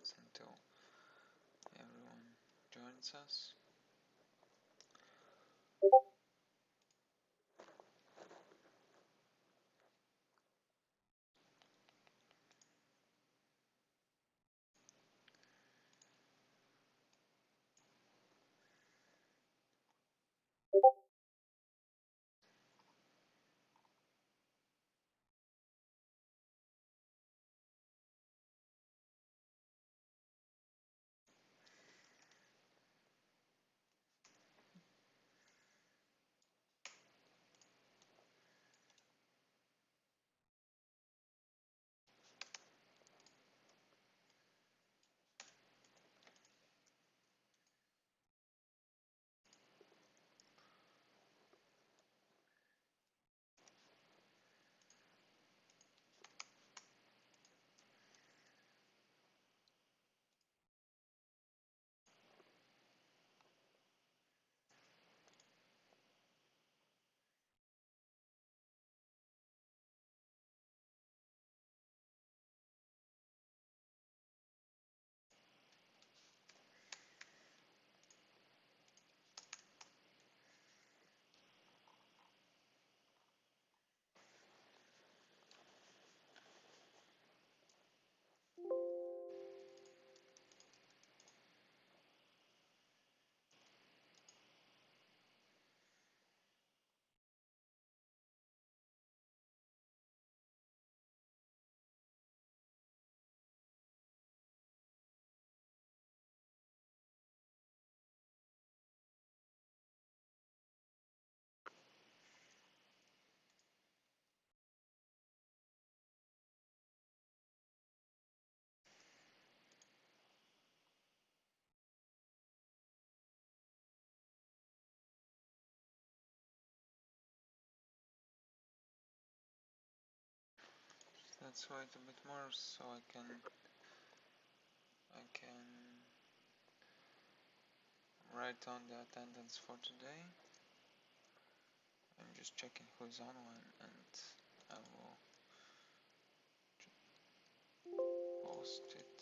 minutes until everyone joins us. Let's wait a bit more so I can write on the attendance for today. I'm just checking who's online and I will post it.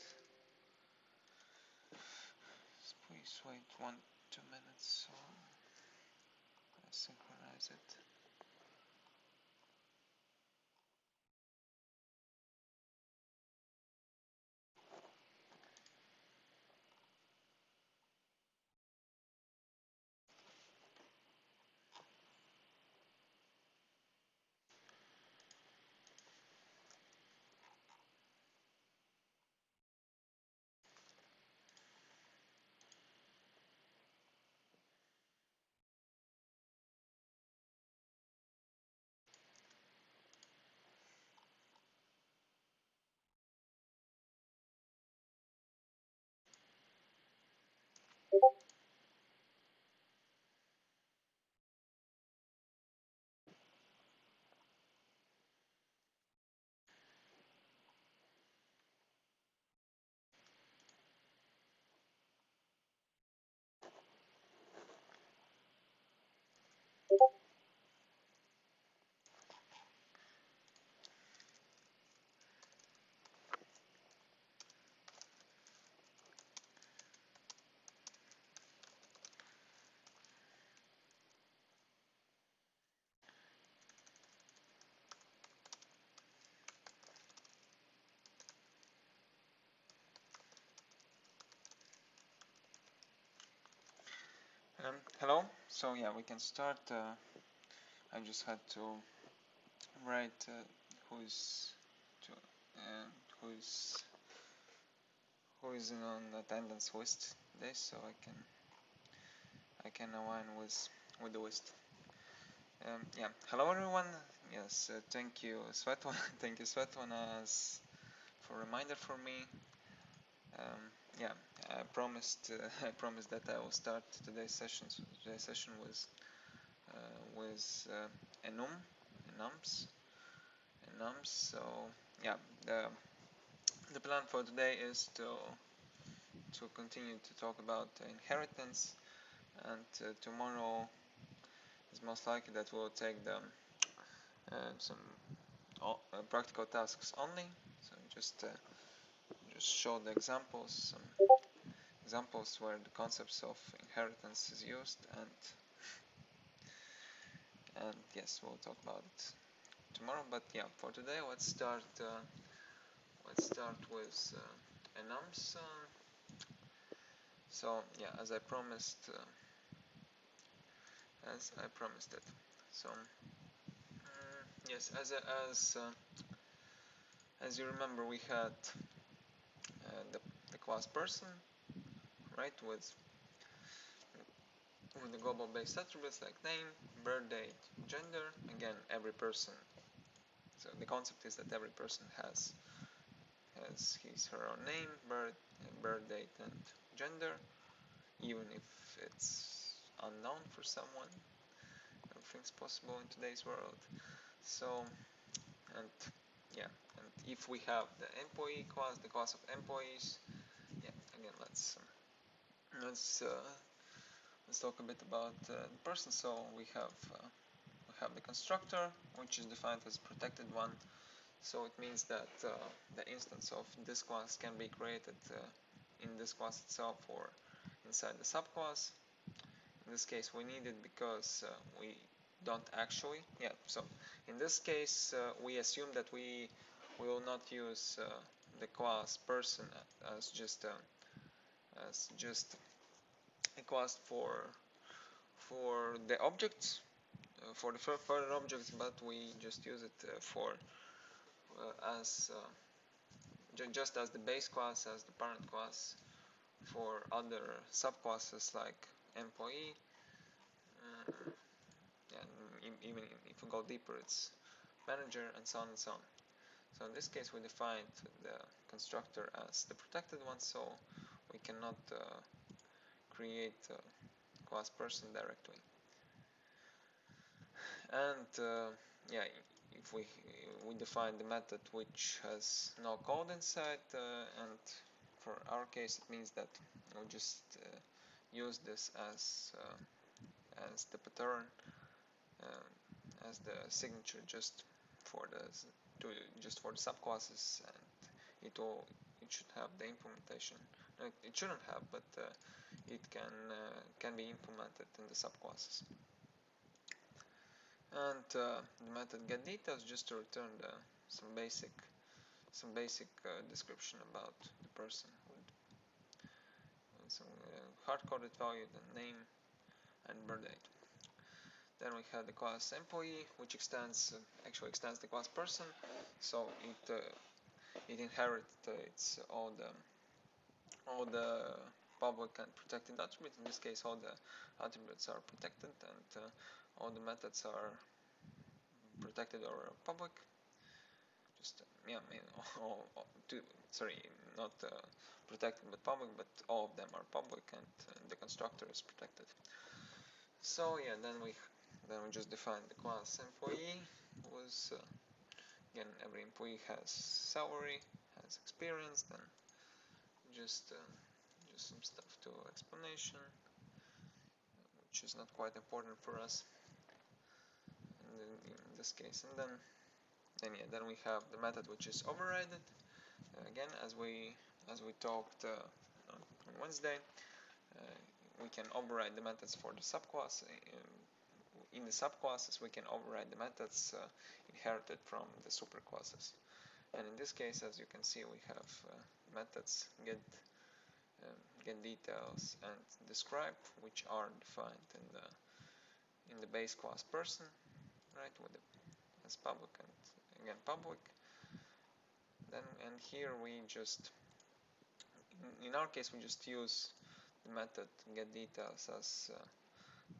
Please wait 1-2 minutes so I synchronize it. Hello, so yeah, we can start. I just had to write who's to, who's who is on attendance list today, so I can align with the list. Yeah, hello everyone. Yes, thank you Svetlana. Thank you Svetlana for reminder for me. Yeah, I promised I promised that I will start today's session. So today's session was enums. So yeah, the plan for today is to continue to talk about inheritance, and tomorrow is most likely that we'll take some practical tasks only. So just just show the examples, examples where the concepts of inheritance is used, and yes, we'll talk about it tomorrow. But yeah, for today, let's start with enums. So yeah, as I promised it. So yes, as you remember, we had the class person, right, with the global based attributes like name, birth date, gender. Again, every person. So the concept is that every person has his her own name, birth date, and gender, even if it's unknown for someone. Everything's possible in today's world. So, and yeah, and if we have the employee class, the class of employees, yeah, again, let's talk a bit about the person. So we have the constructor, which is defined as a protected one. So it means that the instance of this class can be created in this class itself or inside the subclass. In this case, we need it because we don't actually. Yeah. So in this case, we assume that we will not use the class person as just a class for the objects, for the further objects, but we just use it for as just as the base class, as the parent class for other subclasses like employee, and even if we go deeper, it's manager, and so on and so on. So in this case, we defined the constructor as the protected one, so we cannot create class person directly. And yeah, if we define the method which has no code inside, and for our case it means that we just use this as the pattern, as the signature just for the subclasses, and it should have the implementation. No, it shouldn't have, but it can be implemented in the subclasses. And the method getDetails just to return some basic description about the person with some hard-coded value, the name and birth date. Then we have the class employee, which actually extends the class person, so it inherits all the public and protected attributes. In this case, all the attributes are protected, and all the methods are protected or public. Just yeah, I mean, not protected but public, but all of them are public, and the constructor is protected. So yeah, then we just define the class employee. Was again, every employee has salary, has experience, then just some stuff to explanation, which is not quite important for us in this case. And then we have the method which is overridden. Again, as we talked on Wednesday, we can override the methods for the subclass. In the subclasses, we can override the methods inherited from the superclasses. And in this case, as you can see, we have methods getDetails and describe, which are defined in the base class person, right, with as public and again public. Then and here we just in our case we just use the method getDetails as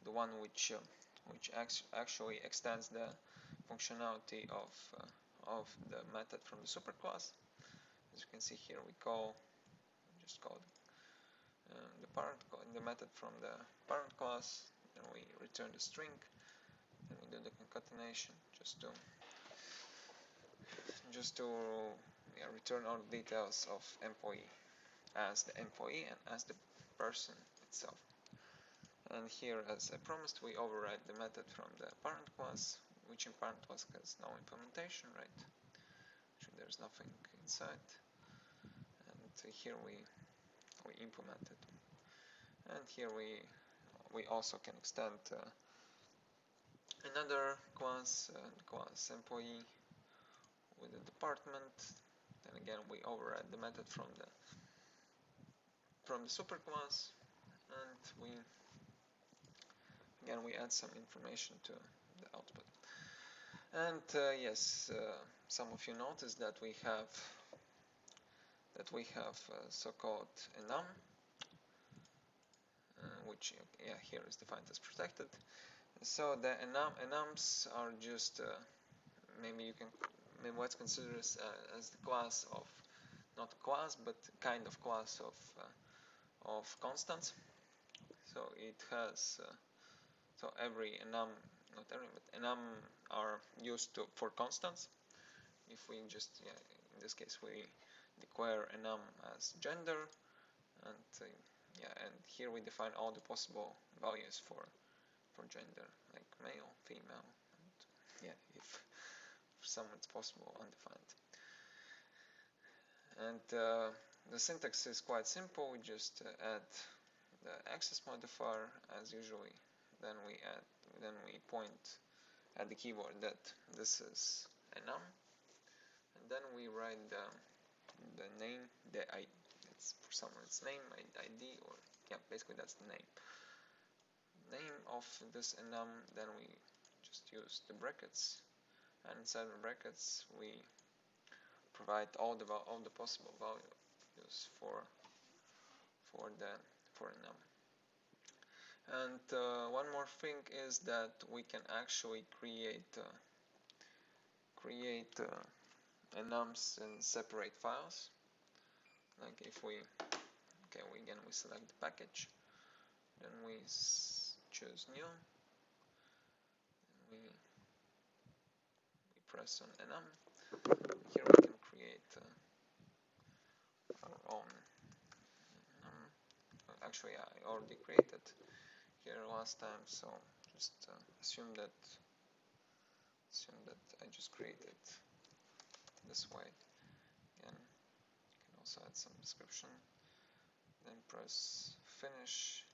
the one which actually extends the functionality of the method from the superclass. As you can see here, we just call the method from the parent class, then we return the string, then we do the concatenation just to return all the details of employee as the employee and as the person itself. And here, as I promised, we override the method from the parent class, which in parent class has no implementation, right? Actually, there's nothing inside. And here we implement it, and here we also can extend another class, class employee with the department. Then again we override the method from the superclass, and we add some information to the output. And yes, some of you noticed that we have so-called enum, which here is defined as protected. So the enums are just maybe let's consider this as the class of, not class but kind of class of constants. So it has so every enum, not every, but enum are used for constants. If we just in this case we declare enum as gender, and and here we define all the possible values for gender, like male, female, and if for some it's possible, undefined. And the syntax is quite simple. We just add the access modifier as usually. Then we point at the keyword that this is enum, and then we write the name, it's for someone it's name, ID, or basically that's the name of this enum. Then we just use the brackets, and inside the brackets we provide all the possible values for enum. And one more thing is that we can actually create enums in separate files. Like if we select the package, then we choose new, and we press on enum. Here we can create our own enum. Actually, I already created here last time, so just assume that I just created this way. Again, you can also add some description. Then press finish,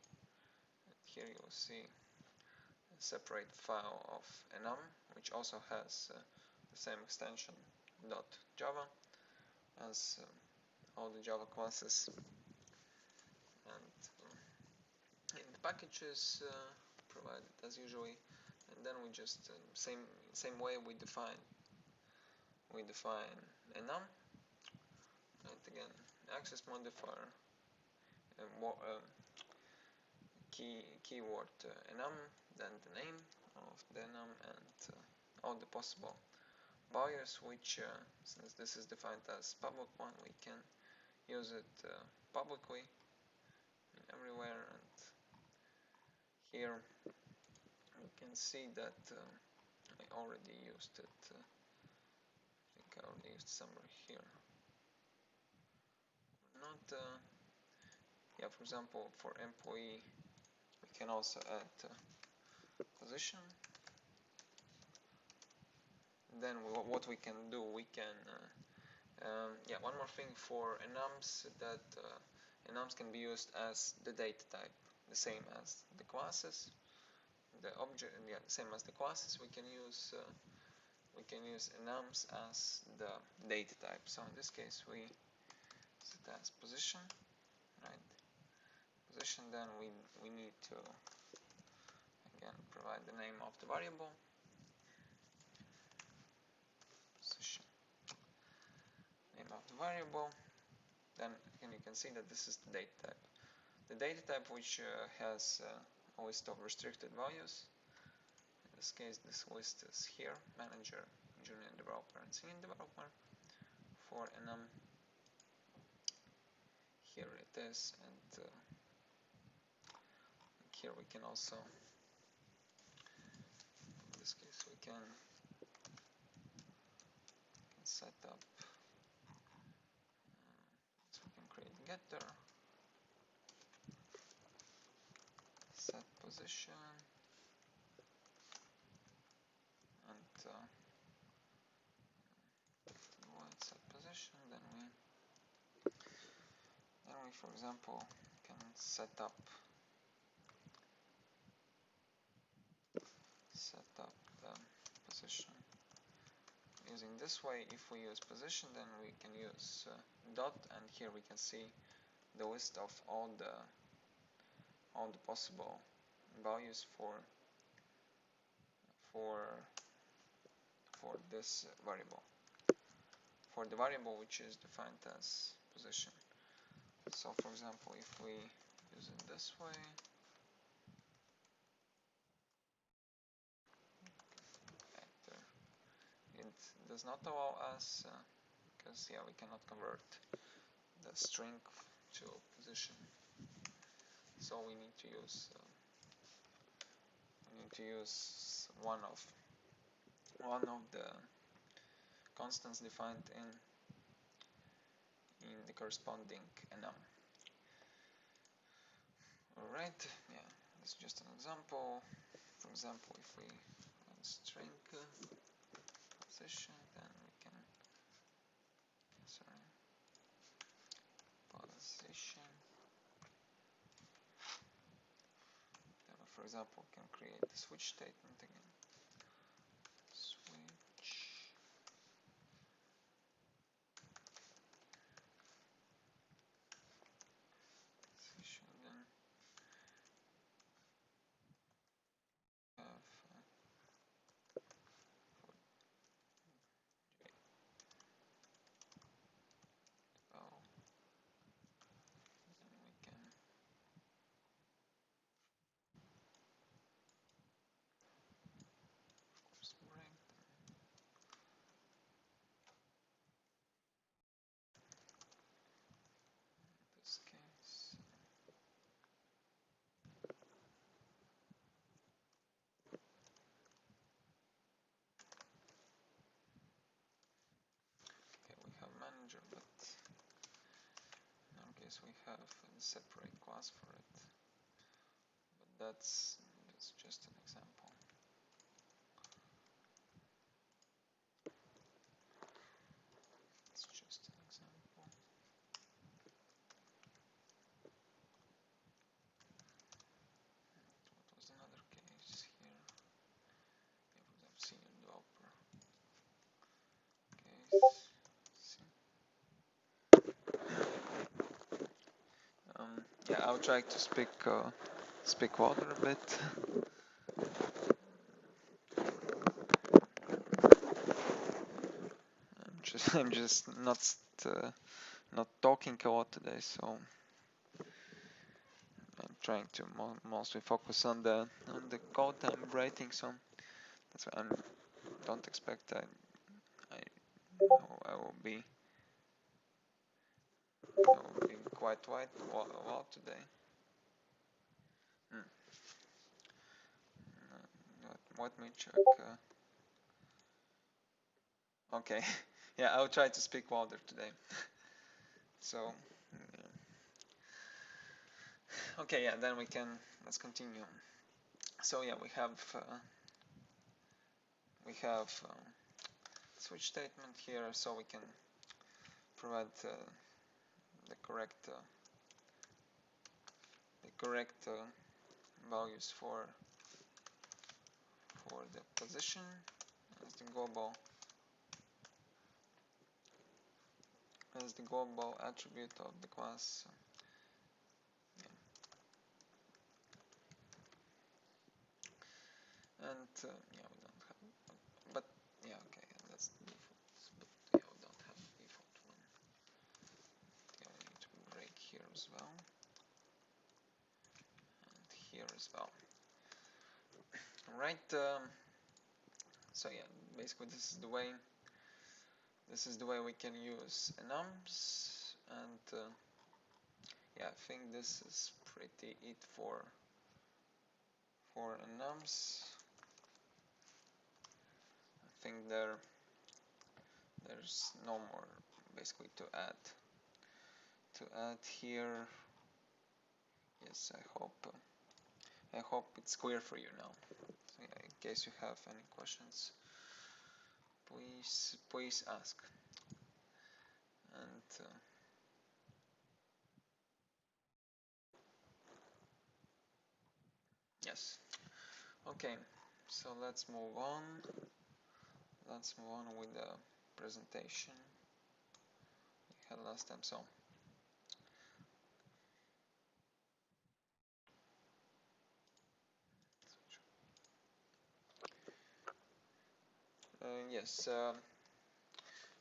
and here you will see a separate file of enum, which also has the same extension .java as all the Java classes. And in the packages provided as usually, and then we just same way we define enum, and again access modifier, keyword enum, then the name of the enum, and all the possible values, which since this is defined as public one, we can use it publicly everywhere. And here you can see that I already used it. I think I already used somewhere here. Not for example, for employee we can also add position. Then what we can do, we can one more thing for enums, that enums can be used as the data type, the same as the classes. The object, same as the classes, we can use enums as the data type. So in this case we set as position, right? Position. Then we need to again provide the name of the variable. Position. Name of the variable. Then again you can see that this is the data type. The data type which has a list of restricted values. In this case, this list is here: manager, junior developer, and senior developer. For enum, here it is, and here we can also, in this case, we can set up. So we can create a getter, set position, and set position. Then we for example, can set up the position using this way. If we use position, then we can use dot, and here we can see the list of all the possible values for this variable, for the variable which is defined as position. So for example, if we use it this way, it does not allow us because we cannot convert the string to position. So we need to use one of the constants defined in the corresponding enum. Alright, yeah, this is just an example. For example, if we run string position, then we can position. Then, for example, we can create the switch statement again. Switch. Position, then have oh, then we can of course break them. In this case, okay, we have manager, but in our case we have a separate class for it. But that's just an example. It's just an example. And what was another case here? Yeah, we have senior developer case. Yeah, I'll try to speak louder a bit. I'm just not talking a lot today, so I'm trying to mostly focus on the code I'm writing. So that's why I don't expect I will be quite loud today. Let me check. Okay, yeah, I'll try to speak louder today. So, okay, yeah, then let's continue. So yeah, we have switch statement here, so we can provide the correct values for the position as the global attribute of the class. And yeah, we don't have, but yeah, okay, that's the default, but yeah, we don't have the default one. Yeah, we need to break here as well, and here as well. Alright, so yeah, basically this is the way we can use enums, and yeah, I think this is pretty it for enums. I think there's no more basically to add here. Yes, I hope it's clear for you now. So yeah, in case you have any questions, please ask. And Yes. Okay, so let's move on. Let's move on with the presentation we had last time. So yes,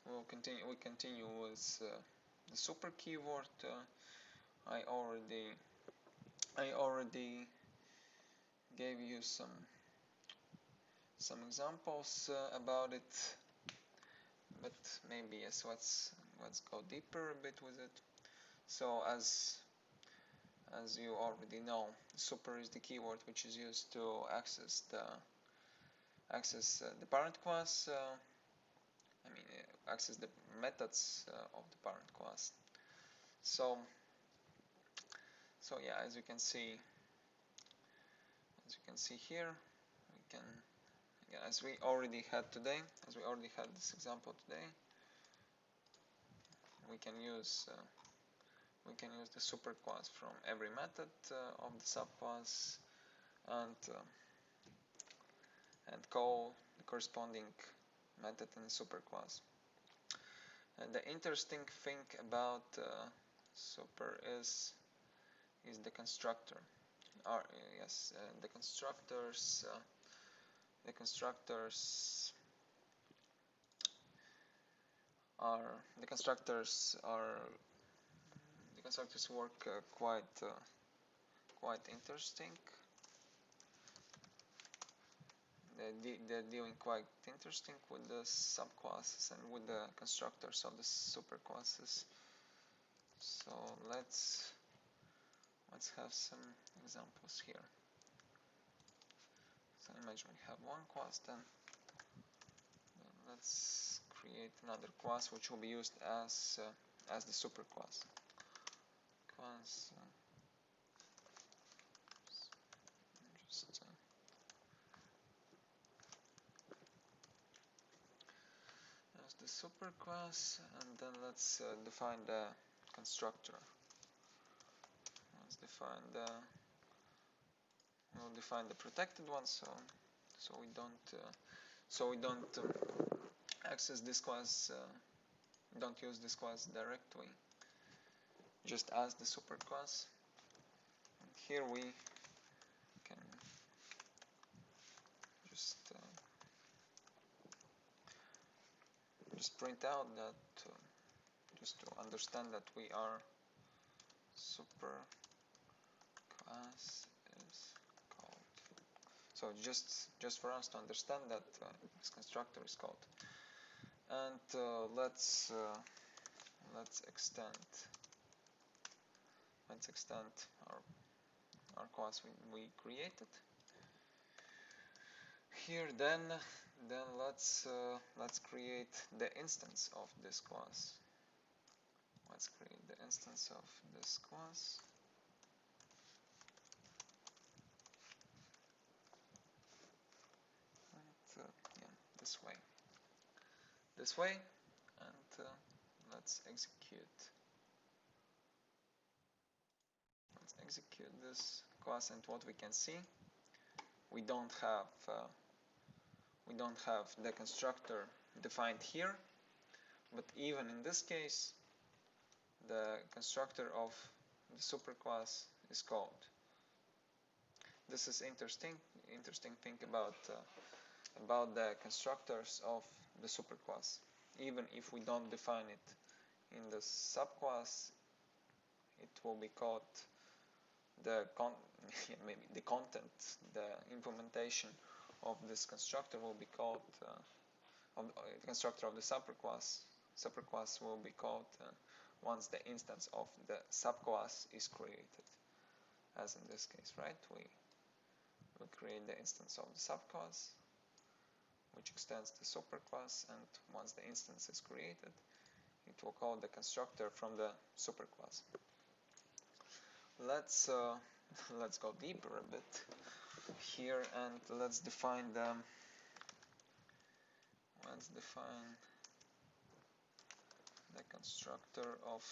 we'll continue. We continue with the super keyword. I already gave you some examples about it, but maybe yes, let's go deeper a bit with it. So as you already know, super is the keyword which is used to access the parent class. Access the methods of the parent class. So yeah, as you can see here, we can, again, as we already had this example today, we can use the superclass from every method of the subclass and call the corresponding method in the superclass. And the interesting thing about super is the constructor. The constructors work quite interesting. They're dealing quite interesting with the subclasses and with the constructors of the superclasses. So let's have some examples here. So imagine we have one class, then let's create another class which will be used as the superclass. As the superclass, and then let's define the constructor. We'll define the protected one, so we don't access this class. Don't use this class directly, just as the superclass. And here we can just print out that just to understand that we are superclass is called. So just for us to understand that this constructor is called. And let's extend our class we created here. Then let's create the instance of this class. Let's create the instance of this class. And this way, and let's execute this class. And what we can see, we don't have the constructor defined here, but even in this case the constructor of the superclass is called. This is interesting thing about the constructors of the superclass. Even if we don't define it in the subclass, it will be called maybe the content, the implementation of this constructor will be called the constructor of the superclass. Superclass will be called once the instance of the subclass is created, as in this case, right? We will create the instance of the subclass, which extends the superclass, and once the instance is created, it will call the constructor from the superclass. Let's go deeper a bit here, and let's define the constructor of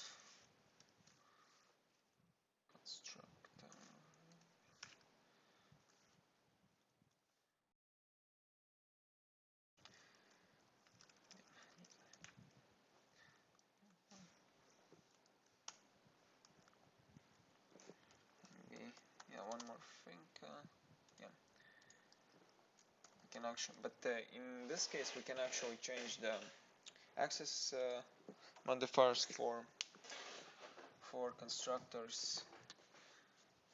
can actually, but in this case we can actually change the access modifiers for constructors.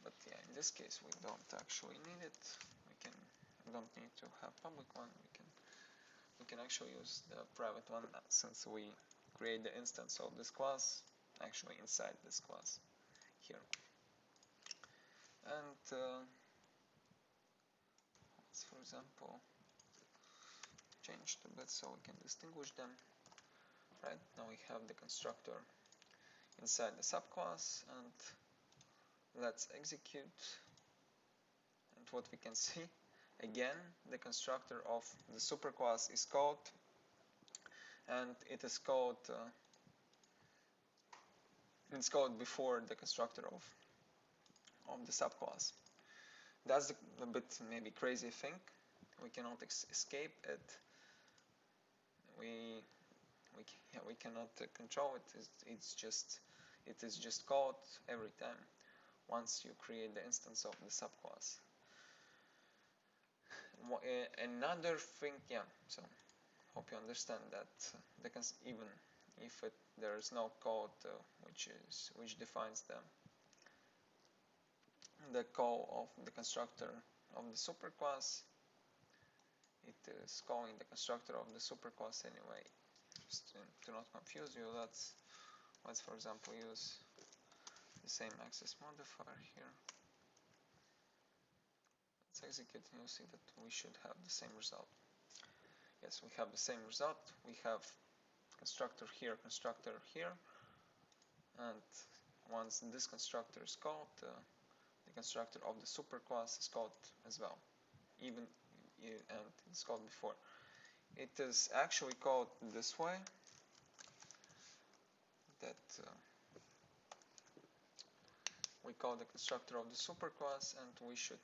But yeah, in this case we don't actually need it. We don't need to have public one. We can actually use the private one since we create the instance of this class actually inside this class here. And let's, for example, change the bit so we can distinguish them. Right, now we have the constructor inside the subclass, and let's execute. And what we can see, again, the constructor of the superclass is called, and it is called before the constructor of the subclass. That's a bit maybe crazy thing. We cannot escape it. We cannot control it. It is just called every time once you create the instance of the subclass. Another thing, yeah. So hope you understand that even if there is no code which defines the call of the constructor of the superclass, it is calling the constructor of the superclass anyway. Just to not confuse you, let's for example use the same access modifier here. Let's execute and you'll see that we should have the same result. Yes, we have the same result. We have constructor here, and once this constructor is called, the constructor of the superclass is called as well, and it's called before. It is actually called this way, that we call the constructor of the superclass, and we should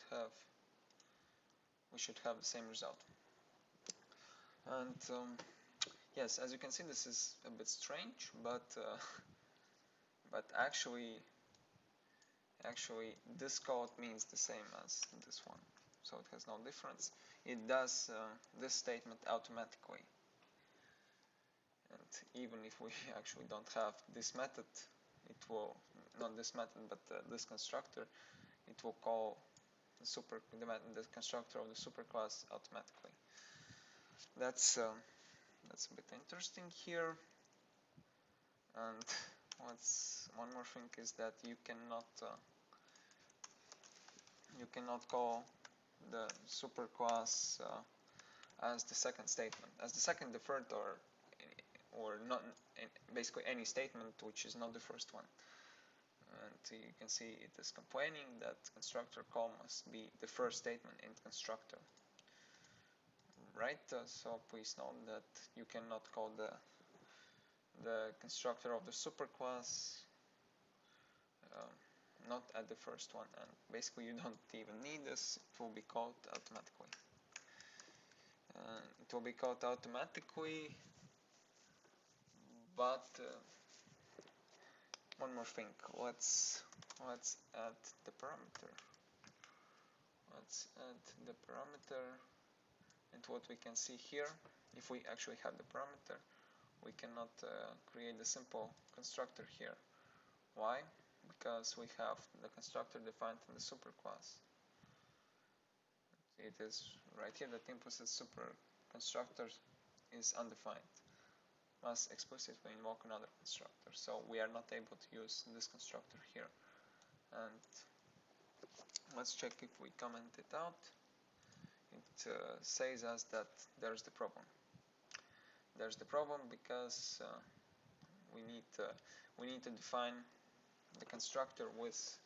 have the same result. And yes, as you can see, this is a bit strange, but actually this code means the same as this one, so it has no difference. It does this statement automatically, and even if we actually don't have this method, it will not this method, but this constructor, it will call the constructor of the superclass automatically. That's a bit interesting here. And one more thing is that you cannot call the superclass as the second statement, as the second, the third, or not, basically any statement which is not the first one. And you can see it is complaining that constructor call must be the first statement in constructor. Right, so please note that you cannot call the constructor of the superclass not at the first one, and basically you don't even need this. It will be called automatically. But one more thing. Let's add the parameter. And what we can see here, if we actually have the parameter, we cannot create the simple constructor here. Why? Because we have the constructor defined in the superclass. It is right here that implicit super constructor is undefined. Must explicitly invoke another constructor. So we are not able to use this constructor here. And let's check if we comment it out. It says us that there's the problem. There's the problem because we need to define the constructor with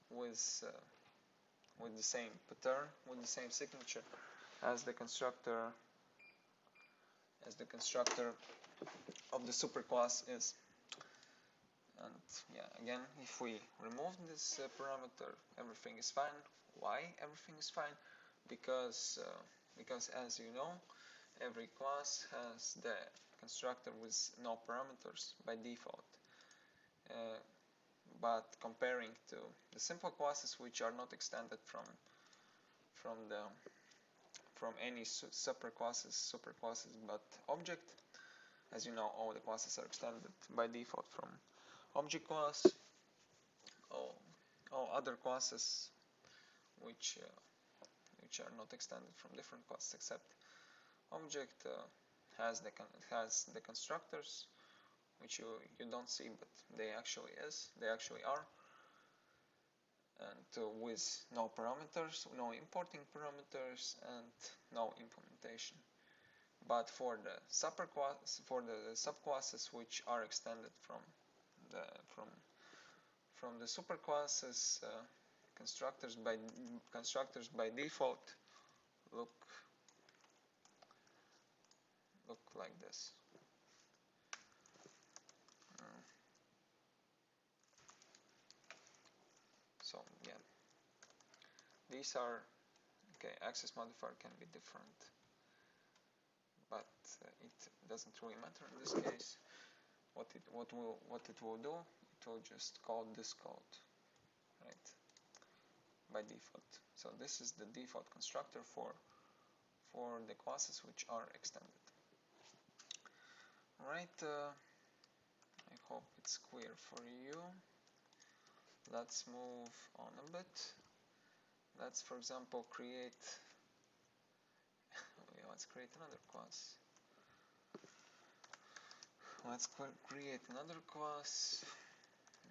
the same pattern, with the same signature as the constructor of the superclass is. And yeah, again, if we remove this parameter, everything is fine. Why everything is fine? Because as you know, every class has the constructor with no parameters by default. But comparing to the simple classes which are not extended from from any superclasses, but object. As you know, all the classes are extended by default from object class. All other classes which are not extended from different classes except object has the constructors, which you don't see, but they actually are, and with no parameters, no importing parameters, and no implementation. But for the subclasses which are extended from the superclasses, constructors by default look like this. So yeah, these are okay. Access modifier can be different, but it doesn't really matter in this case. What it will do, it will just call this code, right, by default. So this is the default constructor for the classes which are extended. Alright, I hope it's clear for you. Let's move on a bit. Let's, for example, create another class. Let's create another class.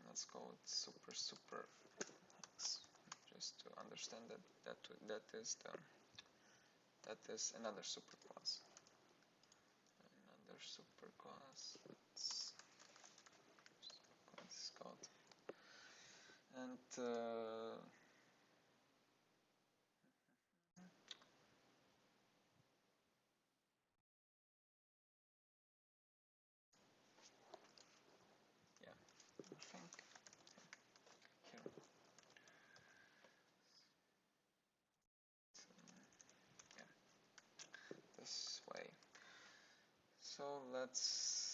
Let's call it super. Just to understand that is another superclass. Another superclass. Let's this called. And yeah, I think here. Yeah, this way. So let's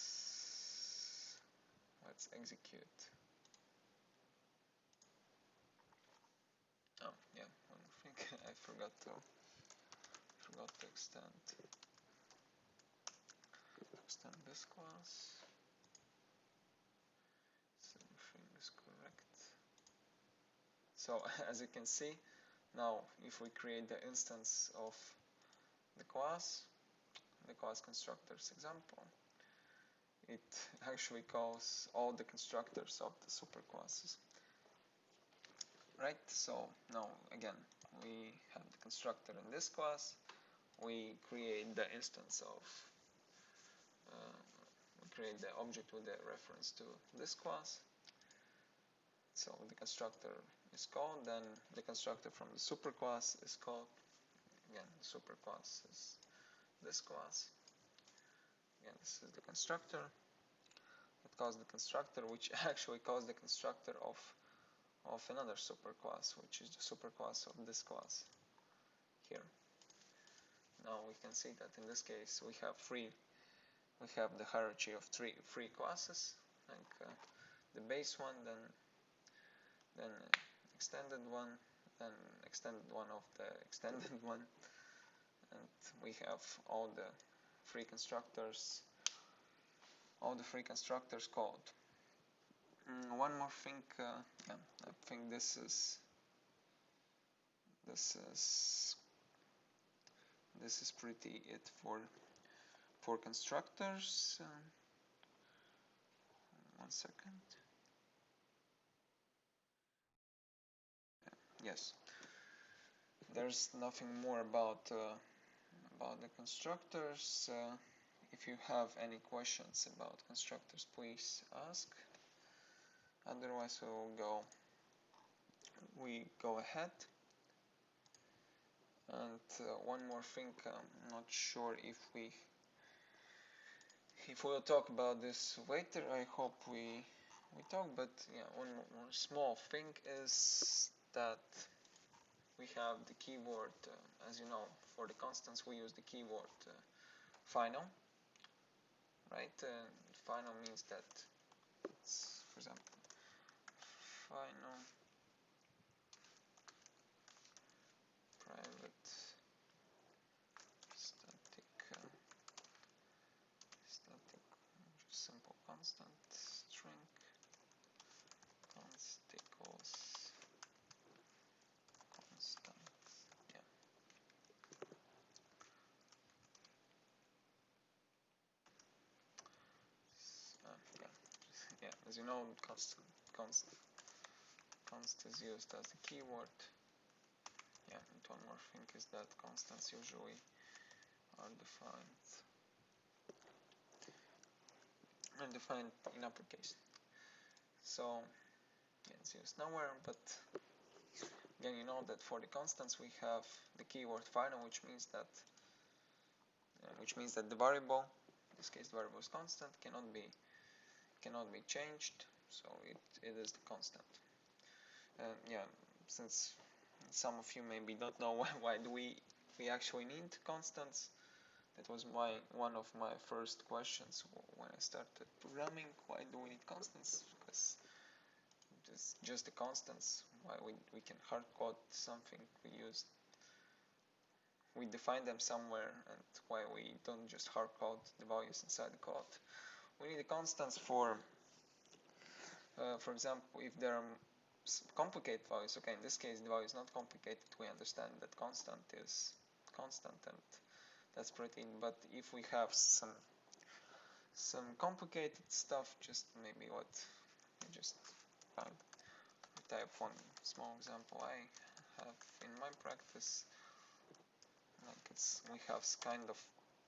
execute. Oh yeah, one more thing. I forgot to extend this class. Everything is correct. So as you can see, now if we create the instance of the class constructors example, it actually calls all the constructors of the superclasses. Right, so now again we have the constructor in this class, we create the instance of we create the object with the reference to this class. So the constructor is called, then the constructor from the superclass is called. Again, the superclass is this class. Again, this is the constructor. It calls the constructor, which actually calls the constructor of another superclass, which is the superclass of this class here. Now we can see that in this case we have the hierarchy of three classes, like the base one, then extended one, then extended one of the extended one, and we have all the free constructors called. One more thing, yeah, I think this is pretty it for constructors. One second. Yes, there's nothing more about the constructors. If you have any questions about constructors, please ask. Otherwise, we go ahead. And one more thing, I'm not sure if we'll talk about this later. I hope we talk, but yeah, one more small thing is that we have the keyword, as you know, for the constants we use the keyword final, right? Final means that it's, for example, final private as you know, const is used as the keyword. Yeah, and one more thing is that constants usually are defined in uppercase. So yeah, it's used nowhere, but again, you know that for the constants we have the keyword final, which means that the variable, in this case the variable is constant, cannot be changed, so it is the constant. Yeah, since some of you maybe don't know why do we actually need constants, that was one of my first questions when I started programming. Why do we need constants? Because it's just the constants. Why we can hard code something, we define them somewhere, and why we don't just hard code the values inside the code. We need the constants for example, if there are complicated values. Okay, in this case the value is not complicated, we understand that constant is constant, and that's pretty. But if we have some complicated stuff, just maybe just type one small example I have in my practice. Like we have kind of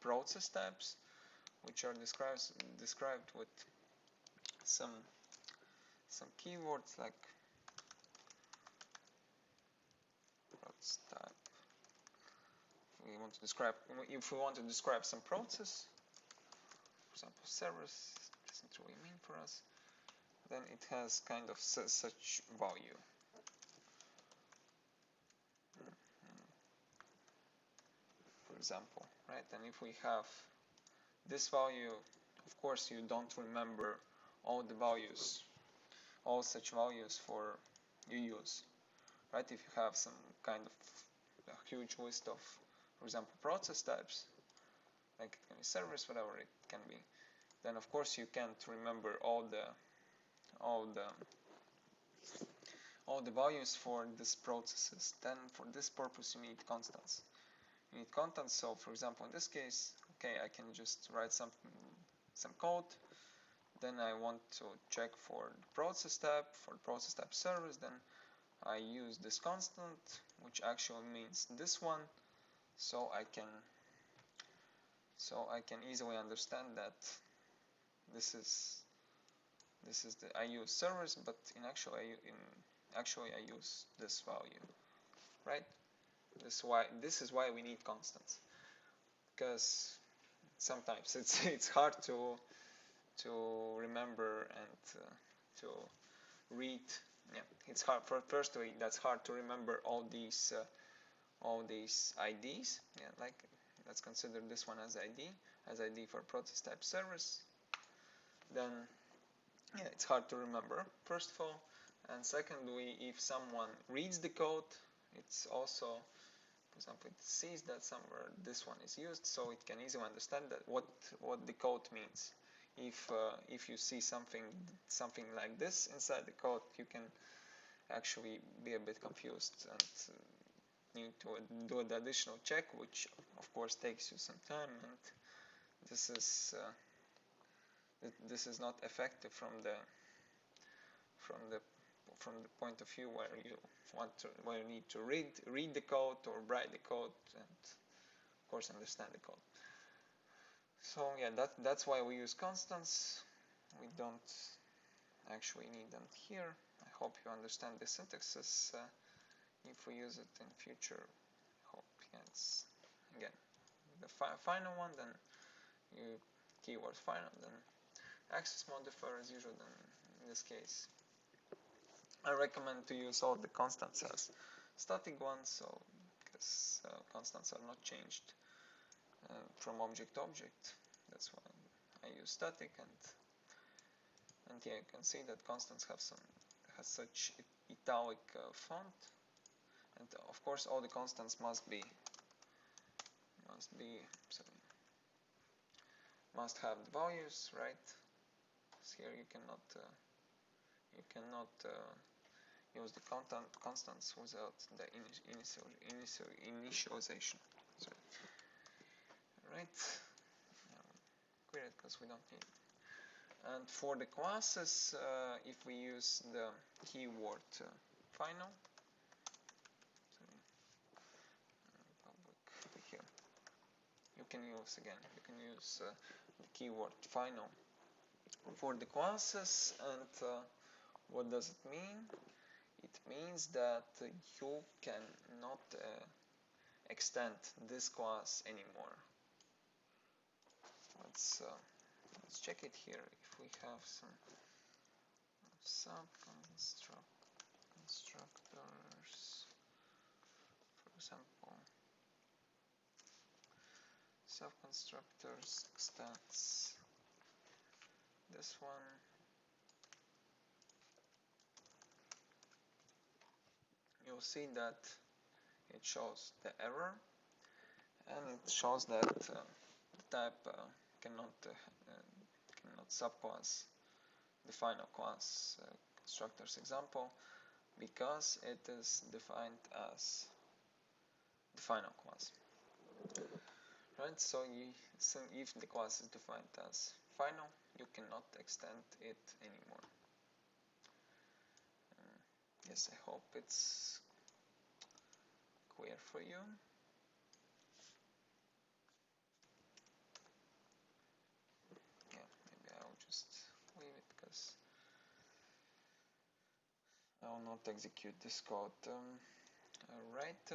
process types, which are described with some keywords like process type. If we want to describe some process, for example servers, doesn't really mean for us, then it has kind of such value. For example, right? And if we have this value, of course you don't remember all the values, all such values for you use, right? If you have some kind of a huge list of, for example, process types, like it can be servers, whatever it can be, then of course you can't remember all the values for these processes. Then for this purpose you need constants. You need constants. So for example, in this case, okay, I can just write some code. Then I want to check for the process type, servers. Then I use this constant, which actually means this one. So I can easily understand that this is I use servers, but actually I use this value, right? This is why we need constants, because sometimes it's hard to remember and to read. Yeah, it's hard. Firstly, that's hard to remember all these IDs. Yeah, like let's consider this one as ID for process type servers. Then yeah, it's hard to remember, first of all, and secondly, if someone reads the code, it's also, for example, it sees that somewhere this one is used, so it can easily understand that what the code means. If you see something like this inside the code, you can actually be a bit confused and need to do an additional check, which of course takes you some time, and this is not effective from the point of view where you need to read the code or write the code and of course understand the code. So yeah, that's why we use constants. We don't actually need them here. I hope you understand the syntaxes. If we use it in future, I hope it's again the final one, then you keyword final, then access modifier as usual. Then in this case, I recommend to use all the constants as static ones, so because constants are not changed from object to object. That's why I use static, and yeah, you can see that constants has such italic font, and of course all the constants must have the values, right? Because here you cannot use the constants without the initialization. Sorry. Right? Quit it because we don't need it. And for the classes, if we use the keyword final, public here, you can use the keyword final for the classes. And what does it mean? It means that you cannot extend this class anymore. Let's check it here. If we have some constructors, for example, subconstructors extends this one, you'll see that it shows the error, and it shows that the type cannot subclass the final class constructors example, because it is defined as the final class. Right, so if the class is defined as final, you cannot extend it anymore. Yes, I hope it's clear for you. Yeah, maybe I'll just leave it because I will not execute this code. Alright,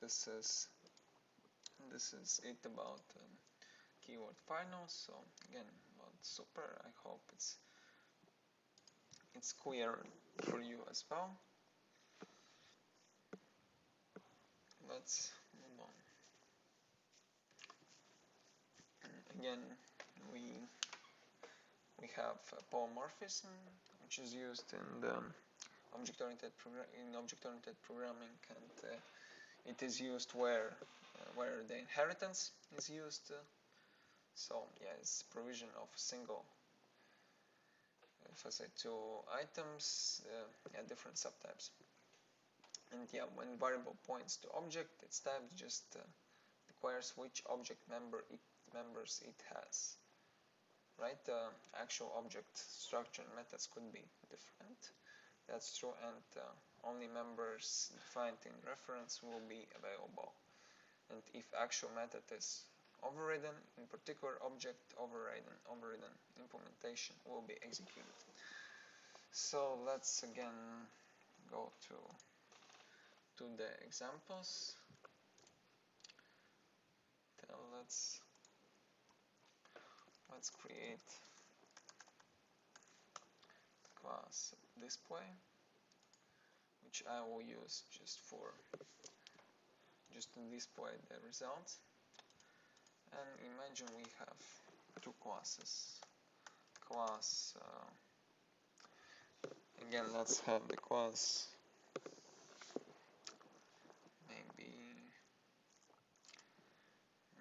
this is it about keyword final. So again, about super. I hope it's clear for you as well. Let's move on. Again, we have polymorphism, which is used in the object-oriented programming, and it is used where the inheritance is used. So yeah, it's provision of single facet2 items, different subtypes. And yeah, when variable points to object, its type just declares which object members it has. Right? Actual object structure and methods could be different. That's true, and only members defined in reference will be available. And if actual method is overridden, in particular object overridden implementation will be executed. So let's again go to the examples. Then let's create class display, which I will use just to display the results. And imagine we have two classes. Again, let's have the class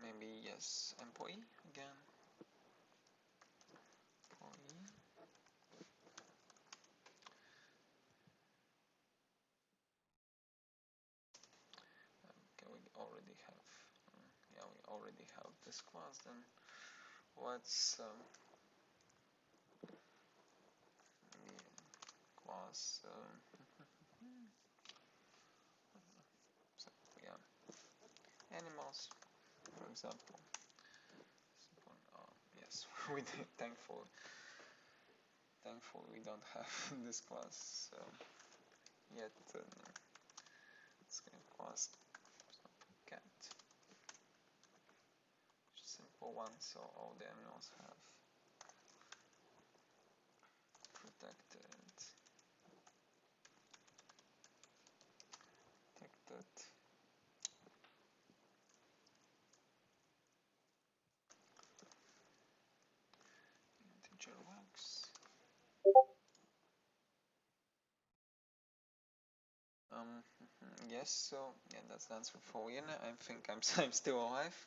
maybe yes, employee again. Employee. Okay, we already have this class. Then let's class so, yeah, animals, for example. Yes, we did. Thankfully we don't have this class yet. Let's get class, for example, cat. Simple one, so all the animals have protected integer works. Yes, so yeah, that's the answer for Vienna. I think I'm still alive.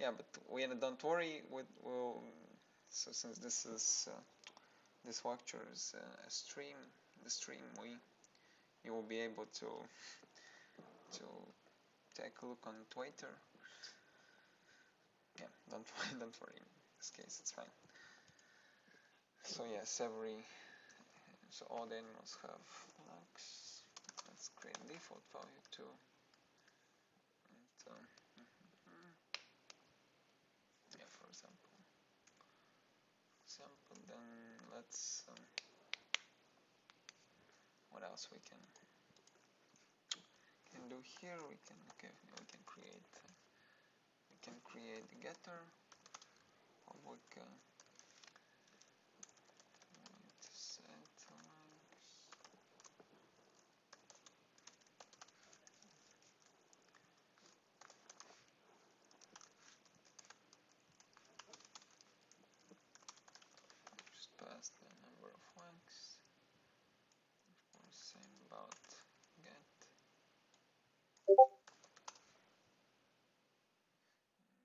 Yeah, but Vienna, don't worry. So since this lecture is a stream, you will be able to take a look on Twitter. yeah, don't worry, in this case it's fine. So yes, so all the animals have legs. Let's create default value too. And, yeah, for example, then let's what else we can do here? We can create the getter public set legs. Just pass the number of legs. Of course, same about get.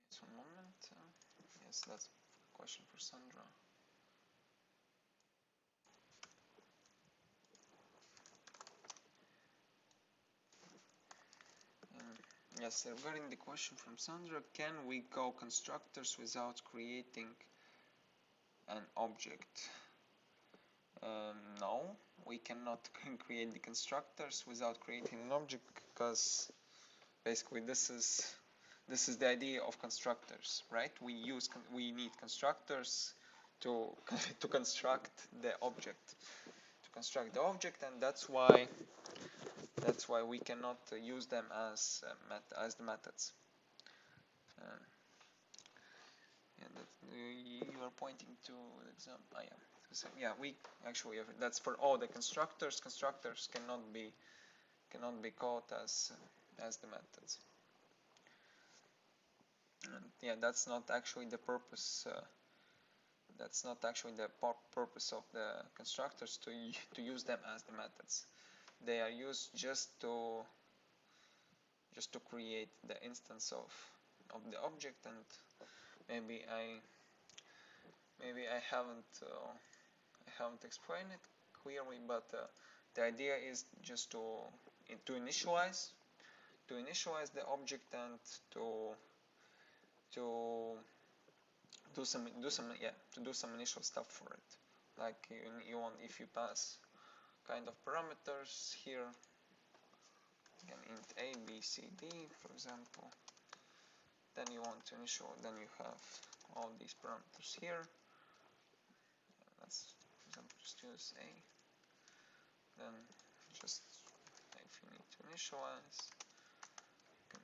Just one moment. Yes, that's a question for Sandra. Yes, regarding the question from Sandra, can we call constructors without creating an object? No, we cannot create the constructors without creating an object, because basically this is the idea of constructors, right? We need constructors to to construct the object, and that's why we cannot use them as the methods. You are pointing to the example. Yeah. So yeah, we actually have, that's for all the constructors. Constructors cannot be called as the methods. And yeah, that's not actually the purpose. That's not actually the purpose of the constructors to use them as the methods. They are used just to create the instance of the object. And maybe I haven't explained it clearly, but the idea is just to initialize the object and to do some initial stuff for it. Like you want, if you pass kind of parameters here, again int a, b, c, d, for example, then you want to then you have all these parameters here. Let's, for example, just use a. Then just, if you need to initialize, you can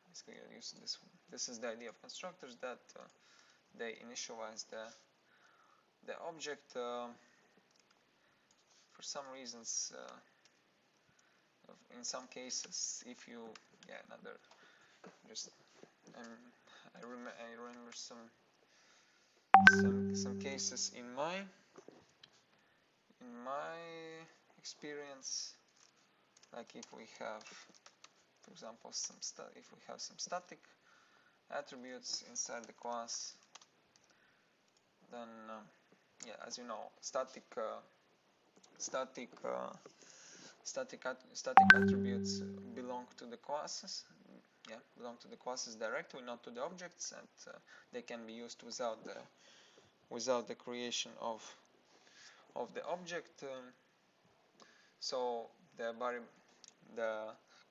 basically use this one. This is the idea of constructors, that they initialize the object. For some reasons, in some cases, if you I remember some cases in my experience, like if we have, for example, if we have some static attributes inside the class, then yeah, as you know, static attributes belong to the classes. Yeah, belong to the classes directly, not to the objects, and they can be used without the creation of the object. So the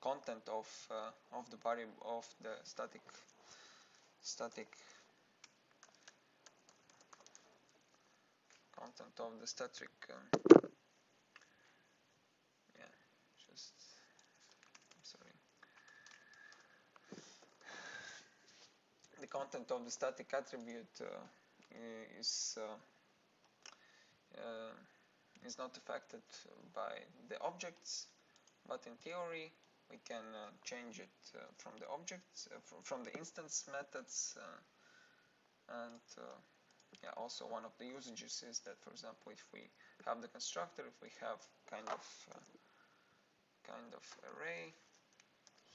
content of the variable of the static content of the static the content of the static attribute is not affected by the objects, but in theory we can change it from the objects, from the instance methods, and yeah, also one of the usages is that, for example, if we have the constructor, if we have kind of array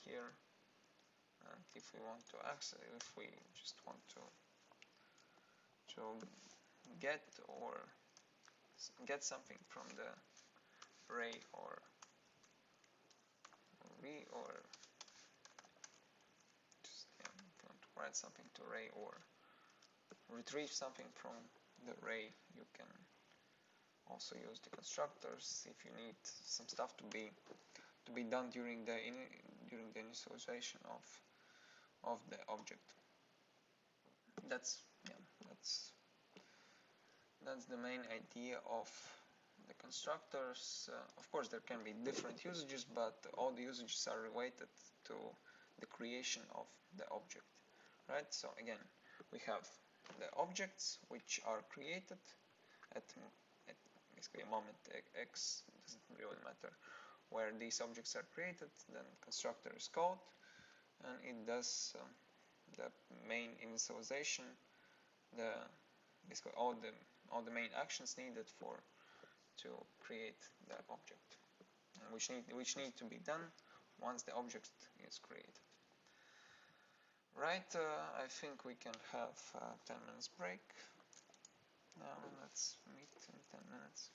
here, and if we want to access, if we just want to get something from the array, or just, yeah, don't write something to array or retrieve something from the array, you can also use the constructors if you need some stuff to be done during the initialization of the object. That's the main idea of the constructors. Of course, there can be different usages, but all the usages are related to the creation of the object, right? So again, we have the objects which are created at basically a moment x, doesn't really matter where these objects are created. Then constructor is called, and it does the main initialization, basically all the main actions needed to create the object, which need to be done once the object is created. Right, I think we can have a 10 minutes break. Now let's meet in 10 minutes.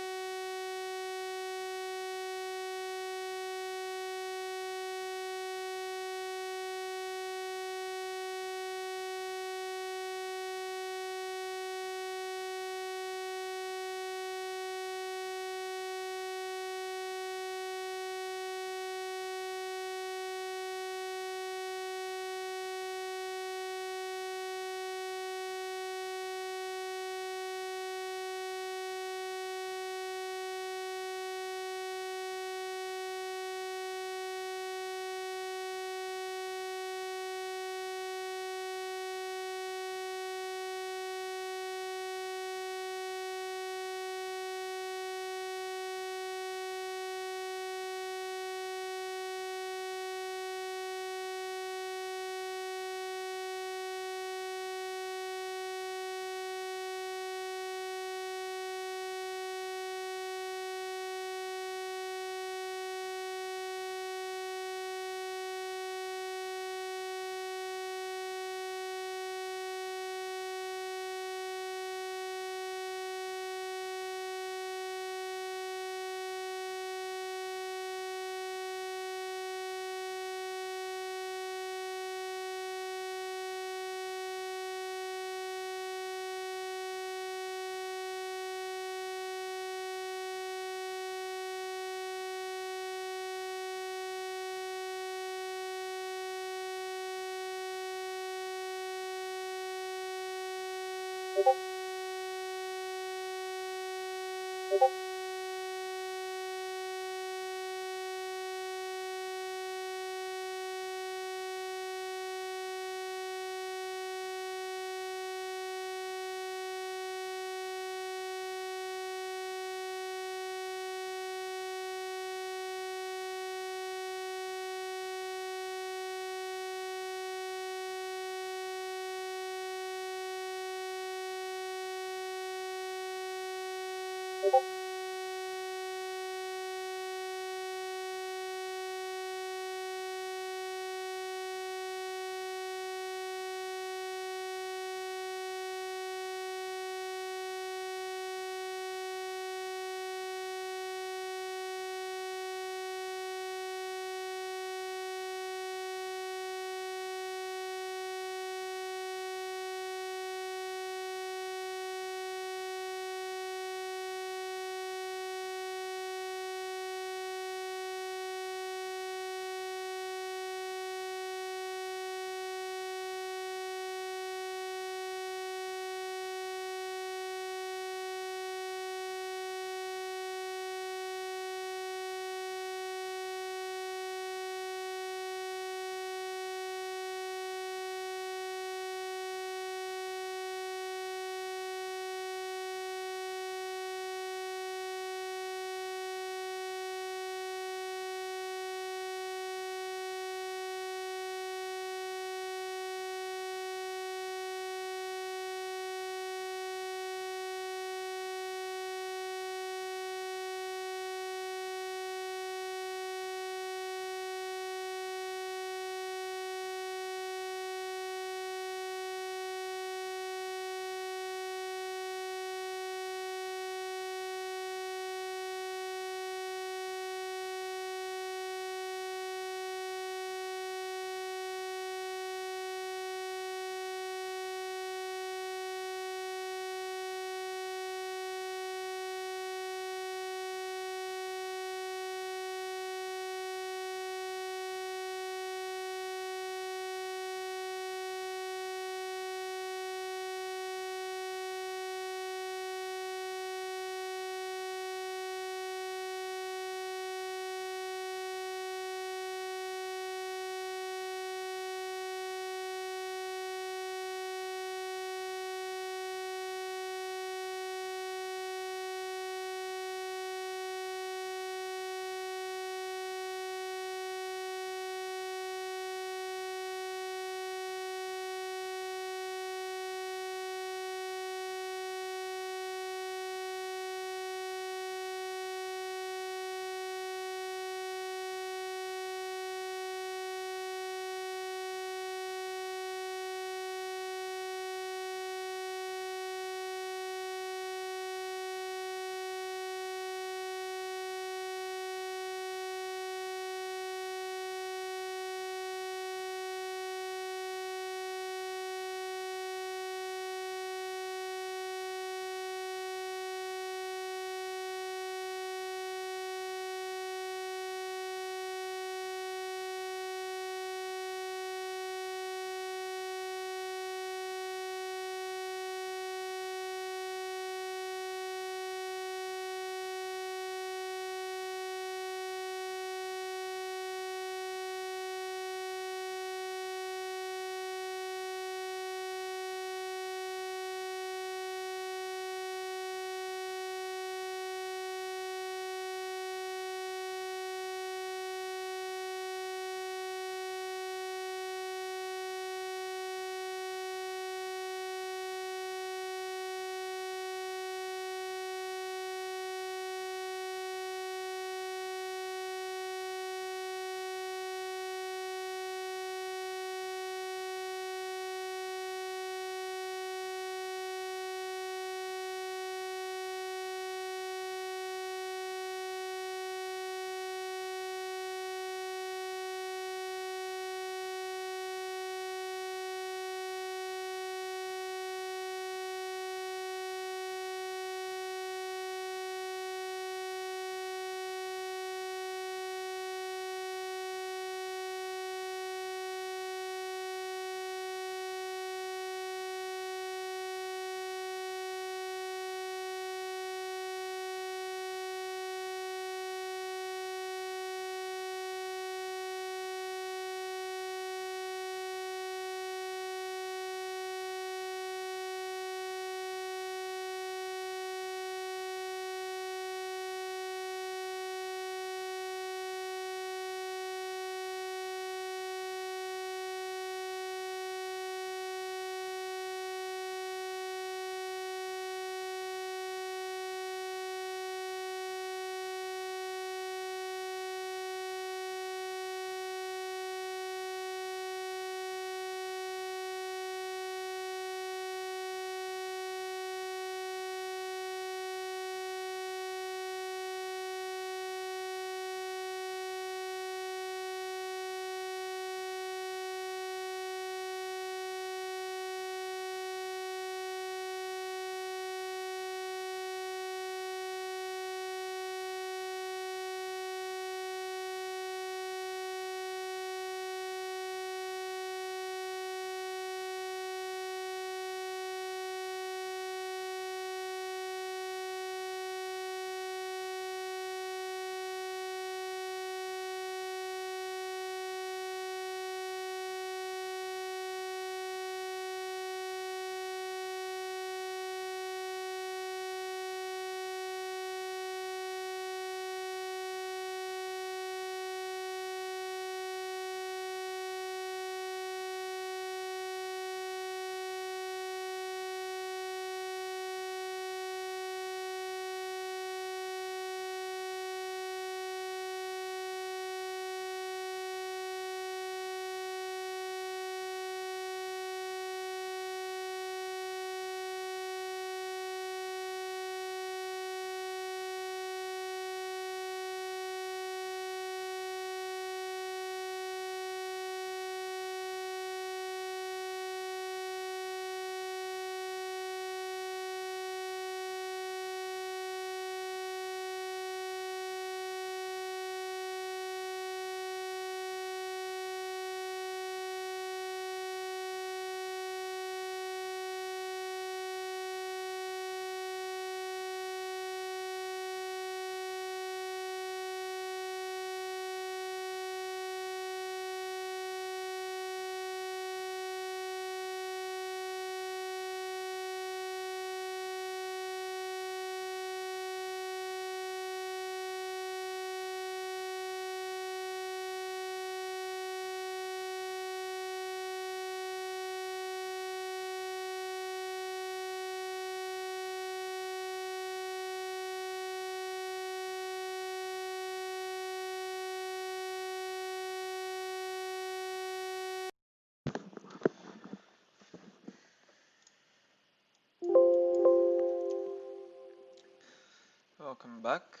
Welcome back.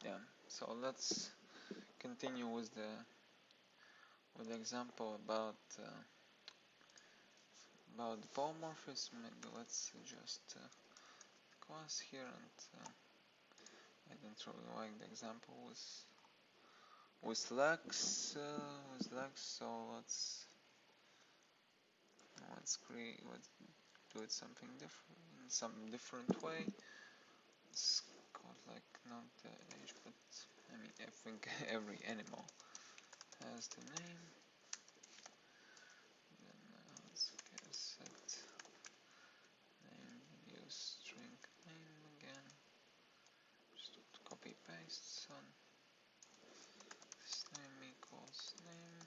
Yeah, so let's continue with the example about the polymorphism. Maybe let's just class here, and I don't really like the example with legs. So let's do it something different in some different way. It's called like not the age, but I mean I think every animal has the name. Then let's get a set name, use string name again. Just copy paste on this name equals name.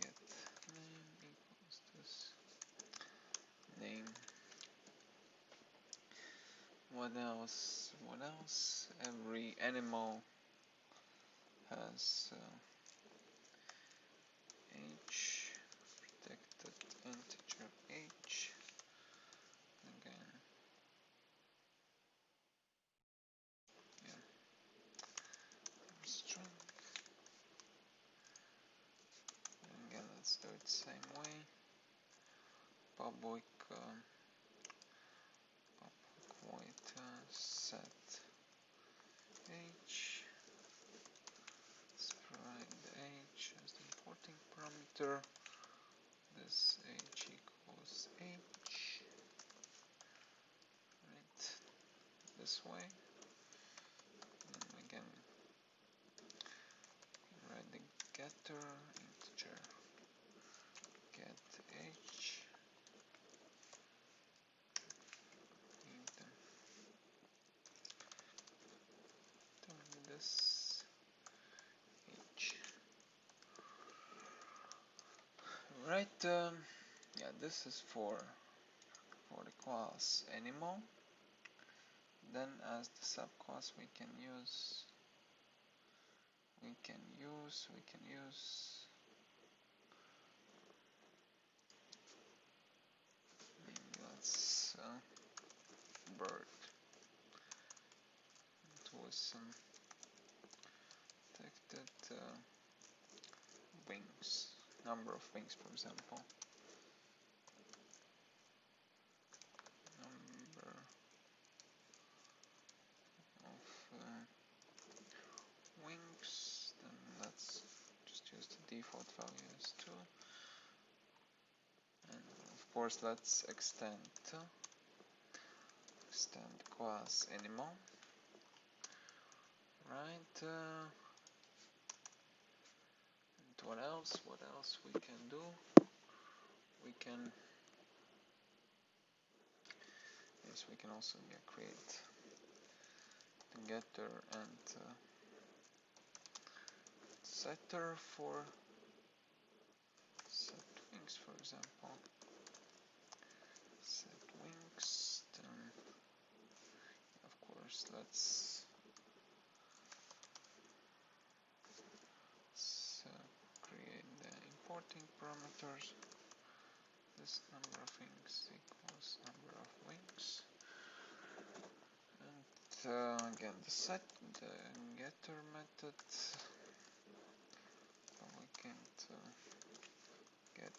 Get name equals this name. What else? Every animal has age, protected integer age. Again, yeah, string. Again, let's do it the same way. Public void set age. Let's provide the age as the importing parameter. This age equals age. Right, this way. Then we can write the getter integer get age. Turn this age. Right, yeah, this is for the class animal. Then as the subclass we can use maybe let's bird with some protected wings, number of wings, for example. Number of wings. Then let's just use the default value as 2. And of course let's extend class animal. Right. And what else we can do? We can also create the getter and setter for set wings, for example. Set wings. Then of course let's create the importing parameters. This number of wings equals number of wings. And again the getter method. We can get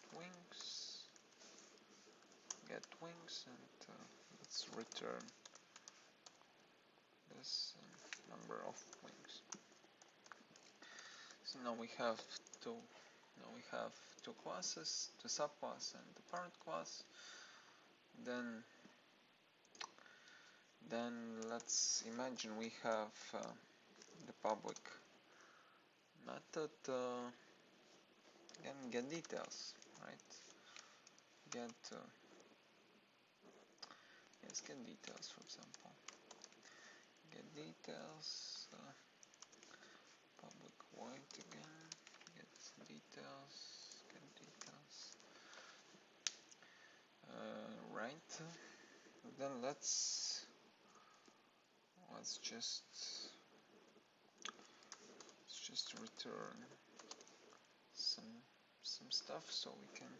wings, and let's return this number of wings. So now we have two classes, the subclass and the parent class. Then let's imagine we have the public method and get details, right? Get details, for example. Get details, public void again, get details. Right. Then let's just return some stuff so we can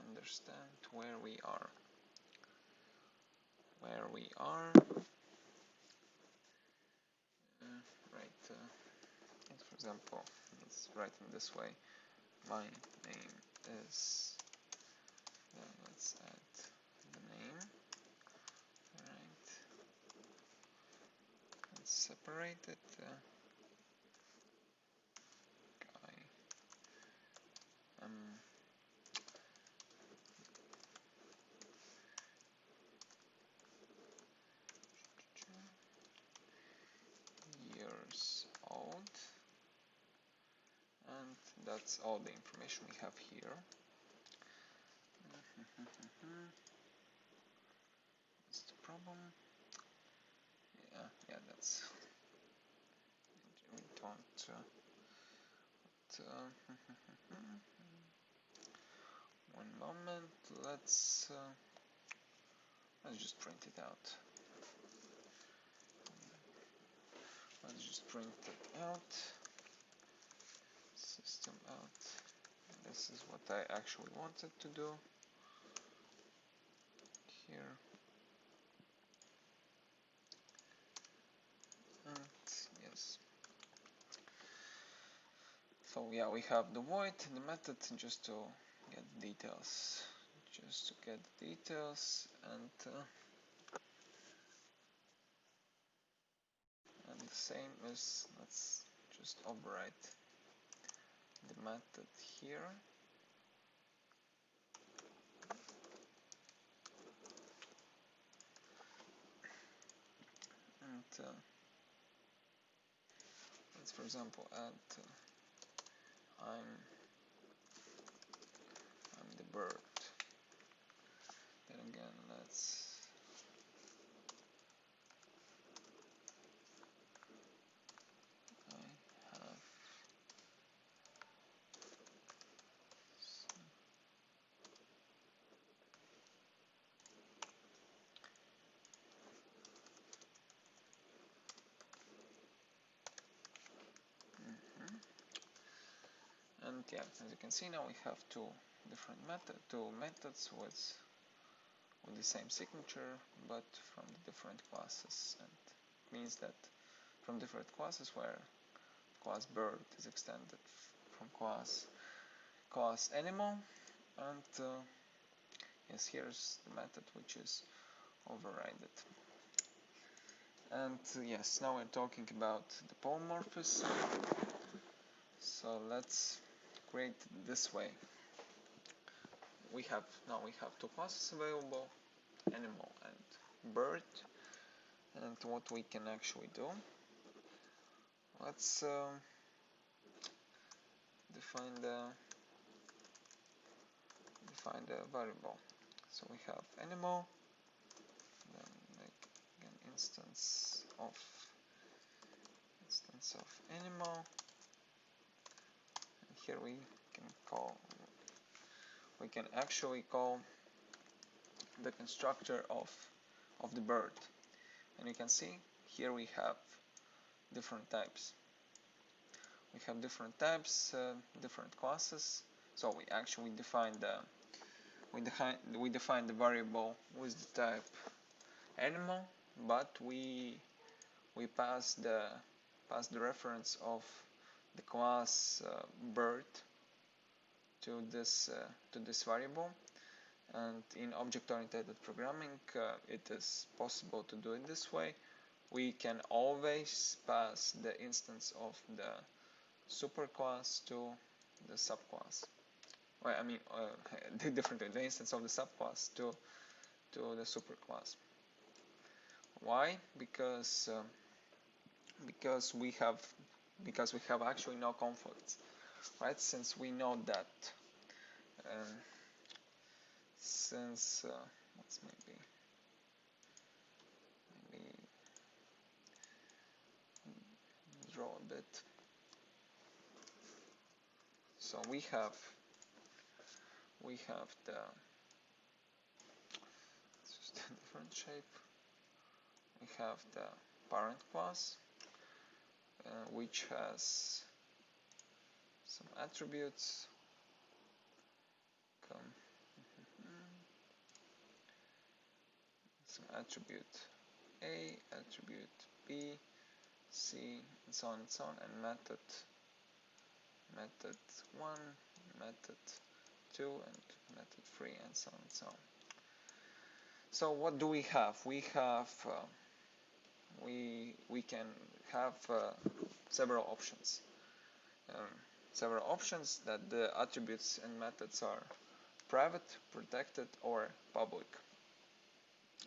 understand where we are. we are. Right, for example, let's write in this way. My name is, let's add the name, right, let's separate it, guy, years old, and that's all the information we have here. What's the problem? Yeah, that's, we don't, one moment, let's just print it out. Let's just print it out. System out. This is what I actually wanted to do here. And yes. So yeah, we have the void and the method just to get the details. Just to get the details, and the same is, let's just overwrite the method here. And let's, for example, add I'm the bird. Then again, let's I have some, and yeah, as you can see now we have two methods with the same signature, but from the different classes, and it means that from different classes where class bird is extended from class animal, and yes, here's the method which is overridden. And yes, now we're talking about the polymorphism. So let's create it this way. We have two classes available, animal and bird. And what we can actually do, let's define the variable. So we have animal, then make an instance of animal, and here we can actually call the constructor of the bird, and you can see here we have different types. We have different types, different classes. So we actually define the variable with the type animal, but we pass the reference of the class bird to this variable. And in object-oriented programming, it is possible to do it this way. We can always pass the instance of the superclass to the subclass. Well, I mean, the instance of the subclass to the superclass. Why? Because we have actually no conflicts, right? Since we know that let's maybe draw a bit. So we have the, it's just a different shape. We have the parent class, which has some attributes. Let's So attribute A, attribute B, C, and so on and so on, and method 1, method 2, and method 3, and so on and so on. So what do we have? We have we can have several options. Several options that the attributes and methods are private, protected, or public.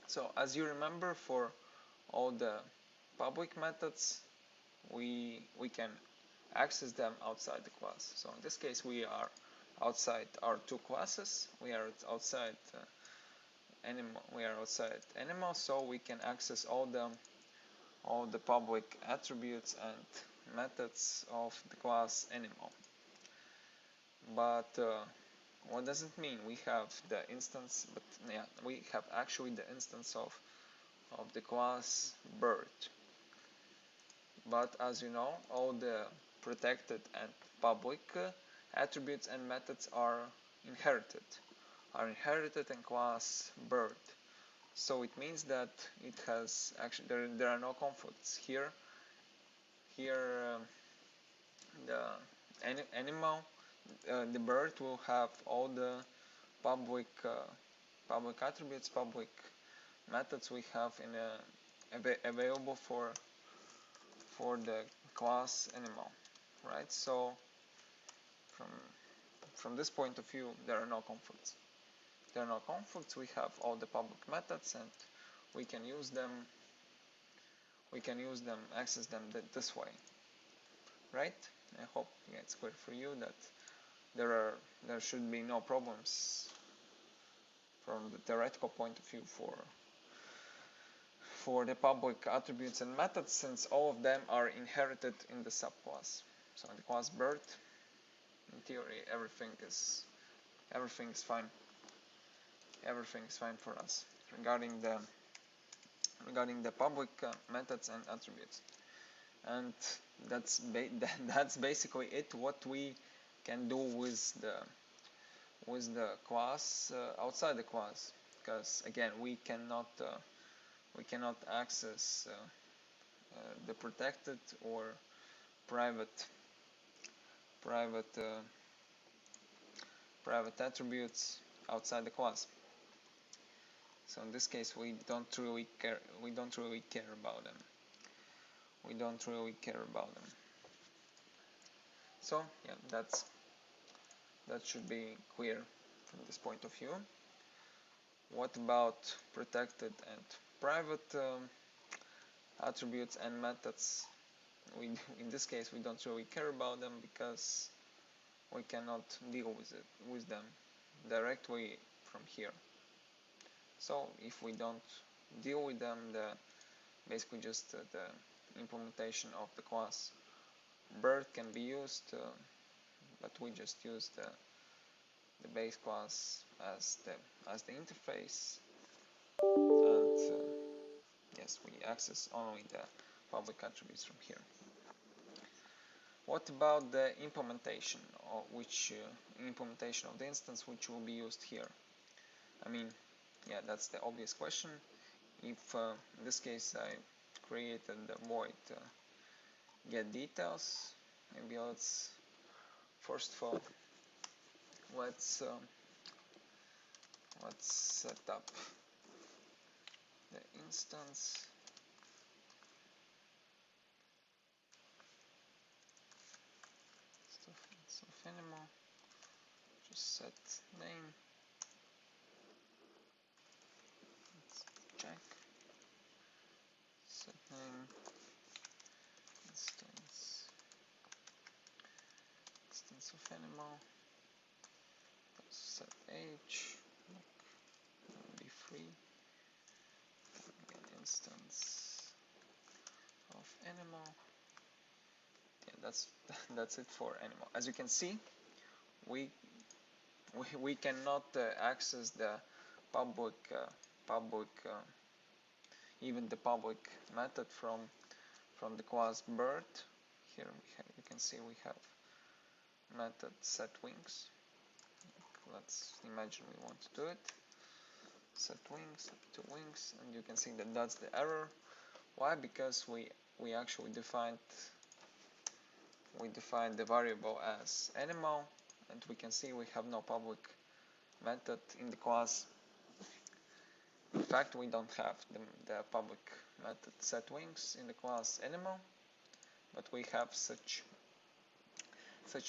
So as you remember, for all the public methods, we can access them outside the class. So in this case, we are outside our two classes. We are outside animal. We are outside animal, so we can access all the public attributes and methods of the class animal. But what does it mean? We have the instance, but yeah, we have actually the instance of the class bird. But as you know, all the protected and public attributes and methods are inherited in class bird. So it means that it has actually there are no conflicts here. Here the animal, the bird will have all the public attributes, public methods we have available for the class animal, right? So from this point of view, there are no conflicts. There are no conflicts. We have all the public methods, and we can use them. Access them this way, right? I hope it's clear for you that there should be no problems from the theoretical point of view for the public attributes and methods, since all of them are inherited in the subclass. So in the class bird, in theory, everything is fine. Everything is fine for us regarding the public methods and attributes. And that's basically it. What we can do with the class outside the class, because again we cannot access the protected or private attributes outside the class. So in this case, we don't really care about them. So yeah, that should be clear from this point of view. What about protected and private attributes and methods? In this case, we don't really care about them because we cannot deal with them directly from here. So if we don't deal with them, basically just the implementation of the class bird can be used, but we just use the base class as the interface, and yes, we access only the public attributes from here. What about the implementation, or implementation of the instance which will be used here? I mean, yeah, that's the obvious question. If in this case I created the void get details, maybe let's first of all let's set up the instance. Of animal, just set name. Let's check. Set name. Instance of animal. Set age. Be free. Get instance of animal. Yeah, that's it for animal. As you can see, we cannot access the public even the public method from the class bird. Here you can see we have method set wings. Let's imagine we want to do it. set wings to wings, and you can see that that's the error. Why? Because we actually defined the variable as animal, and we can see we have no public method in the class. In fact, we don't have the public method set wings in the class animal, but we have such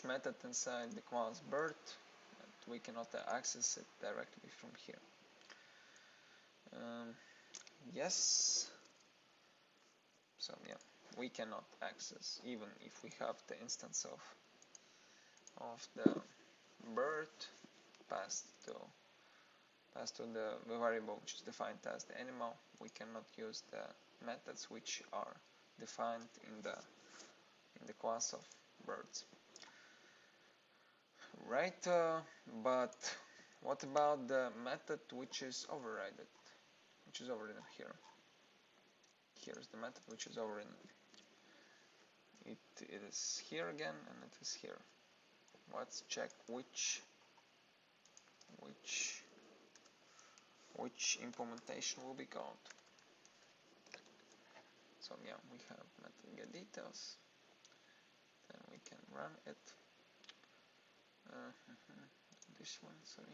method inside the class bird, and we cannot access it directly from here. Yes, so yeah, we cannot access even if we have the instance of the bird passed to the variable which is defined as the animal. We cannot use the methods which are defined in the class of birds. Right, but what about the method which is overridden? Which is overridden here. Here's the method which is overridden. It is here again, and it is here. Let's check which implementation will be called. So yeah, we have method get details. Then we can run it. This one, sorry.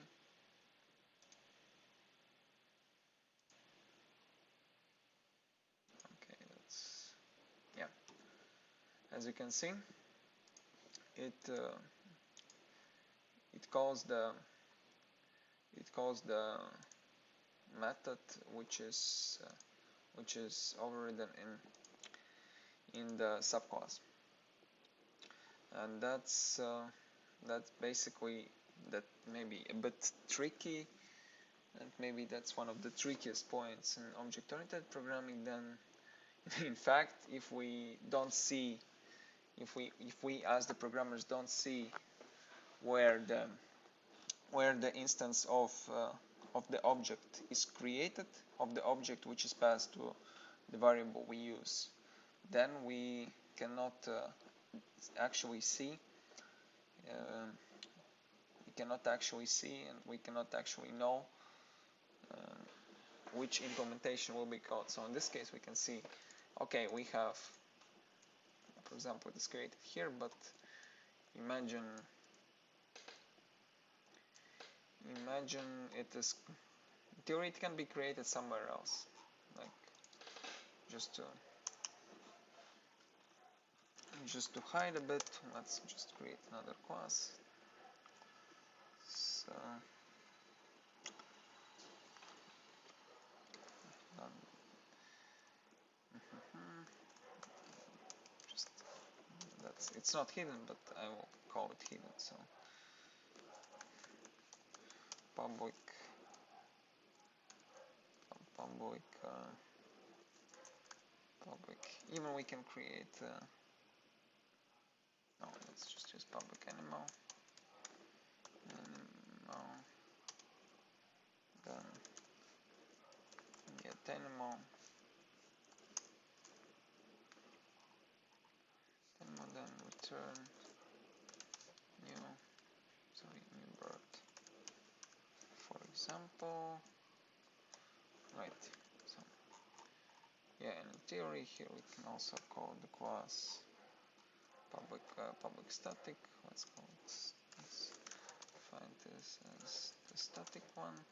Okay, that's yeah. As you can see, it calls the method which is overridden in the subclass, and that's basically that maybe a bit tricky, and maybe that's one of the trickiest points in object-oriented programming. Then, in fact, if we as the programmers don't see where the instance of the object is created, of the object which is passed to the variable we use, then we cannot actually see and we cannot actually know which implementation will be called. So in this case we can see, okay, we have, for example, this created here, but imagine it is, in theory it can be created somewhere else, like just to hide a bit, let's just create another class. So it's not hidden, but I will call it hidden. So public even we can create no, let's just use public animal, then get animal, then return new bird, for example. Right, so yeah, in theory here we can also call the class public static. Let's find this as the static one.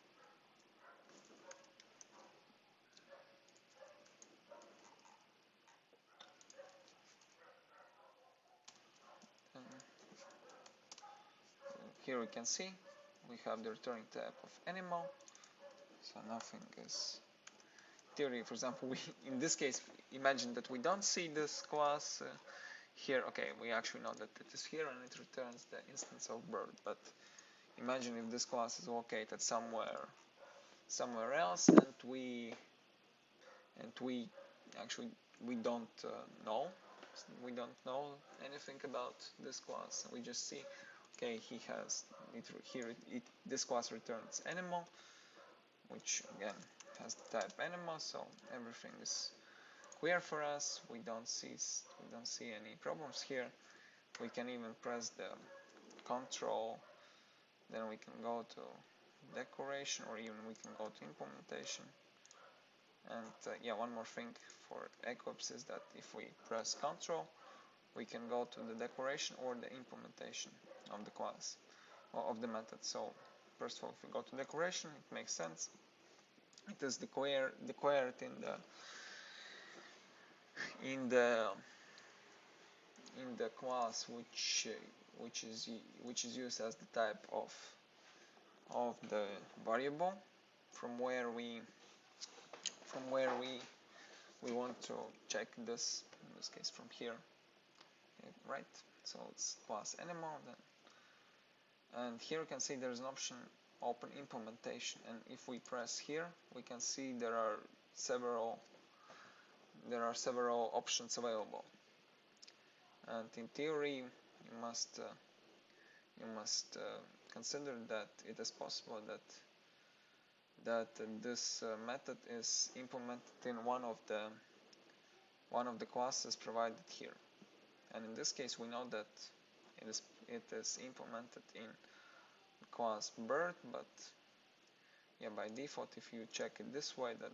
Here we can see we have the returning type of animal, so nothing is theory. For example, in this case, imagine that we don't see this class here. Okay, we actually know that it is here and it returns the instance of bird, but imagine if this class is located somewhere else, and we actually don't know anything about this class. We just see, okay, he has it here. This class returns animal, which again has the type animal, so everything is clear for us. We don't see any problems here. We can even press the control, then we can go to decoration, or even we can go to implementation. And yeah, one more thing for Eclipse is that if we press Ctrl, we can go to the decoration or the implementation of the class or of the method. So first of all, if we go to decoration, it makes sense. It is declared in the class which is used as the type of the variable from where we want to check this, in this case from here. Okay, right, so it's class animal then, and here you can see there's an option open implementation, and if we press here we can see there are several options available, and in theory you must consider that it is possible that this method is implemented in one of the classes provided here, and in this case we know that it is implemented in class bird, but yeah, by default if you check it this way, that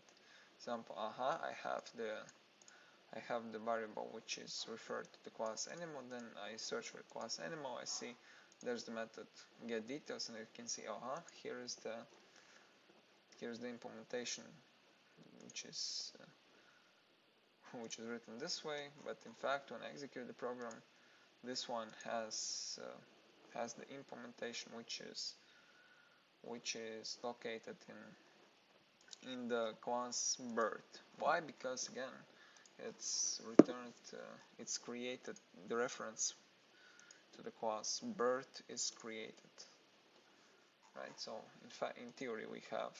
example, I have the variable which is referred to the class animal, then I search for class animal, I see there's the method get details, and you can see here's the implementation which is written this way, but in fact when I execute the program, this one has the implementation which is located in the class bird. Why? Because again it's returned, it's created, the reference to the class bird is created, right? So in fact, in theory, we have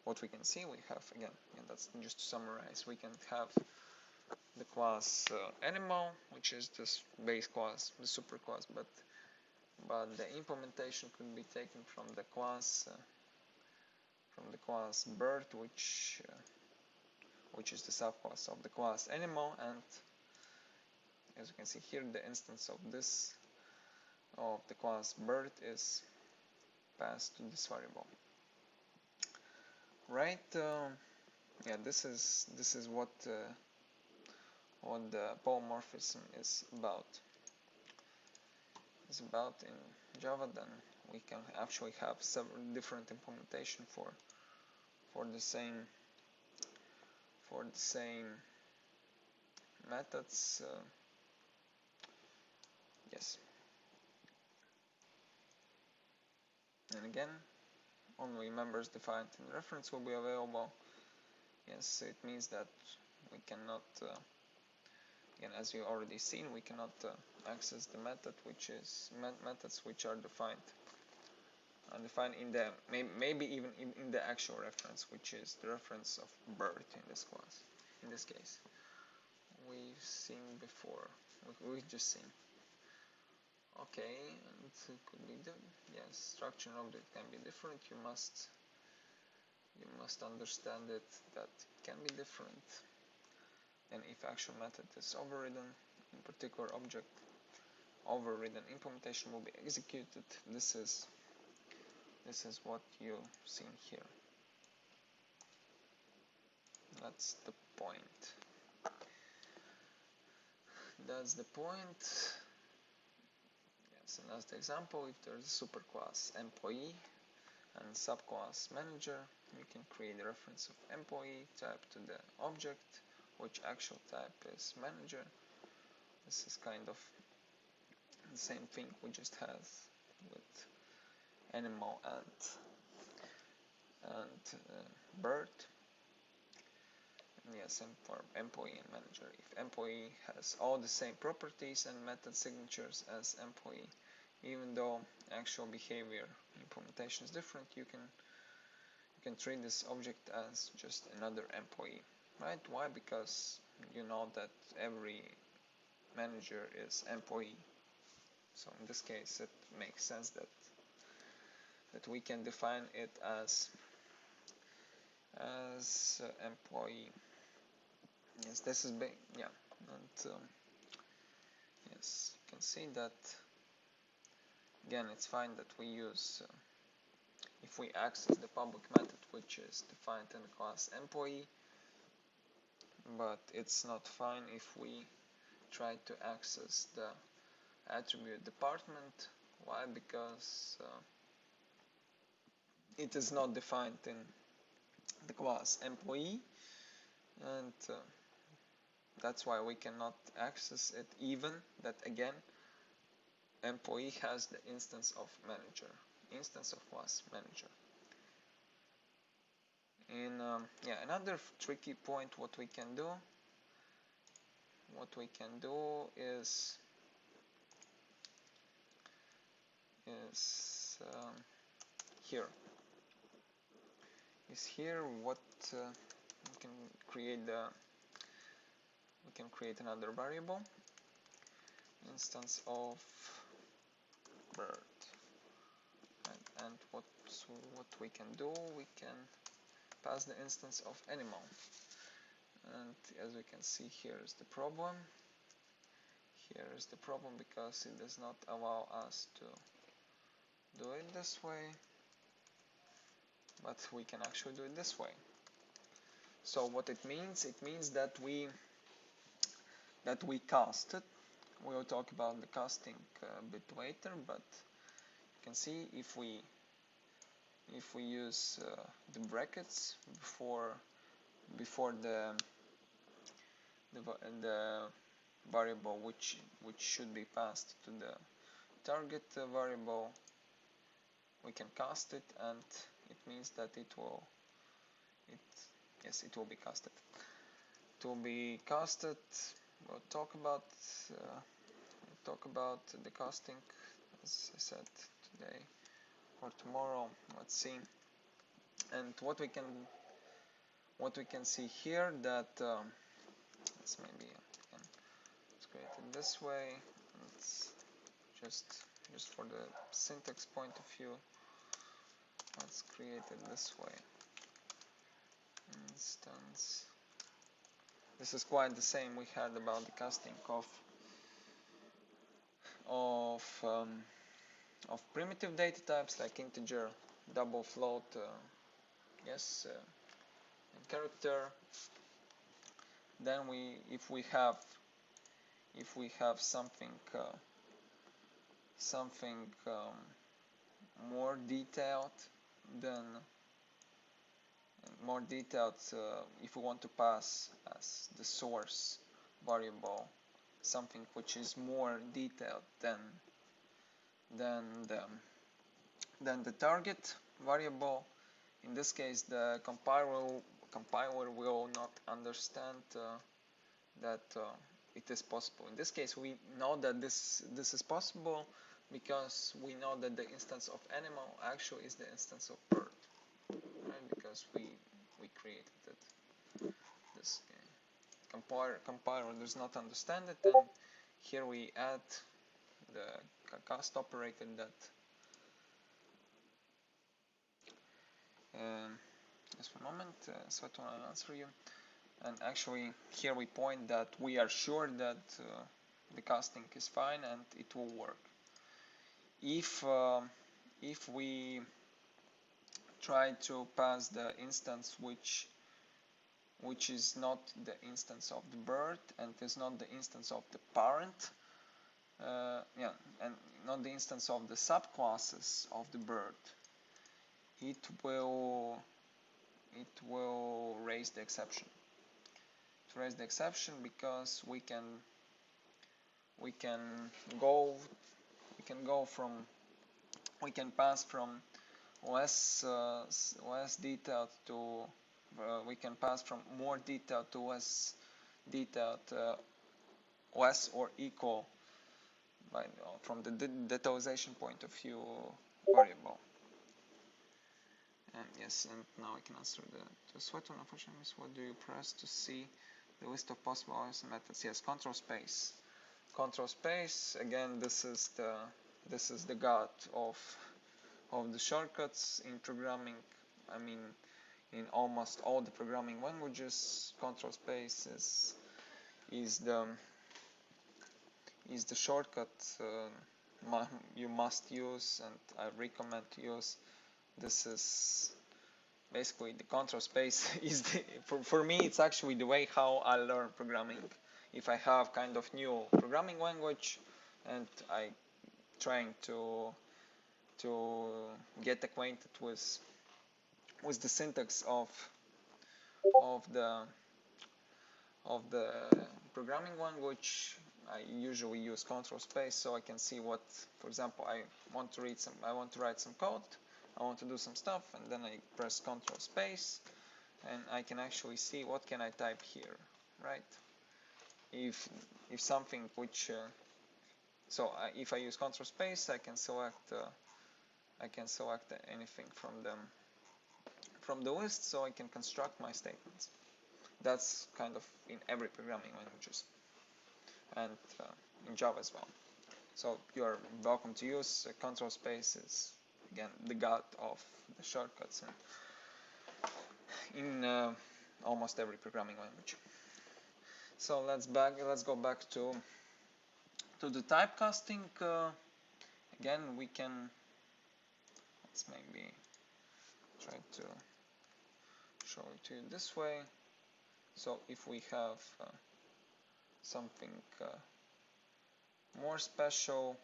what we can see. We have, again, that's just to summarize, we can have the class animal, which is this base class, the superclass, but the implementation could be taken from the class bird, which is the subclass of the class animal, and as you can see here, the instance of the class bird is passed to this variable. Right? Yeah, this is what the polymorphism is about. It's about in Java. Then we can actually have several different implementation for the same methods. Yes. And again, only members defined in reference will be available. Yes, it means that we cannot, again, as you already seen, we cannot access the method methods which are defined in the maybe even in the actual reference, which is the reference of bird in this class. In this case, we've seen before. We've just seen. Okay, and it could be yes, structure and object can be different. You must understand it that it can be different. And if actual method is overridden, in particular object overridden, implementation will be executed. This is what you've seen here. That's the point. That's the point. Yes, and as the example, if there's a superclass employee and subclass manager, you can create a reference of employee type to the object, which actual type is manager. This is kind of the same thing we just had with animal and bird. And yes, and for employee and manager, if employee has all the same properties and method signatures as employee, even though actual behavior implementation is different, you can treat this object as just another employee, right? Why? Because you know that every manager is employee. So in this case, it makes sense that we can define it as employee. Yes, this is big. Yeah, and yes, you can see that again. It's fine that we use if we access the public method which is defined in the class employee, but it's not fine if we try to access the attribute department. Why? Because it is not defined in the class employee, and that's why we cannot access it, even that again employee has the instance of manager, instance of class manager. In another tricky point, what we can do is here what we can create another variable, instance of bird, and what we can do, we can pass the instance of animal. And as we can see, here is the problem. Because it does not allow us to do it this way, but we can actually do it this way. So what it means that we cast it. We'll talk about the casting a bit later, but you can see if we use the brackets before the variable which should be passed to the target variable, we can cast it, and it means that it will be casted. To be casted, we'll talk about the casting, as I said, today or tomorrow. Let's see. And what we can see here, that let's create it this way. It's just for the syntax point of view, let's create it this way. Instance. This is quite the same we had about the casting of primitive data types like integer, double, float, and character. Then if we have something more detailed, if we want to pass as the source variable something which is more detailed than the target variable, in this case the compiler will not understand that it is possible. In this case, we know that this is possible because we know that the instance of animal actually is the instance of bird, right? Because we created it. This compiler does not understand it, and here we add the cast operator that just for a moment, so I want to answer you. And actually here we point that we are sure that the casting is fine and it will work. If we try to pass the instance which is not the instance of the bird and is not the instance of the parent, and not the instance of the subclasses of the bird, it will raise the exception. To raise the exception, because we can pass from less detailed to we can pass from more detailed to less detailed, less or equal from the detailization point of view variable. And yes, and now I can answer the sweat one. Unfortunately, what do you press to see the list of possible methods? Yes, control space. Control space. Again, this is the god of the shortcuts in programming. I mean, in almost all the programming languages, control space is the shortcut you must use, and I recommend to use this is basically the control space is for me it's actually the way how I learn programming. If I have kind of new programming language and I trying to get acquainted with the syntax of the of the programming language, I usually use control space so I can see what, for example, I want to write some code, I want to do some stuff, and then I press control space, and I can actually see what can I type here, right? If something which if I use control space, I can select anything from the list, so I can construct my statements. That's kind of in every programming languages, and in Java as well. So you're welcome to use control space. Is again the god of the shortcuts in almost every programming language. So let's go back to the typecasting. Again, we can let's maybe try to show it to you this way. So if we have something more special,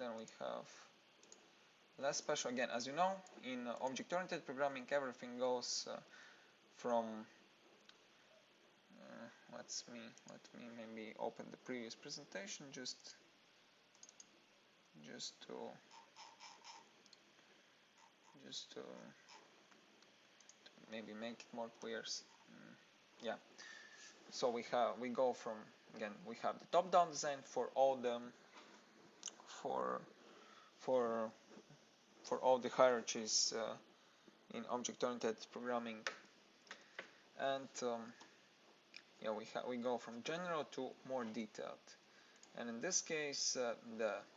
then we have less special. Again, as you know, in object-oriented programming, everything goes from let me maybe open the previous presentation just to maybe make it more clear. Yeah. So we go from, again, we have the top-down design for all the for all the hierarchies in object-oriented programming, and yeah, we go from general to more detailed. And in this case,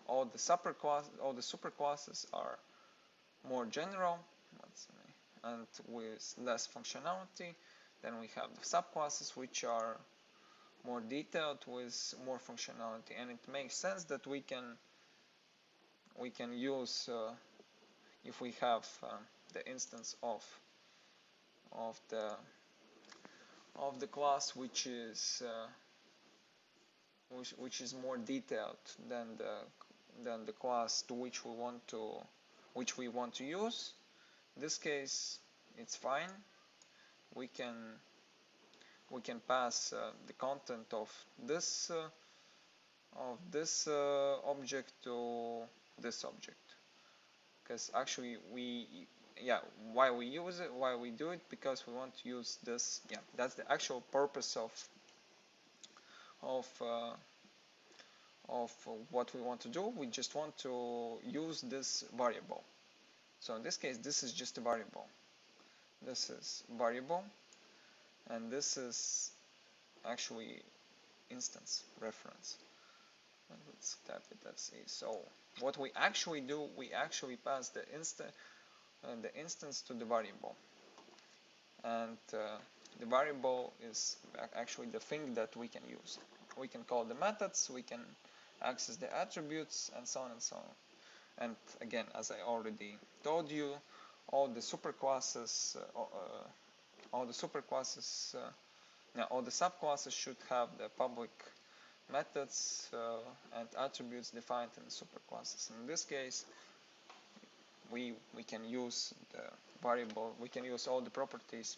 all the superclasses are more general, and with less functionality. Then we have the subclasses, which are more detailed with more functionality, and it makes sense that we can use if we have the instance of the class which is more detailed than the class to which we want to use. In this case, it's fine. We can pass the content of this object to this object, because actually why we use it, why we do it, because we want to use this. Yeah, that's the actual purpose of what we want to do. We just want to use this variable. So in this case, this is just a variable. This is variable, and this is actually instance reference. Let's type it. Let's see. So what we actually do, we actually pass the instance to the variable, and the variable is actually the thing that we can use. We can call the methods, we can access the attributes, and so on and so on. And again, as I already told you, all the subclasses should have the public methods and attributes defined in the superclasses. In this case, we can use the variable. We can use all the properties.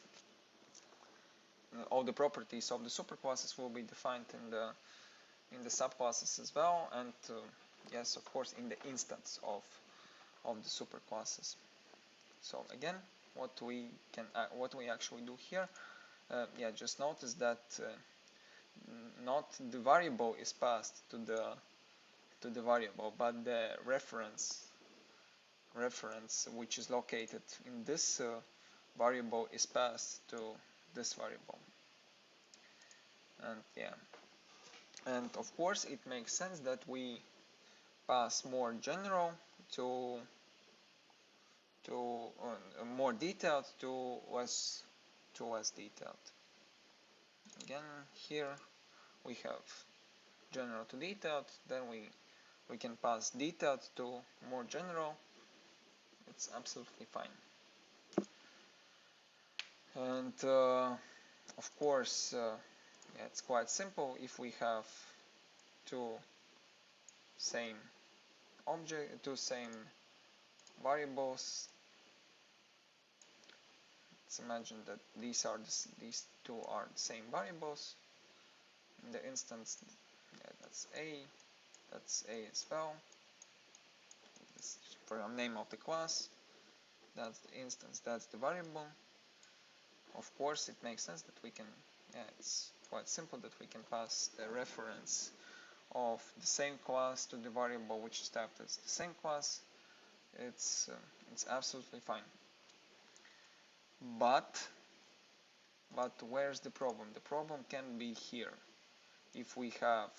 All the properties of the superclasses will be defined in the subclasses as well, and yes, of course, in the instance of the superclasses. So again, what we actually do here, yeah, just notice that not the variable is passed to the variable, but the reference which is located in this variable is passed to this variable. And yeah, and of course it makes sense that we pass more general to more detailed to less detailed. Again, here we have general to detailed, then we can pass detailed to more general. It's absolutely fine. And of course, yeah, it's quite simple. If we have two same variables, let's imagine that these two are the same variables. In the instance, yeah, that's A as well. This is for the name of the class. That's the instance, that's the variable. Of course, it makes sense that we can, yeah, it's quite simple that we can pass the reference of the same class to the variable which is typed as the same class. It's absolutely fine. But where's the problem? The problem can be here. If we have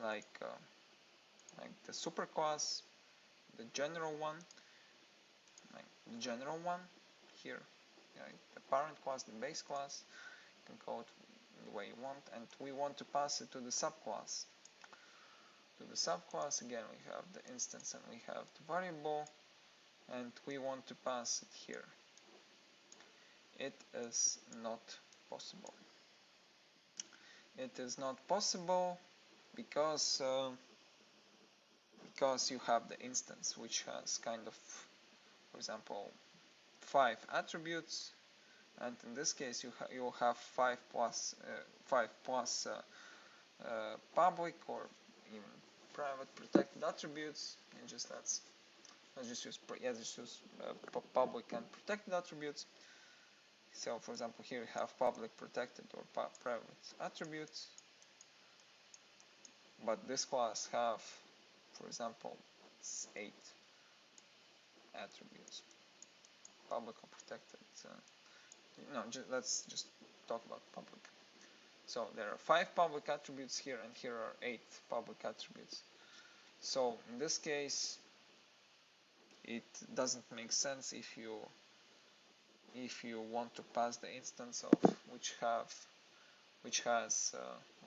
like the superclass, the general one, here, right? The parent class, the base class, you can call it the way you want, and we want to pass it to the subclass. To the subclass, again, we have the instance and we have the variable, and we want to pass it here. It is not possible. It is not possible because you have the instance which has kind of, for example, 5 attributes, and in this case you'll have 5 plus public or even private protected attributes, and let's just use public and protected attributes. So for example, here we have public protected or private attributes, but this class have, for example, 8 attributes, public or protected. Let's just talk about public. So there are 5 public attributes here, and here are 8 public attributes. So in this case, it doesn't make sense if you want to pass the instance of which has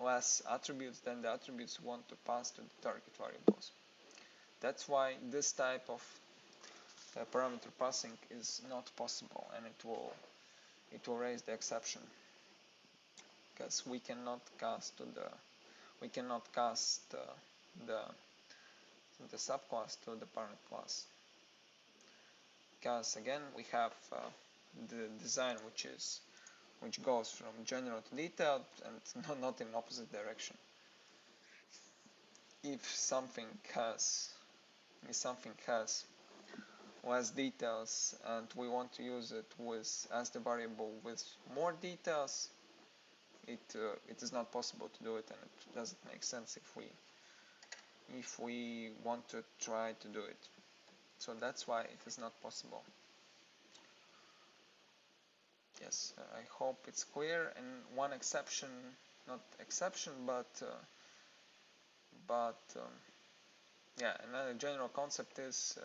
less attributes than the attributes you want to pass to the target variables. That's why this type of parameter passing is not possible, and it will raise the exception, because we cannot cast the subclass to the parent class, because again we have the design which goes from general to detailed and not in opposite direction. If something has less details and we want to use it as the variable with more details, it is not possible to do it, and it doesn't make sense if we want to try to do it. So that's why it is not possible. Yes, I hope it's clear. And one exception, not exception, but yeah, another general concept is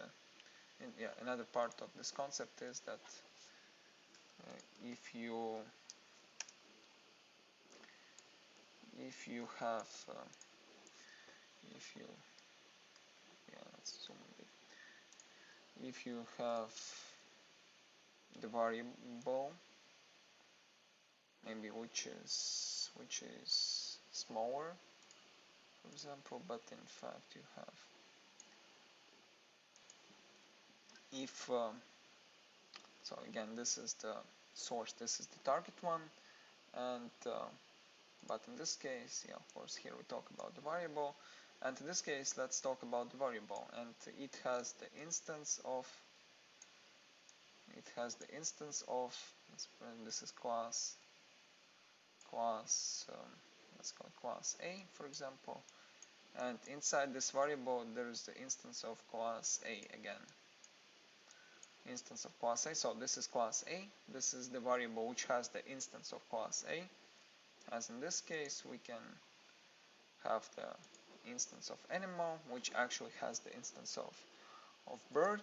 another part of this concept is that if you have let's zoom a bit. If you have the variable maybe which is smaller, for example, but in fact you have, if so again, this is the source, this is the target one, and but in this case, yeah, of course, here we talk about the variable, and in this case let's talk about the variable, and it has the instance of this is class let's call it class A, for example, and inside this variable there is the instance of class A again. Instance of class A, so this is class A, this is the variable which has the instance of class A. As in this case, we can have the instance of animal, which actually has the instance of bird.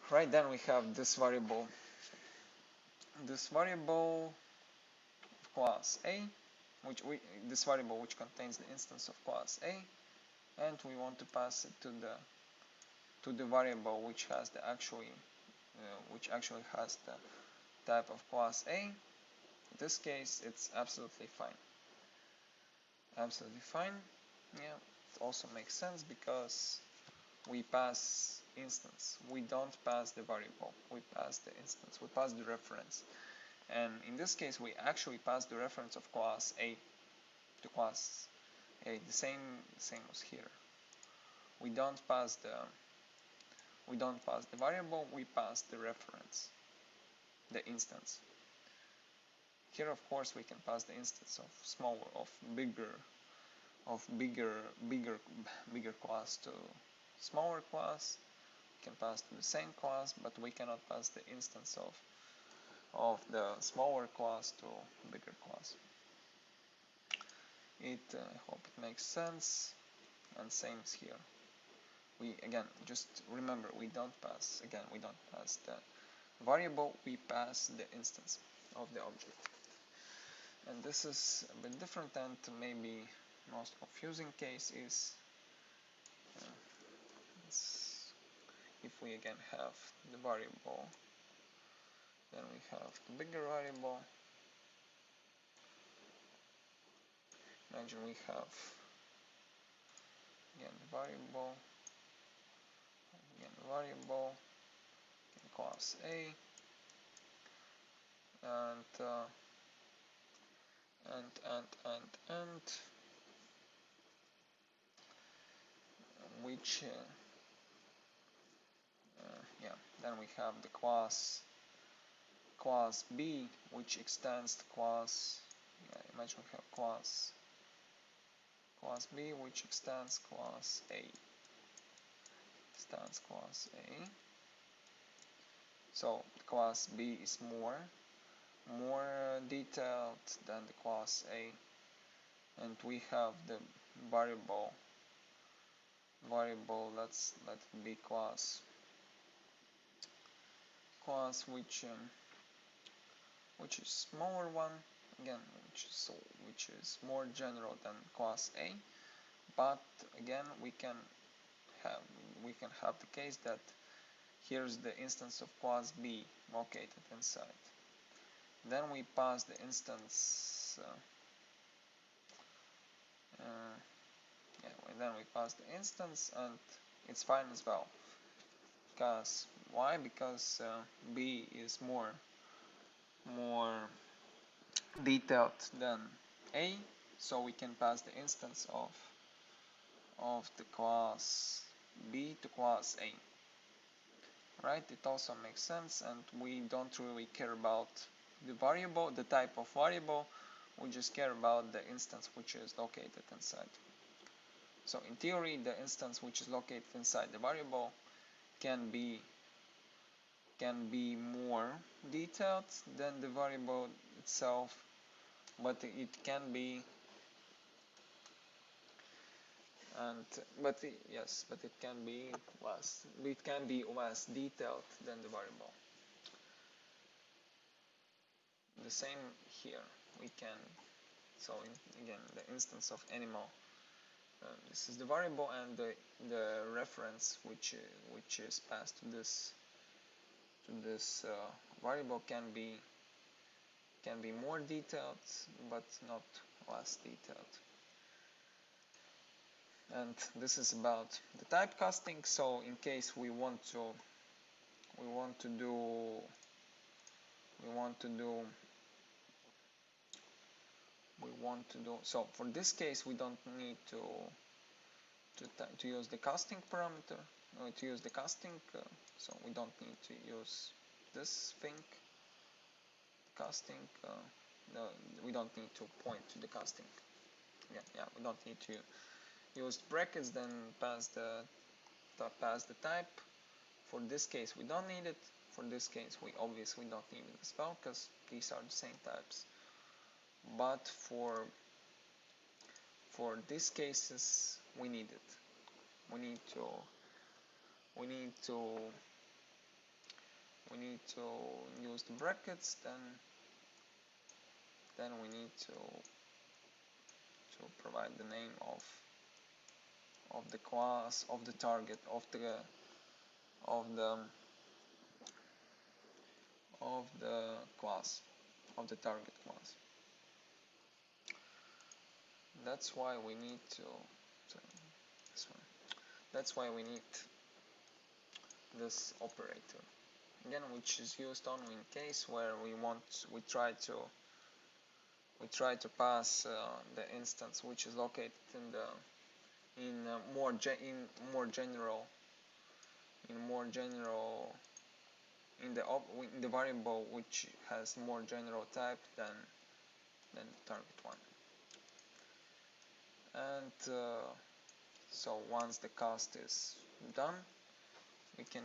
Right, then we have this variable of class A, this variable which contains the instance of class A, and we want to pass it to the variable which has the which actually has the type of class A. In this case, it's absolutely fine. Absolutely fine. Yeah, it also makes sense because we pass instance. We don't pass the variable. We pass the instance. We pass the reference. And in this case, we actually pass the reference of class A to class A. The same as here. We don't pass the variable. We pass the reference, the instance. Here, of course, we can pass the instance of smaller, of bigger class to smaller class. We can pass to the same class, but we cannot pass the instance of the smaller class to bigger class. I hope it makes sense, and same as here. We again just remember we don't pass the variable, we pass the instance of the object. And this is a bit different, and maybe most confusing case is if we again have the variable, then we have the bigger variable. Imagine we have again the variable, in class A, and which then we have the class B, which extends to class. Imagine we have class B, which extends class A. So the class B is more detailed than the class A, and we have the variable. Let's let it be class which is smaller one, again, which is more general than class A, but again we can have the case that here's the instance of class B located inside. Then we pass the instance. Then we pass the instance, and it's fine as well. Because why? Because B is more detailed than A, so we can pass the instance of the class B to class A. Right? It also makes sense, and we don't really care about the variable, the type of variable. We just care about the instance which is located inside. So in theory, the instance which is located inside the variable can be more detailed than the variable itself, but it can be less detailed than the variable. The same here. We can, so again, the instance of animal. This is the variable, and the reference which is passed to this variable can be more detailed, but not less detailed. And this is about the typecasting. So in case we want to do so for this case we don't need to use the casting parameter, to use the casting, so we don't need to use this thing, casting. No, we don't need to point to the casting. We don't need to use brackets, then pass the type. For this case we don't need it. For this case we obviously don't need it as well, because these are the same types. But for these cases we need it. We need to use the brackets, then we need to provide the name of the class, of the target, of the of the class, of the target class. That's why we need to, sorry, this one. That's why we need this operator again, which is used only in case where we try to pass the instance which is located in more general in the variable which has more general type than the target one. And so once the cast is done, we can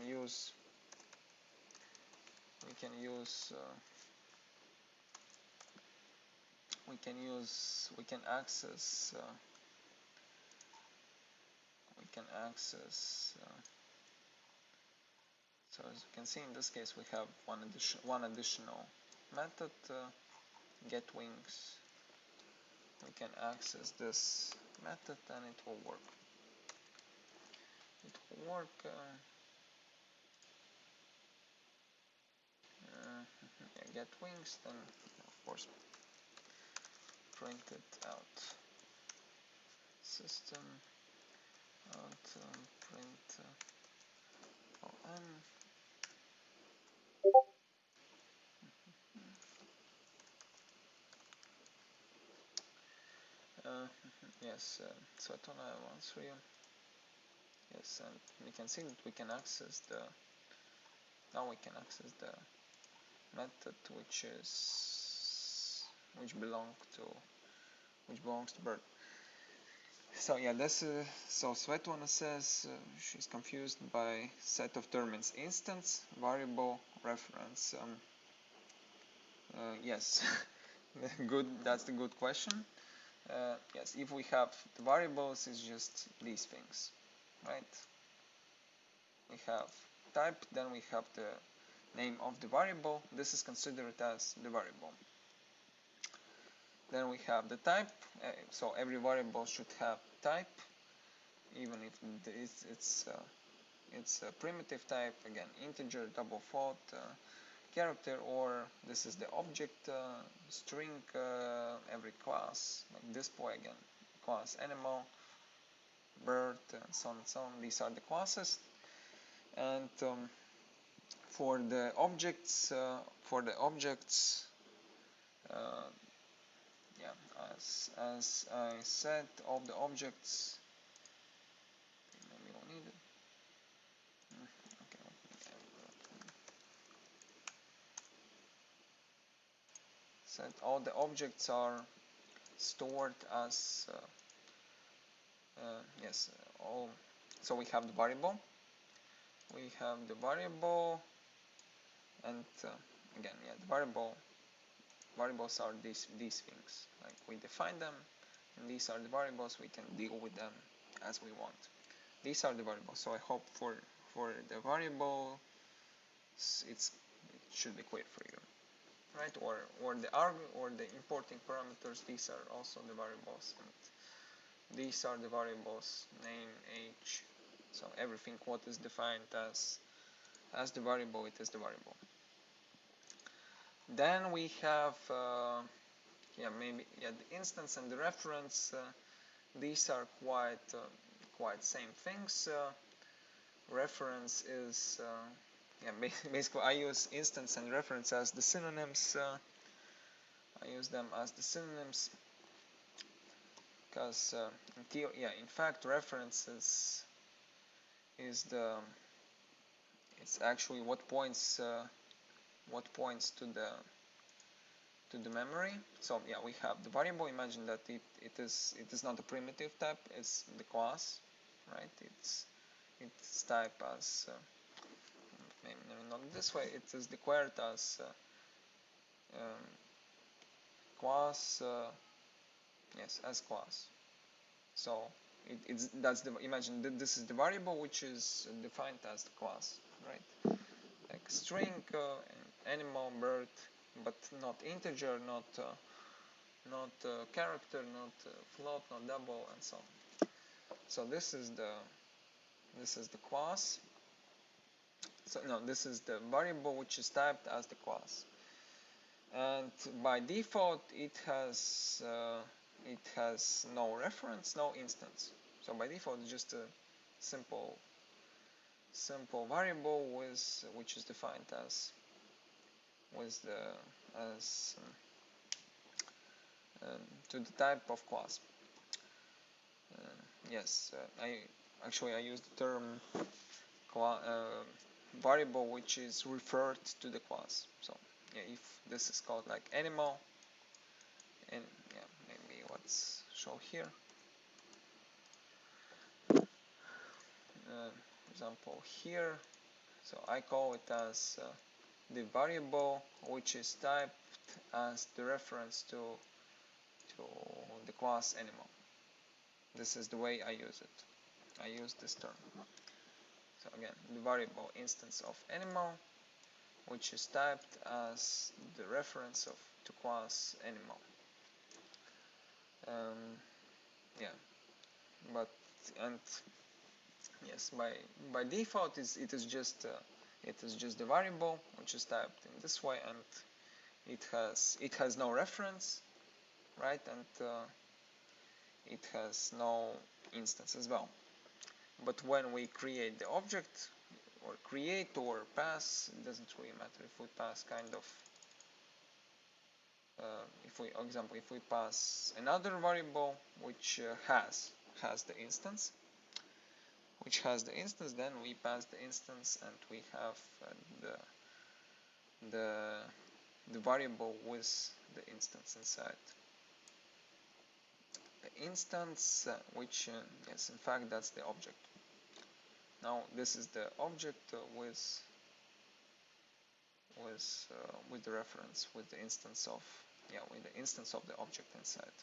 access so as you can see, in this case we have one additional method, getWings. We can access this method and it will work. GetWings, then of course print it out. System out print on. Yes, Svetlana answer you. Yes, and we can see that we can access the method which belongs to bird. So yeah, so Svetlana says she's confused by set of terms: instance, variable, reference. Yes, good. That's the good question. Yes, if we have the variables, it's just these things, right? We have type, then we have the name of the variable. This is considered as the variable. Then we have the type, so every variable should have type, even if it's a primitive type, again, integer, double float, character, or this is the object, string, every class, like display, again, class animal, bird, and so on and so on. These are the classes. And for the objects, yeah, as I said, all the objects, maybe we'll need it. Okay, said all the objects are stored as yes, all. So we have the variable. And again, yeah, the variables are these things. Like we define them, and these are the variables. We can deal with them as we want. These are the variables. So I hope for the variable, it should be clear for you, right? Or the importing parameters. These are also the variables, and these are the variables: name, age. So everything what is defined as the variable, it is the variable. Then we have the instance and the reference. These are quite same things. Reference is basically I use instance and reference as the synonyms. I use them as the synonyms because in fact references it's actually what points to the memory. So yeah, we have the variable. Imagine that it is not a primitive type, it's the class, right? It's type as maybe not this way. It is declared as class. Yes, as class. So imagine that this is the variable which is defined as the class, right? Like string, animal, bird, but not integer, not character, not float, not double, and so on. So this is the class, So no, this is the variable which is typed as the class, and by default it has no reference, no instance. So by default it's just a simple variable which is defined as with the as to the type of class. Yes, I use the term variable which is referred to the class. So yeah, if this is called like animal, and yeah, maybe let's show here. For example here, so I call it as the variable which is typed as the reference to the class animal. This is the way I use it. I use this term. So again, the variable instance of animal, which is typed as the reference to class animal. Yeah, but and yes, by default it is just the variable which is typed in this way, and it has no reference, right? And it has no instance as well. But when we create the object, or create or pass, it doesn't really matter if we pass kind of if we pass another variable which has the instance, then we pass the instance, and we have the variable with the instance inside. The instance, which yes, in fact that's the object. Now this is the object with the reference, with the instance of the object inside.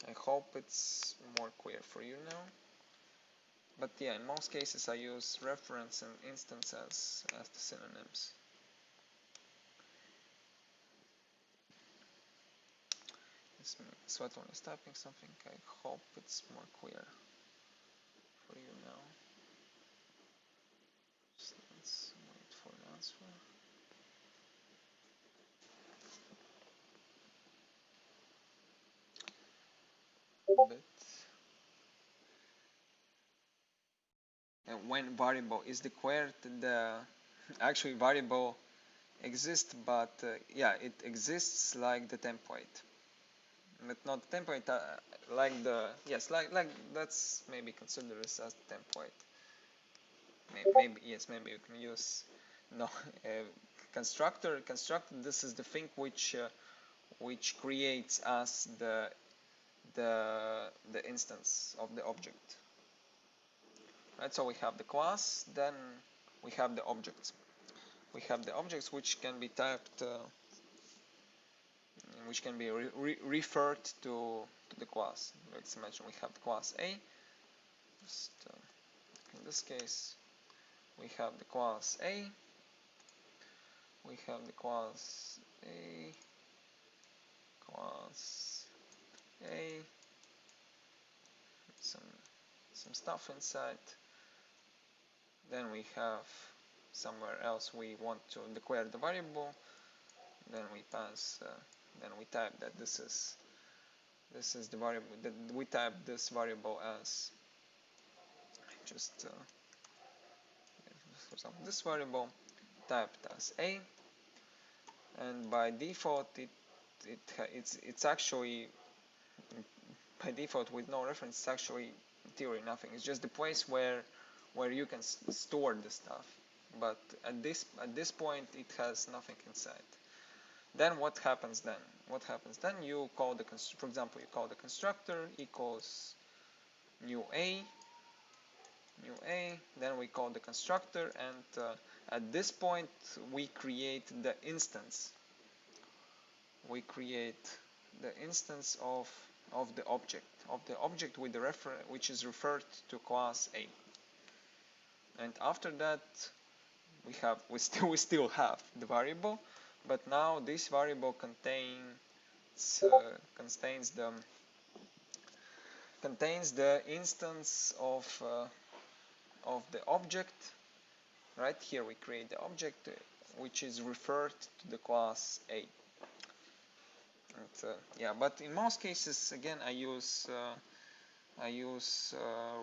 I hope it's more clear for you now. But yeah, in most cases I use reference and instance as the synonyms. Svetlana is typing something. I hope it's more clear for you now. Just let's wait for an answer. But and when variable is declared, the actually variable exists, but yeah, it exists like the template, but not the template, like the yes, like that's maybe considered as the template. Maybe yes, maybe you can use no constructor. This is the thing which creates as the instance of the object. Right, so we have the class, then we have the objects. We have the objects which can be typed, which can be referred to the class. Let's imagine we have the class A. Just, in this case, we have the class A. We have the class A, some stuff inside. Then we have somewhere else we want to declare the variable. Then we pass. Then we type that this is the variable. That we type this variable as just for example this variable typed as A, and by default it's actually by default with no reference. It's actually in theory nothing. It's just the place where you can store the stuff, but at this point it has nothing inside. Then what happens then? You call for example, you call the constructor equals new A. Then we call the constructor, and at this point we create the instance. We create the instance of the object with the reference which is referred to class A. And after that we still have the variable, but now this variable contains the instance of the object. Right here we create the object which is referred to the class A. And, yeah, but in most cases, again, I use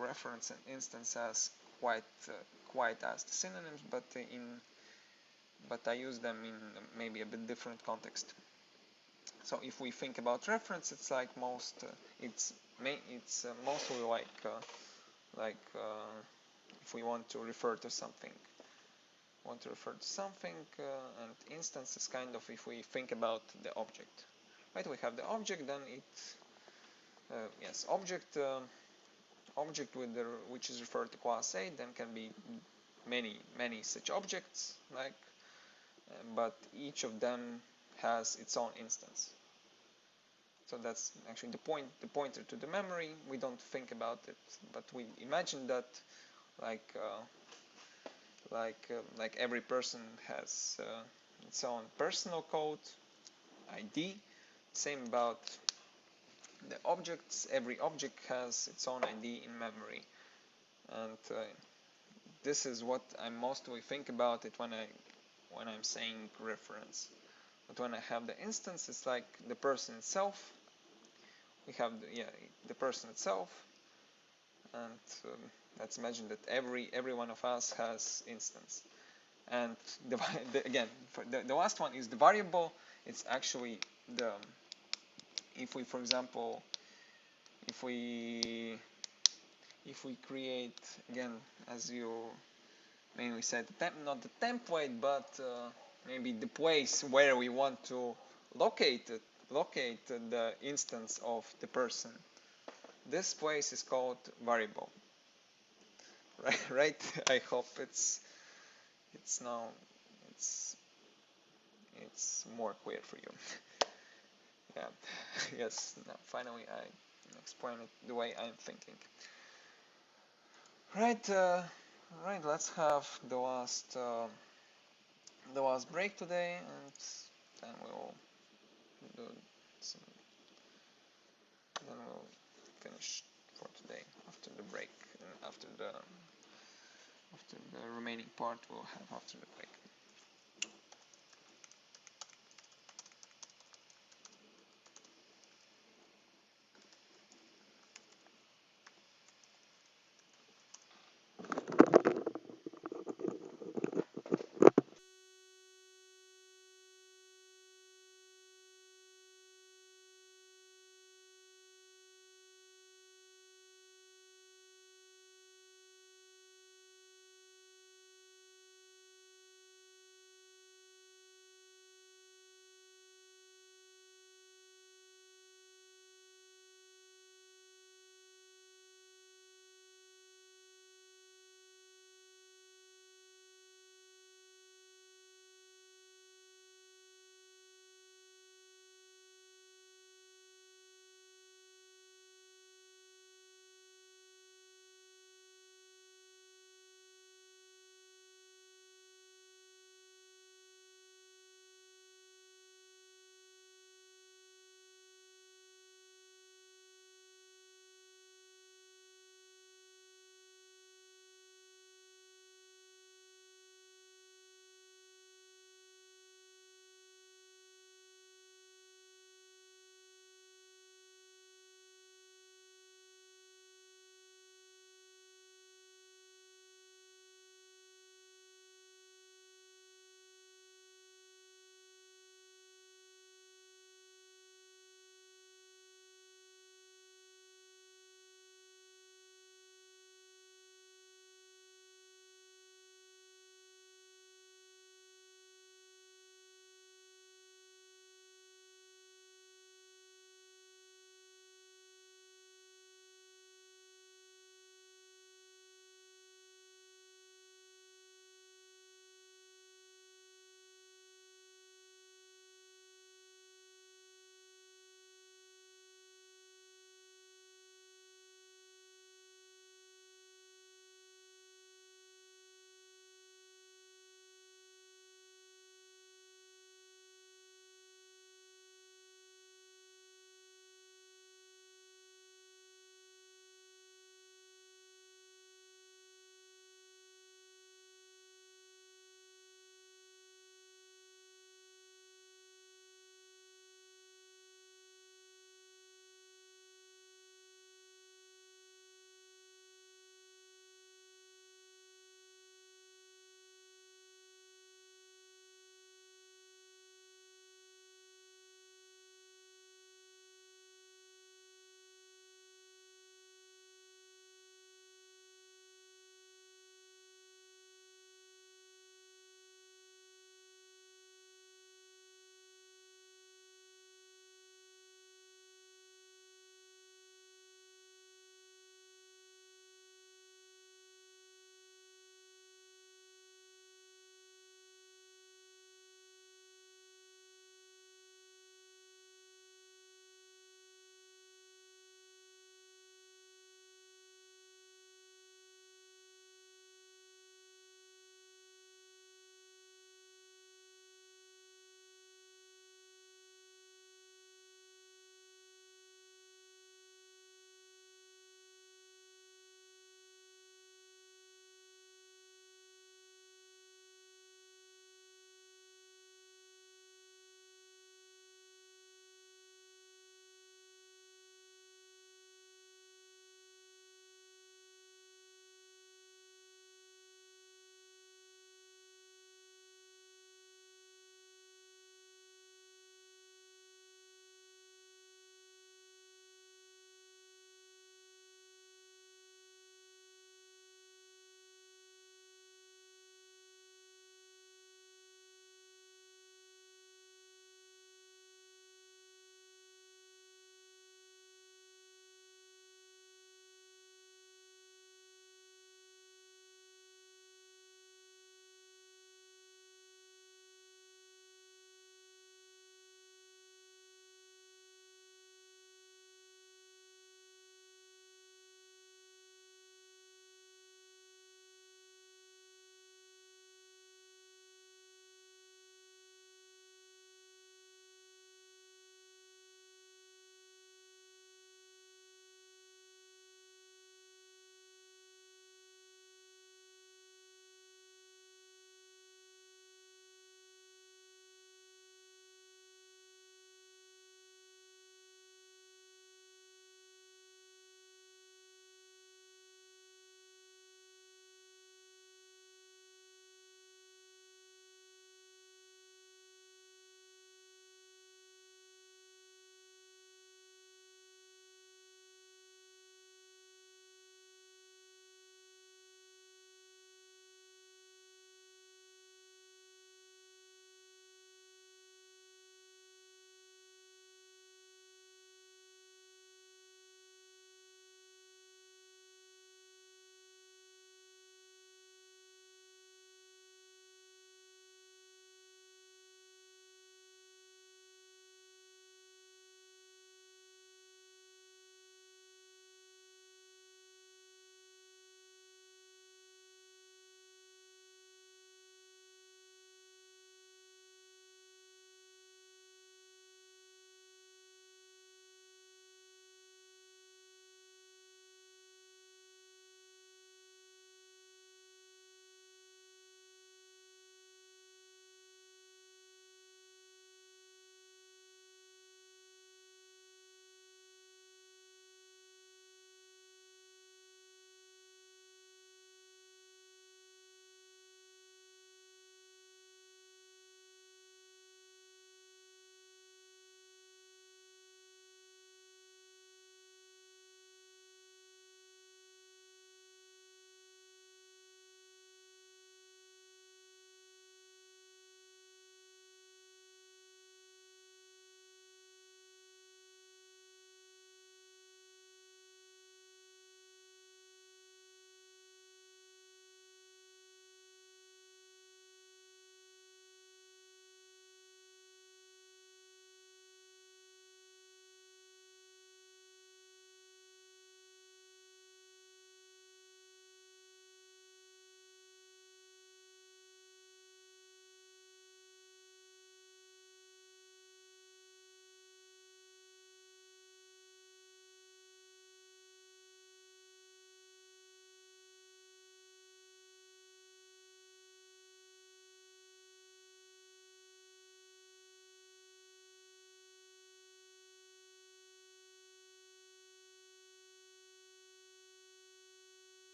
reference and instance as quite as the synonyms, but I use them in maybe a bit different context. So if we think about reference, it's like it's mostly like if we want to refer to something. And instance is kind of if we think about the object. Right, we have the object, then object which is referred to class A, then can be many such objects, like, but each of them has its own instance. So that's actually the pointer to the memory. We don't think about it, but we imagine that like every person has its own personal code, ID. Same about the objects. Every object has its own ID in memory, and this is what I mostly think about it when I'm saying reference. But when I have the instance, it's like the person itself. We have the person itself, and let's imagine that every one of us has instance. And again, the last one is the variable. It's actually if we, for example, if we create, again, as you mainly said, not the template, but maybe the place where we want to locate the instance of the person. This place is called variable. Right? I hope it's more clear for you. Yeah. Yes. Now, finally, I explain it the way I'm thinking. Right. Right. Let's have the last break today, and then we'll do some. Then we'll finish for today after the break, and after the remaining part we'll have after the break.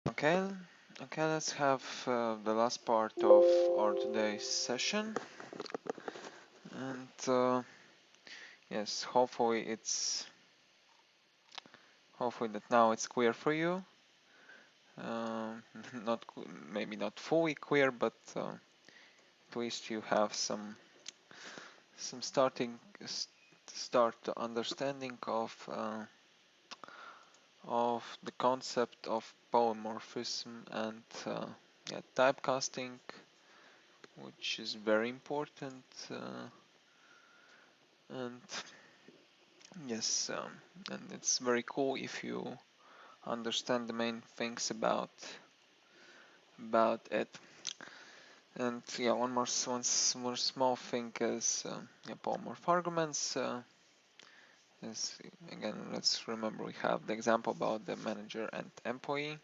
Okay, okay, let's have the last part of our today's session, and yes, hopefully that now it's clear for you. Not maybe not fully clear, but at least you have some start understanding of the concept of polymorphism and yeah, typecasting, which is very important. And yes, and it's very cool if you understand the main things about it. And yeah, one more small thing is yeah, polymorph arguments. Is again, let's remember we have the example about the manager and employee.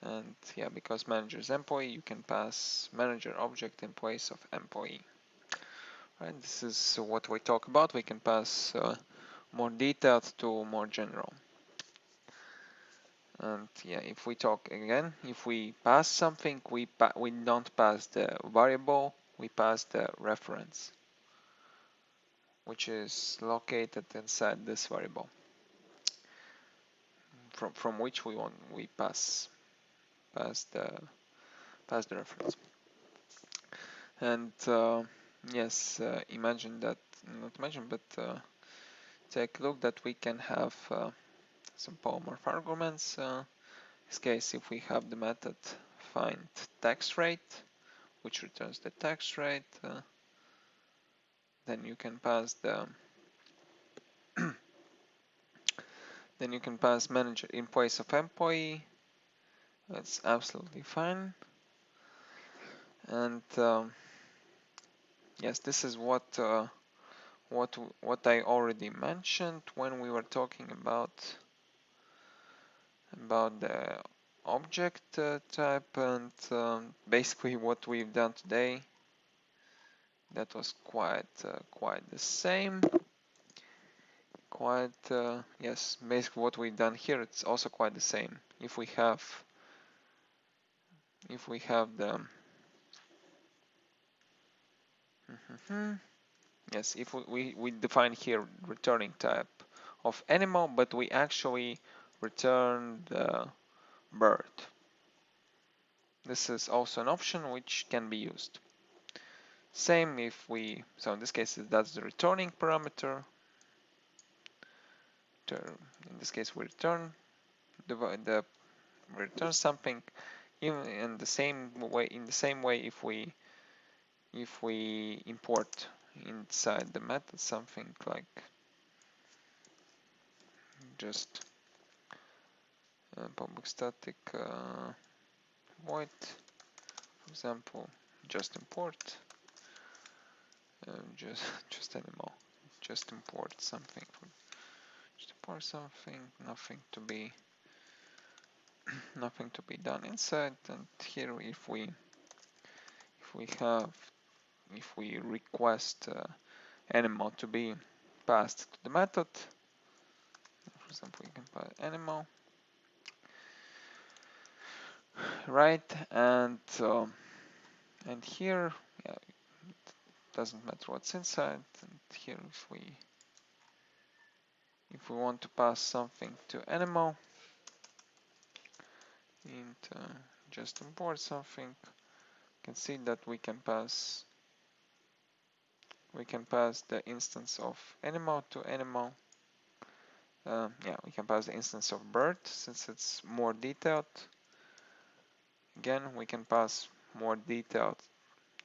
And yeah, because manager is employee, you can pass manager object in place of employee. Right, this is what we talk about. We can pass more detailed to more general. And yeah, if we talk again, if we pass something, we don't pass the variable, we pass the reference, which is located inside this variable, from which we pass the reference. And yes, imagine that, not imagine, but take a look that we can have some polymorph arguments. In this case, if we have the method find tax rate, which returns the tax rate, then you can pass then you can pass manager in place of employee. That's absolutely fine. And yes, this is what I already mentioned when we were talking about the object type, and basically what we've done today. That was quite the same. Yes, basically what we've done here, it's also quite the same. If we have the yes, if we define here returning type of animal, but we actually return the bird. This is also an option which can be used. Same if so in this case that's the returning parameter. In this case we return something. Even in the same way, if we import inside the method something like just public static void, for example, just import just animal, just import something, nothing to be done inside. And here if we request animal to be passed to the method, for example, we can pass animal, right? And here, yeah, it doesn't matter what's inside. And here, if we want to pass something to animal, and just import something, you can see that we can pass the instance of animal to animal. Yeah, we can pass the instance of bird since it's more detailed. Again, we can pass more detailed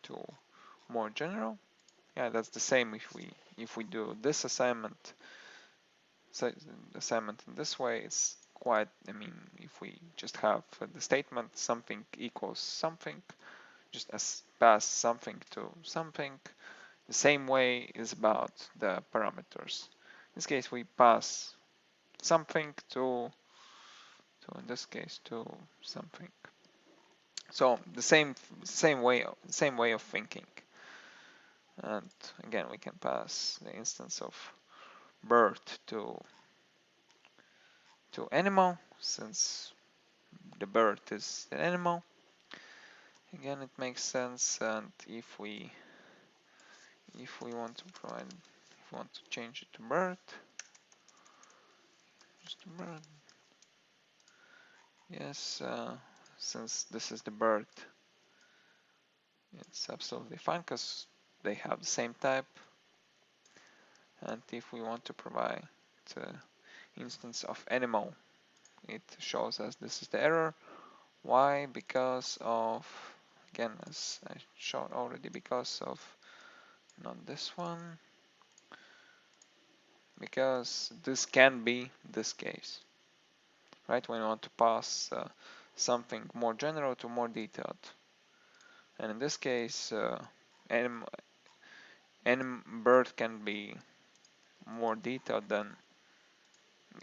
to more general. Yeah, that's the same if we do this assignment in this way. It's quite, I mean, if we just have the statement something equals something, just pass something to something. The same way is about the parameters. In this case, we pass something to in this case to something. So the same way of thinking. And again, we can pass the instance of bird to animal, since the bird is the animal. Again, it makes sense. And if we want to provide, if we want to change it to bird, just a bird. Yes, since this is the bird, it's absolutely fine because they have the same type. And if we want to provide the instance of animal, it shows us this is the error. Why? Because of, again, as I showed already, because of not this one, because this can be this case, right? When you want to pass something more general to more detailed. And in this case, any bird can be more detailed than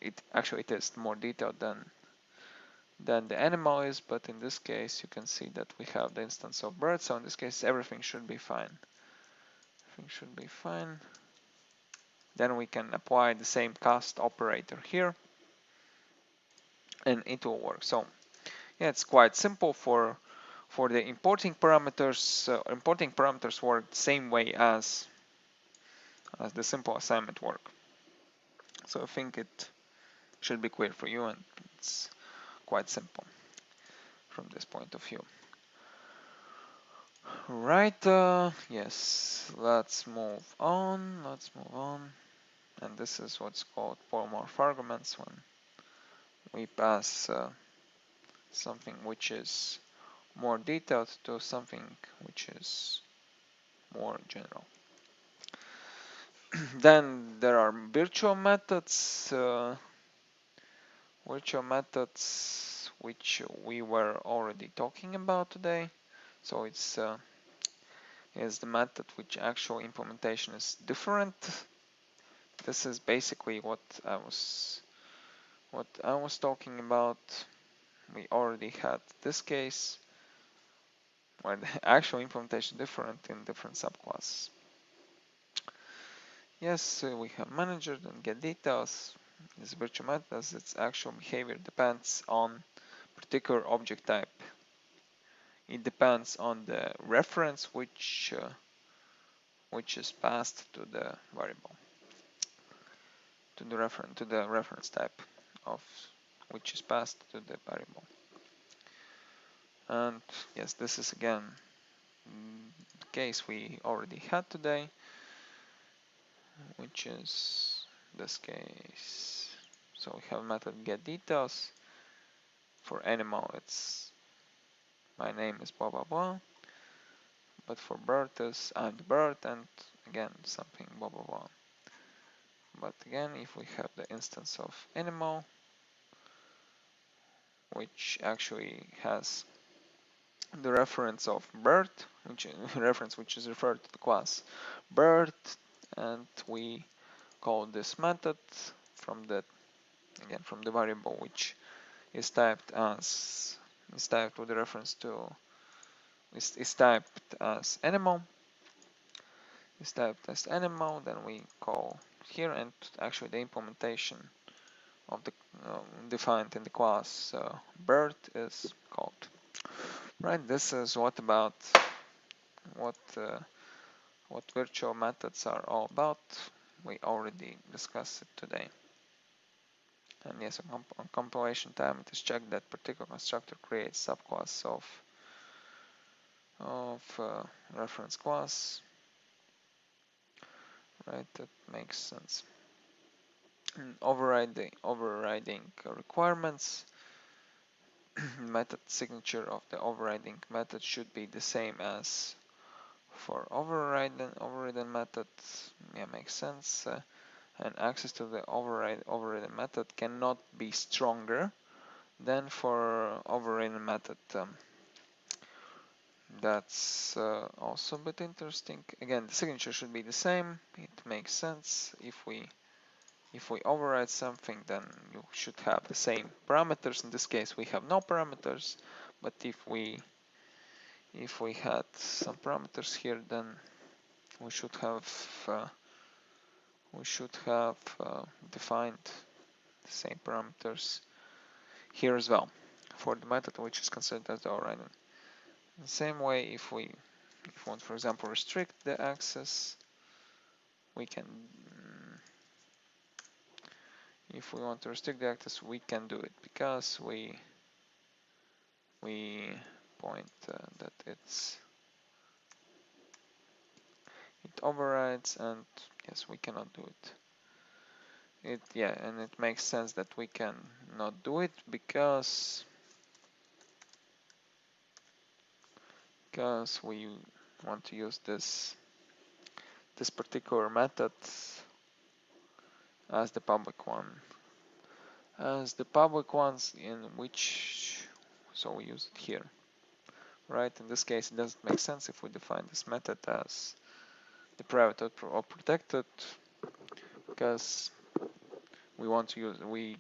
it is more detailed than the animal is, but in this case you can see that we have the instance of bird, so in this case everything should be fine. Everything should be fine. Then we can apply the same cast operator here and it will work. So yeah, it's quite simple for the importing parameters. Importing parameters work the same way as the simple assignment work. So I think it should be clear for you, and it's quite simple from this point of view. Right, yes, let's move on. And this is what's called polymorph arguments, when we pass something which is more detailed to something which is more general. Then there are virtual methods, which we were already talking about today. So it's is the method which actual implementation is different. This is basically what I was talking about. We already had this case where the actual implementation different in different subclasses. Yes, we have manager and get details. This virtual method, as its actual behavior depends on particular object type. It depends on the reference which is passed to the variable, to the reference type of which is passed to the variable. And yes, this is again the case we already had today, which is this case. So we have method get details. For animal, it's my name is blah blah blah. But for bird is I'm the bird, and again something blah blah blah. But again, if we have the instance of animal, which actually has the reference of bird, which is referred to the class bird, and we call this method from the variable which is typed with the reference to is typed as animal. Then we call here, and actually the implementation of the defined in the class bird is called. Right, this is what virtual methods are all about. We already discussed it today. And yes, on compilation time, it is checked that particular constructor creates subclass of reference class. Right, that makes sense. And overriding requirements. Method signature of the overriding method should be the same as for overridden method. Yeah, makes sense. And access to the overridden method cannot be stronger than for overridden method. That's also a bit interesting. Again, the signature should be the same. It makes sense. If we override something, then you should have the same parameters. In this case, we have no parameters. But if we had some parameters here, then we should have defined the same parameters here as well for the method which is considered as the overriding. In the same way, if we want, for example, restrict the access, we can. If we want to restrict the access, we can do it because we point that it overrides, and yes, we cannot do it. And it makes sense that we can not do it because we want to use this particular method as the public one. As the public ones in which, so we use it here. Right, in this case it doesn't make sense if we define this method as the private or protected, because we want to use we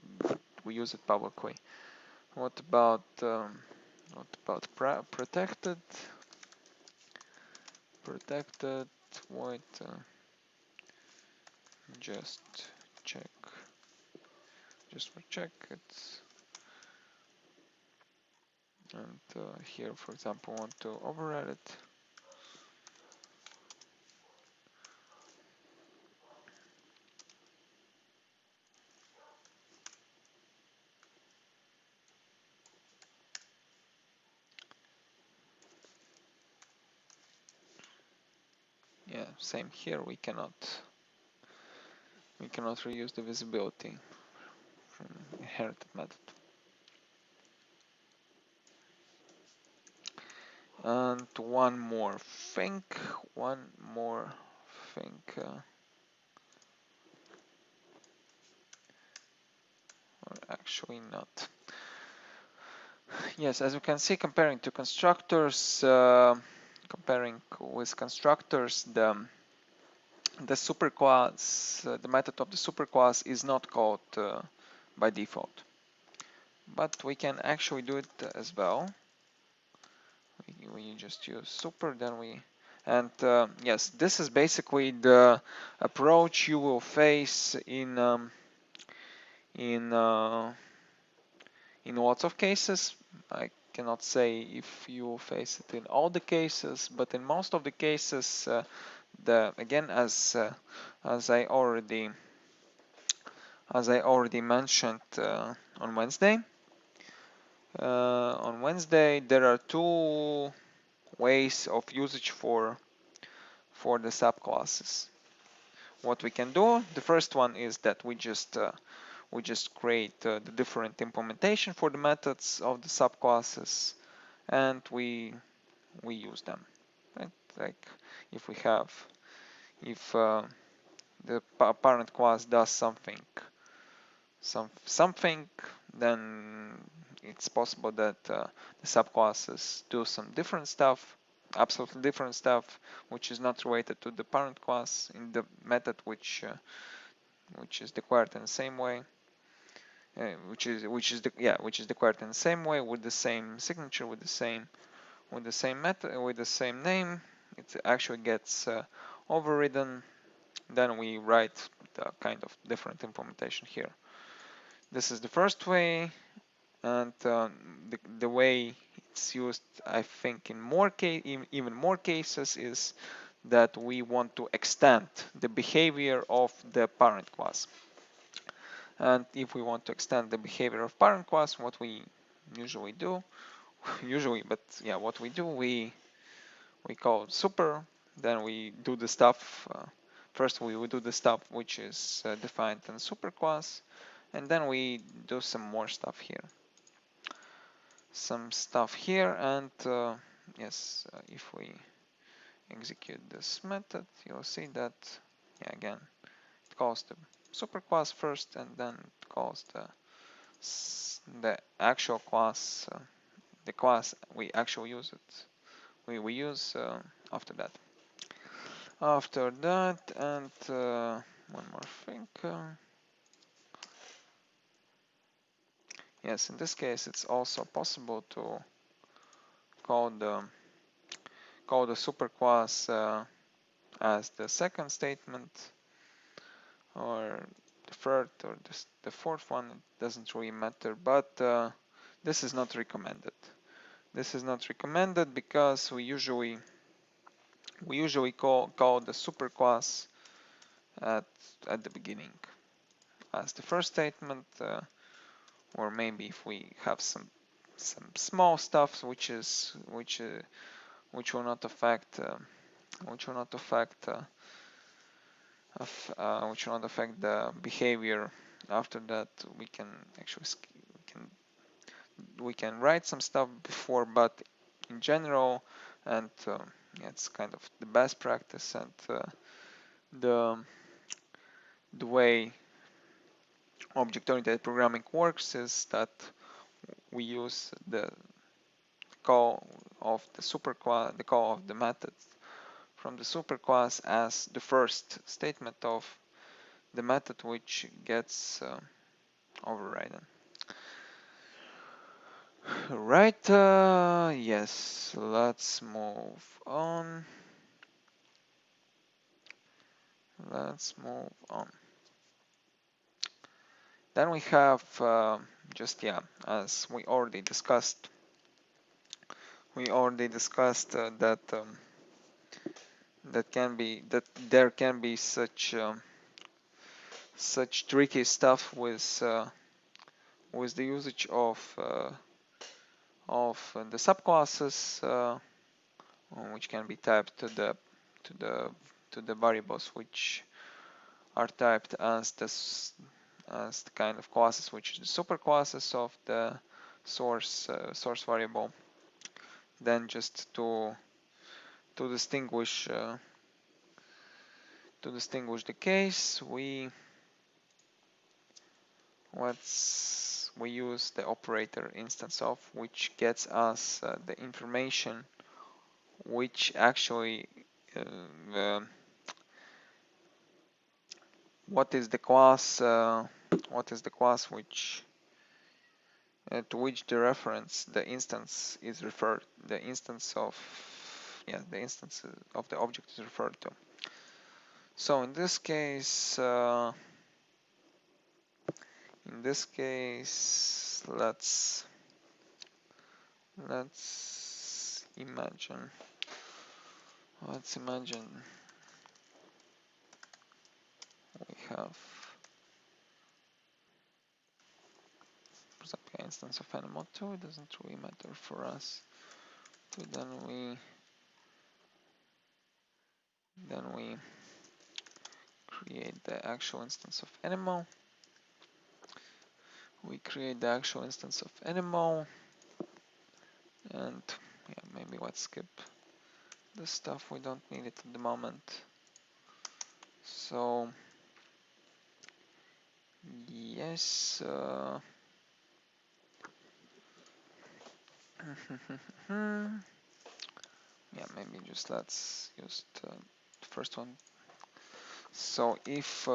use it publicly. What about protected? Protected void just for check it, and here, for example, want to override it. Yeah, same here. We cannot reuse the visibility from inherited method. And one more thing, or actually not. Yes, as you can see, comparing to constructors, comparing with constructors, the superclass, the method of the superclass is not called by default, but we can actually do it as well. We just use super, then yes, this is basically the approach you will face in lots of cases. I cannot say if you will face it in all the cases, but in most of the cases, again, as I already mentioned on Wednesday. On Wednesday, there are two ways of usage for the subclasses. What we can do, the first one is that we just create the different implementation for the methods of the subclasses, and we use them. Right? Like if the parent class does something, then it's possible that the subclasses do some different stuff, absolutely different stuff, which is not related to the parent class in the method which is declared in the same way, which is declared in the same way, with the same signature, with the same method, with the same name. It actually gets overridden. Then we write the kind of different implementation here. This is the first way, and the way it's used, I think, in even more cases, is that we want to extend the behavior of the parent class. And if we want to extend the behavior of parent class, what we usually do, what we do, we call super, then we do the stuff. First, we will do the stuff which is defined in superclass, and then we do some more stuff here. And yes, if we execute this method, you'll see that, again, it calls the superclass first, and then it calls the actual class, the class we actually use it. We use after that. And one more thing. Yes, in this case, it's also possible to call the superclass as the second statement, or the third, or the fourth one. It doesn't really matter, but this is not recommended. This is not recommended because we usually call the superclass at the beginning as the first statement, or maybe if we have some small stuff which will not affect which will not affect which will not affect the behavior. After that, we can actually we can write some stuff before, but in general, and yeah, it's kind of the best practice, and the way object-oriented programming works is that we use the call of the superclass, the call of the method from the superclass as the first statement of the method which gets overridden. Right, yes, let's move on. Let's move on. Then we have just, yeah, as we already discussed, that there can be such tricky stuff with the usage of the subclasses, which can be typed to the variables which are typed as the kind of classes which is the superclasses of the source variable. Then just to distinguish the case, we use the operator instance of, which gets us the information which actually what is the class which to which the reference, the instance is referred, the instance of the object is referred to. So in this case let's imagine we have, for example, instance of animal 2. It doesn't really matter for us. So then we create the actual instance of animal. We create the actual instance of animal, and yeah, maybe let's skip this stuff. We don't need it at the moment. So yes. Yeah, maybe just let's use the first one. So if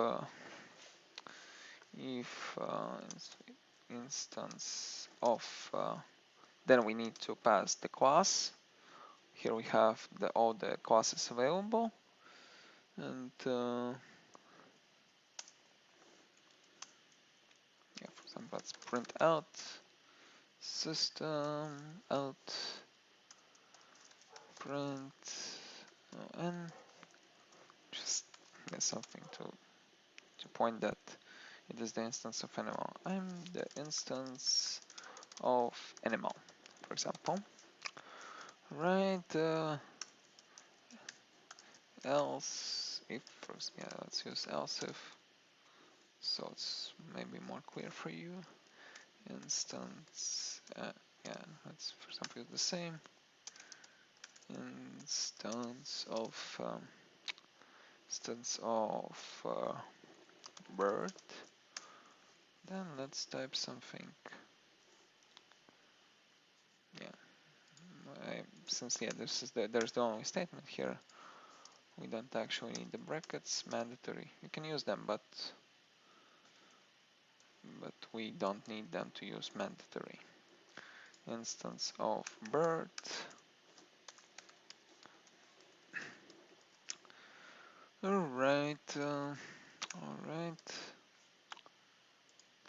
instance of, then we need to pass the class. Here we have all the classes available, and yeah, for example, let's print out system out print and just get something to point that it is the instance of animal. I'm the instance of animal, for example. Right, else if, yeah, let's use else if, so it's maybe more clear for you. Instance, yeah, let's for example use the same instance of bird. Then let's type something. Yeah, since yeah, there's the only statement here. We don't actually need the brackets. Mandatory. You can use them, but we don't need them to use mandatory. Instance of bird. Alright, alright.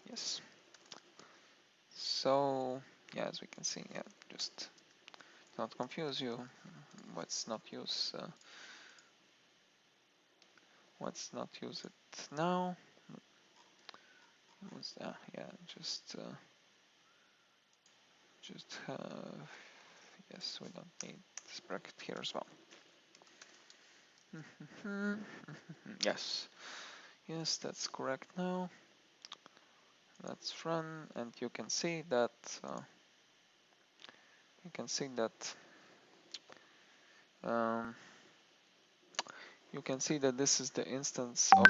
Yes. So yeah, as we can see, yeah, just not confuse you. Let's not use it now. Yeah, just have, yes, we don't need this bracket here as well. Yes, yes, that's correct now. Let's run, and you can see that um, you can see that this is the instance of,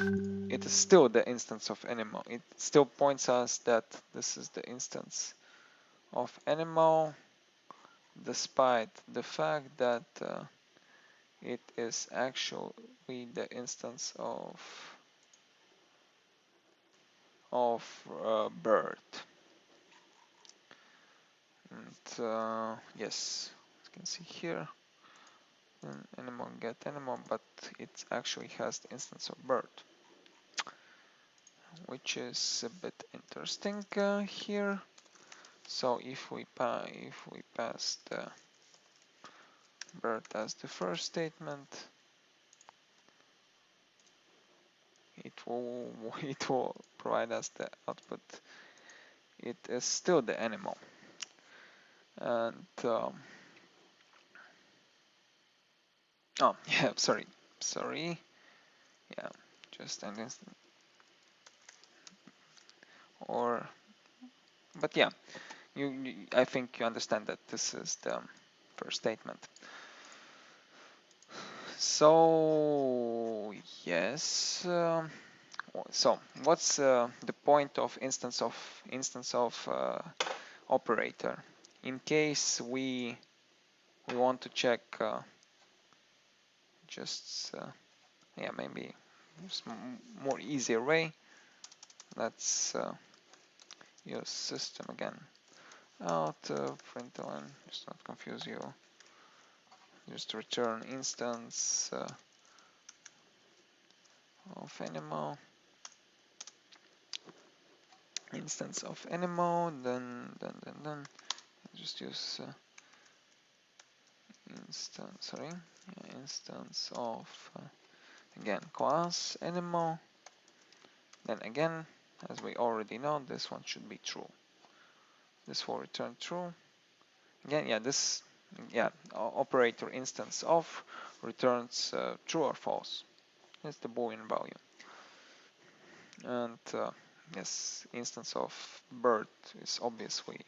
it is still the instance of animal. It still points us that this is the instance of animal, despite the fact that it is actually the instance of bird. And yes, you can see here, animal get animal, but it actually has the instance of bird, which is a bit interesting here. So if we pass the bird as the first statement, it will it will provide us the output. It is still the animal, and oh yeah, sorry, yeah, just an instant, or but yeah, I think you understand that this is the first statement. So yes, so what's the point of instance of operator? In case we want to check just yeah, maybe just more easier way. Let's use system again. Out println, just not confuse you. Just return instance of animal. Instance of animal. Then just use instance of again class animal. Then again, as we already know, this one should be true. This will return true. Again, yeah, operator instance of returns true or false. That's the Boolean value. And yes, instance of bird is obviously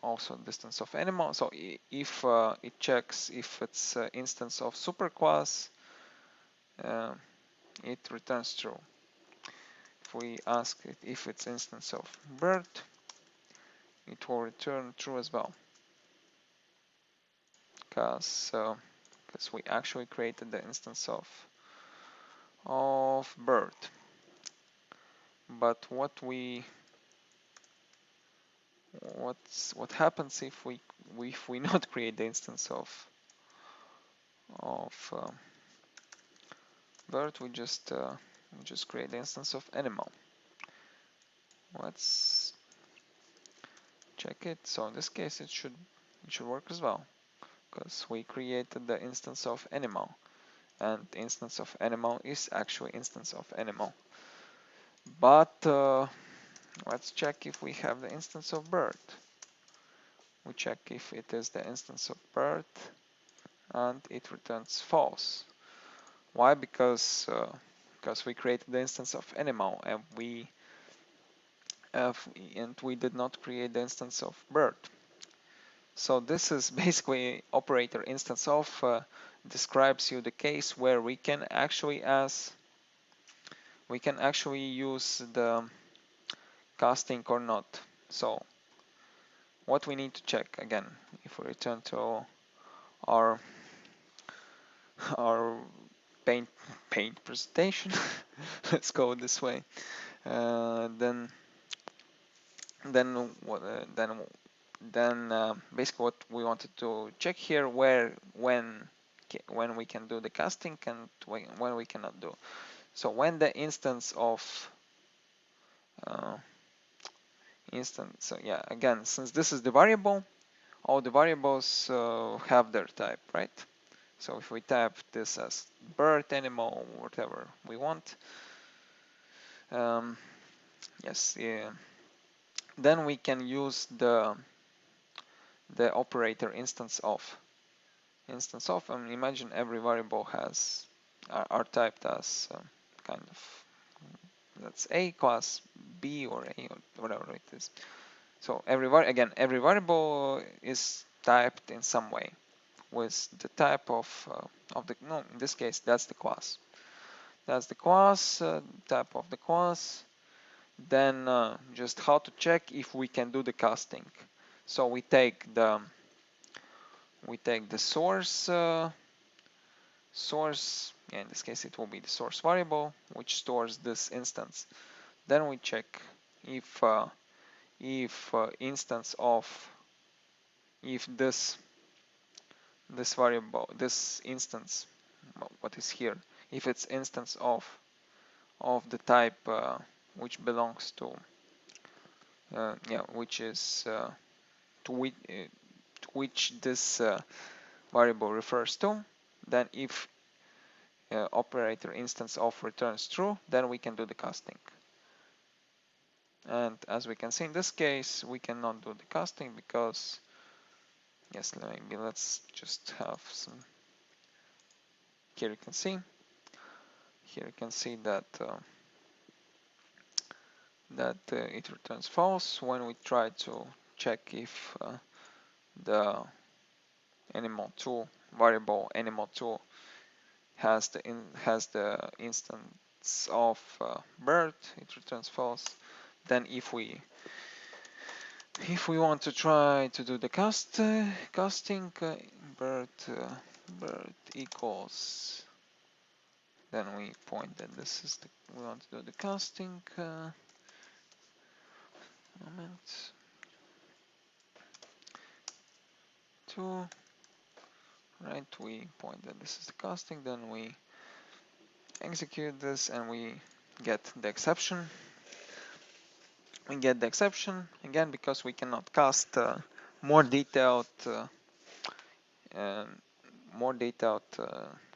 also distance of animal. So if it checks if it's instance of superclass, it returns true. If we ask it if it's instance of bird, it will return true as well, because we actually created the instance of bird. But what happens if we not create the instance of bird? We just create the instance of animal. Let's check it. So in this case, it should work as well, because we created the instance of animal, and instance of animal is actually instance of animal. But let's check if we have the instance of bird. We check if it is the instance of bird, and it returns false. Why? Because we created the instance of animal, and we did not create the instance of bird. So this is basically operator instance of describes you the case where we can actually use the casting or not. So what we need to check again, if we return to our paint presentation, let's go this way. Then basically what we wanted to check here, when we can do the casting and when we cannot do. So when the instance of instance. So yeah, again, since this is the variable, all the variables have their type, right? So if we type this as bird, animal, whatever we want, yes, yeah, then we can use the operator instance of. And imagine every variable has are typed as kind of, that's A class B or A or whatever it is. So every variable is typed in some way with the type of the, no, in this case that's the class. That's the class, type of the class. Then just how to check if we can do the casting. So we take the source, yeah, in this case it will be the source variable which stores this instance. Then we check if instance of, if this variable, this instance, what is here, if it's instance of the type which belongs to yeah, which is to which this variable refers to, then if operator instance of returns true, then we can do the casting. And as we can see in this case, we cannot do the casting because, yes, maybe let's just have some. Here you can see that it returns false when we try to check if the animal2 variable animal2 has the instance of bird, it returns false. Then if we want to try to do the casting, bird equals, then we point that this is the, we want to do the casting. Moment. 2, right, we point that this is the casting, then we execute this and we get the exception. We get the exception again because we cannot cast more detailed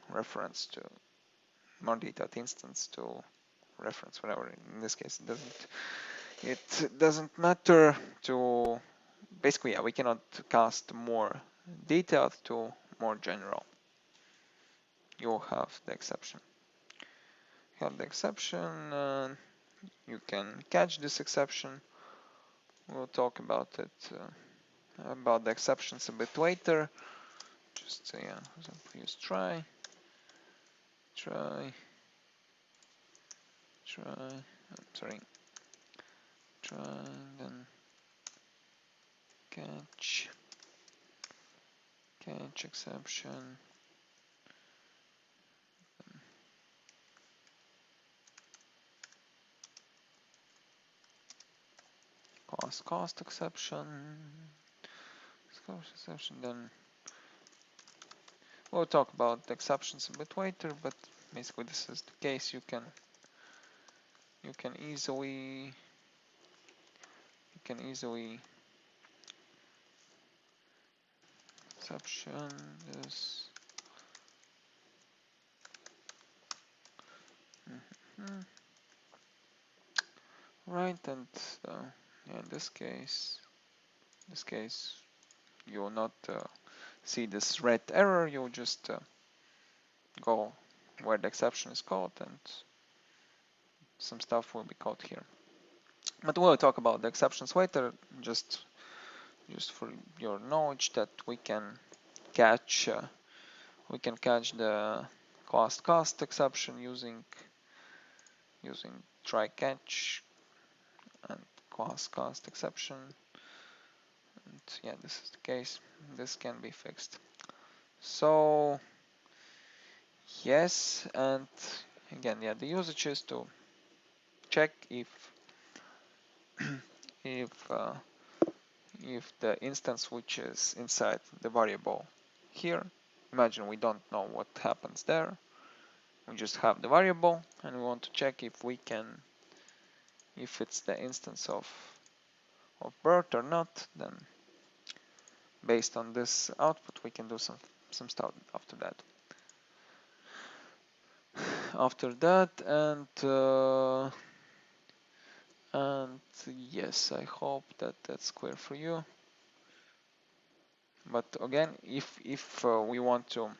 reference to more detailed instance to reference, whatever. In this case, it doesn't matter to, basically, yeah, we cannot cast more detailed to more general. You'll have the exception. You can catch this exception. We'll talk about it, about the exceptions a bit later. Just yeah, for example, use try, then catch exception. Cost exception. Then we'll talk about the exceptions a bit later, but basically this is the case. You can easily exception is right, and yeah, in this case you will not see this red error. You'll just go where the exception is called, and some stuff will be called here. But we'll talk about the exceptions later, just for your knowledge that we can catch the cost exception using try catch and cost exception. And yeah, this is the case. This can be fixed. So yes, and again, yeah, the usage is to check if the instance which is inside the variable here, imagine we don't know what happens there, we just have the variable and we want to check if it's the instance of of bird or not, then based on this output we can do some stuff after that. And yes, I hope that that's clear for you. But again, if we want to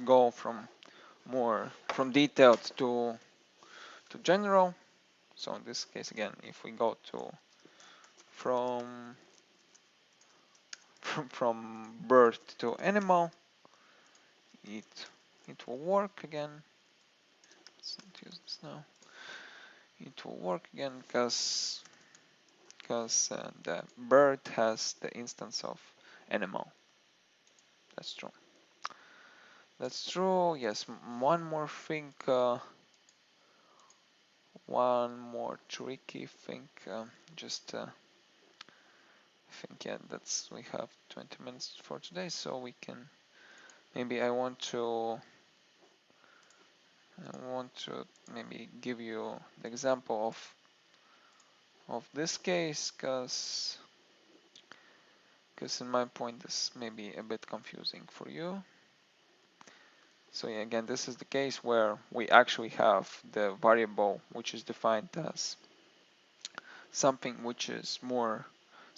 go from detailed to general, so in this case again, if we go to from bird to animal, it will work again. Let's not use this now. It will work again because the bird has the instance of animal. That's true. That's true. Yes. One more thing. One more tricky thing. Just think, yeah, we have 20 minutes for today, so we can. Maybe I want to maybe give you the example of this case, because in my point this may be a bit confusing for you. So yeah, again, this is the case where we actually have the variable which is defined as something which is more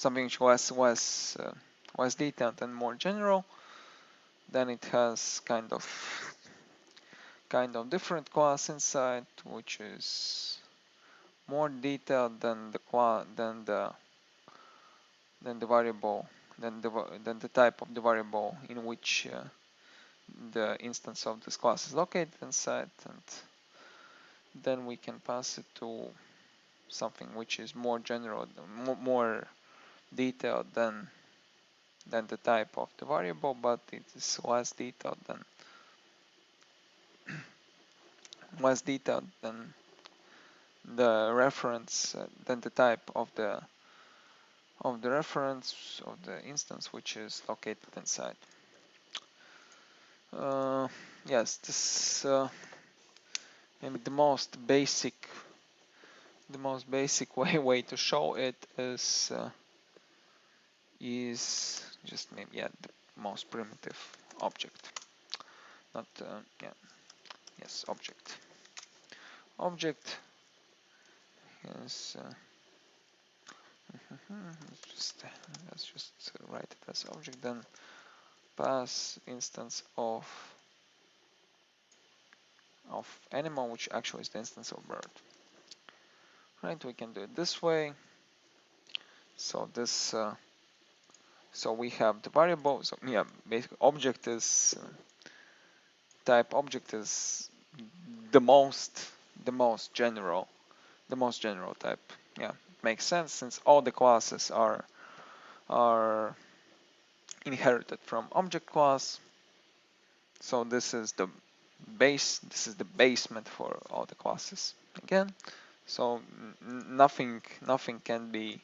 less detailed and more general. Then it has kind of different class inside, which is more detailed than the variable than the type of the variable in which the instance of this class is located inside, and then we can pass it to something which is more general, more detailed than the type of the variable, but it is less detailed than the reference, than the type of the reference of the instance which is located inside. Yes, this maybe the most basic way to show it is just maybe the most primitive object. Not yes, object. Object is let's just write it as object, then pass instance of animal, which actually is the instance of bird. Right, we can do it this way. So this so we have the variable. So yeah, basically object is type object is the most general type. Yeah, it makes sense since all the classes are inherited from object class. So this is the basement for all the classes again. So nothing can be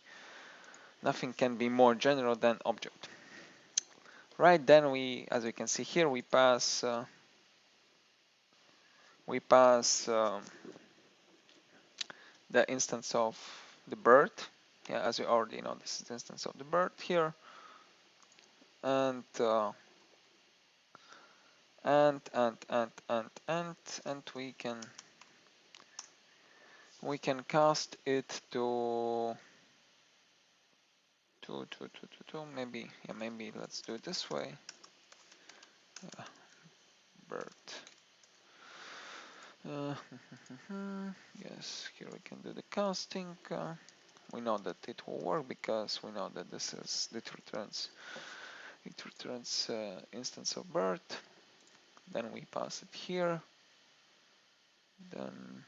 more general than object. Right, then as we can see here, we pass the instance of the bird. Yeah, as we already know, this is the instance of the bird here, and we can cast it to maybe let's do it this way. Bird. Yes, here we can do the casting. We know that it will work because we know that this is it returns instance of bird. Then we pass it here. Then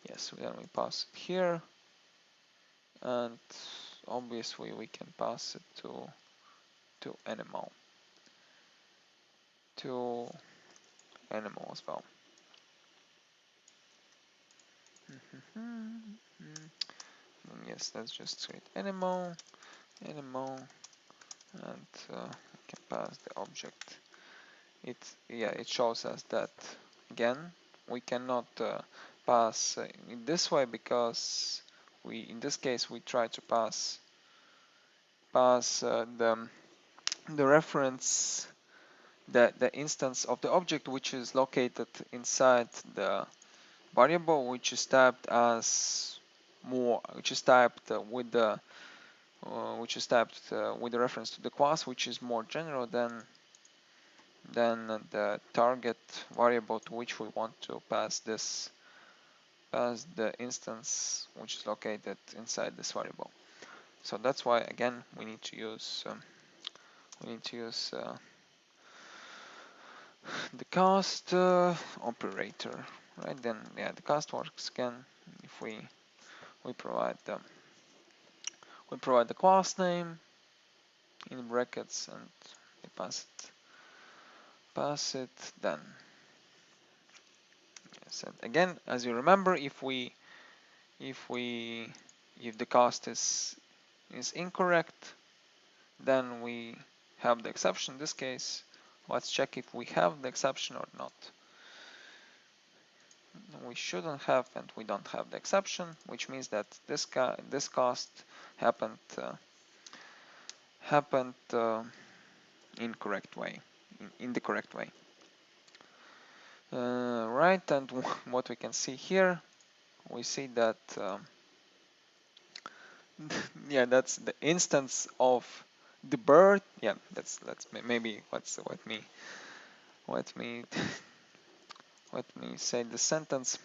yes, then we pass it here, and obviously we can pass it to animal as well. Yes, let's just create animal, and we can pass the object. It shows us that again we cannot pass in this way because in this case we try to pass the reference, the instance of the object which is located inside the variable, which is typed as more, which is typed with the reference to the class, which is more general than the target variable to which we want to pass the instance which is located inside this variable. So that's why again we need to use the cast operator, right? Then yeah, the cast works again if we provide the class name in brackets and we pass it then. Yes, and again, as you remember, if the cast is incorrect, then we have the exception. In this case, let's check if we have the exception or not. We shouldn't have, and we don't have the exception, which means that this cast happened in the correct way. Right, and what we can see here, we see that yeah, that's the instance of the bird. Yeah, that's maybe let me say the sentence.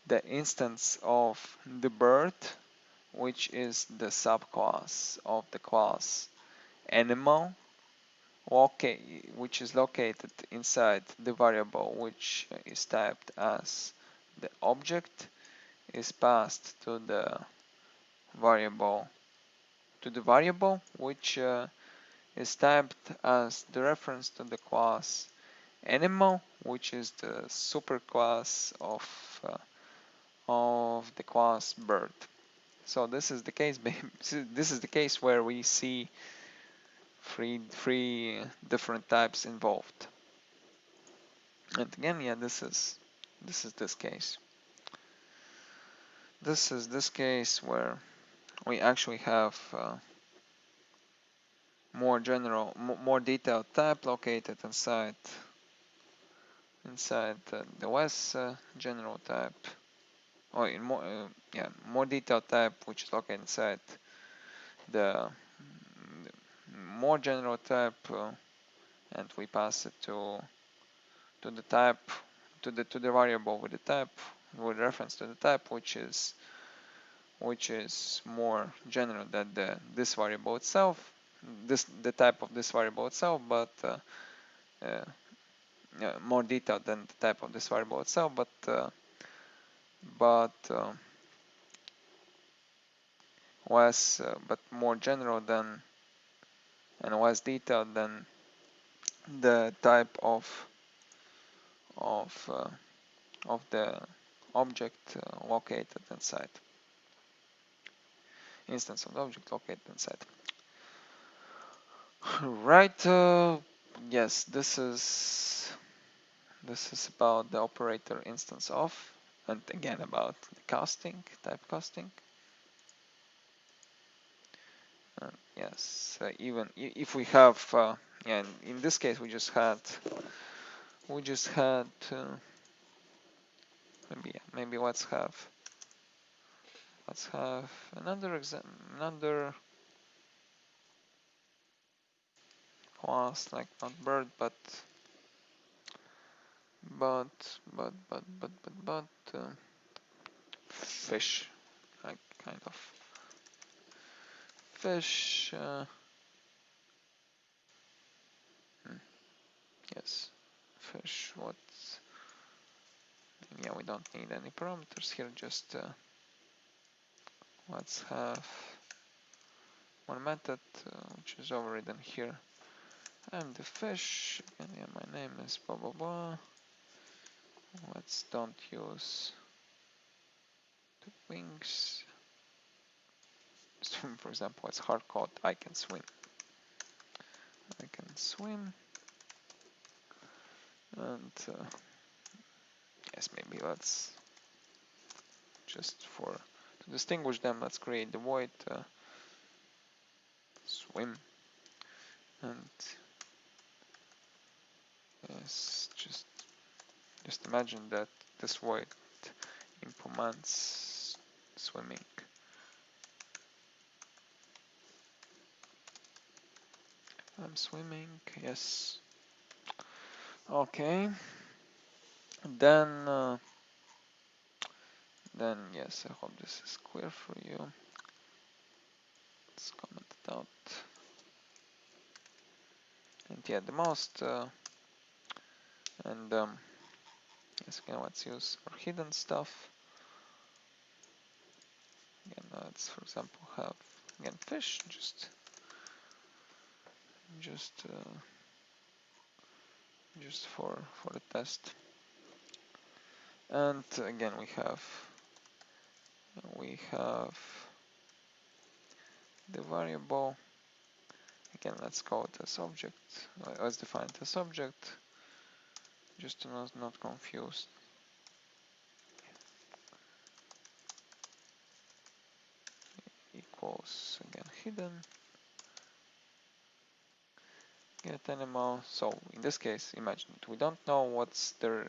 The instance of the bird, which is the subclass of the class animal, which is located inside the variable which is typed as the object, is passed to the variable which is typed as the reference to the class animal, which is the superclass of the class bird. So this is the case. This is the case where we see three different types involved. And again, yeah, this is this case. This is this case where we actually have more general, more detailed type located inside the less general type, or in more detailed type, which is located inside the more general type, and we pass it to the type, to the variable with the type, with reference to the type, which is more general than this variable itself, the type of this variable itself, but more detailed than the type of this variable itself, but less, but more general than and less detailed than the type of the object located inside, instance of the object located inside. Right. Yes, this is about the operator instance of, and again about the casting, type casting. Yes, even if we have, yeah, in this case we just had maybe let's have another class, like not bird, but fish, like kind of fish. Yes, fish. What? Yeah, we don't need any parameters here. Just let's have one method which is overridden here. I'm the fish, and yeah, my name is blah blah blah. Let's don't use the wings. Swim, for example, it's hard code. I can swim. And yes, maybe let's just for to distinguish them, let's create the void swim, and yes, just imagine that this void implements swimming. I'm swimming, yes. Okay. Then yes, I hope this is clear for you. Let's comment it out. And yeah, the most and yes, again, let's use our hidden stuff. Again, let's for example have again fish, just for the test. And again, we have the variable. Again, let's call it as object. Let's define it as object, just to not confuse. Equals again hidden get animal. So in this case, imagine it. We don't know what's the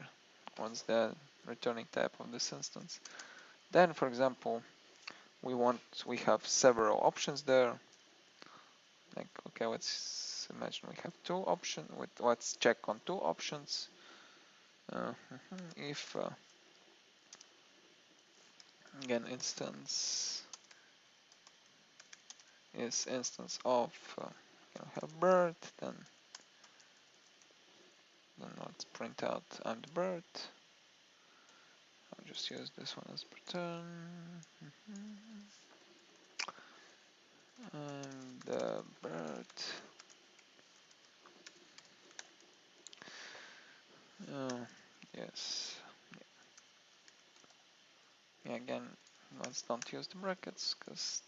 returning type of this instance. Then, for example, we have several options there. Like, okay, let's imagine we have two options. Let's check on two options. If again instance is instance of have bird, then let's print out I'm the bird. I'll just use this one as return. And the bird. Yes. Yeah, again, let's don't use the brackets because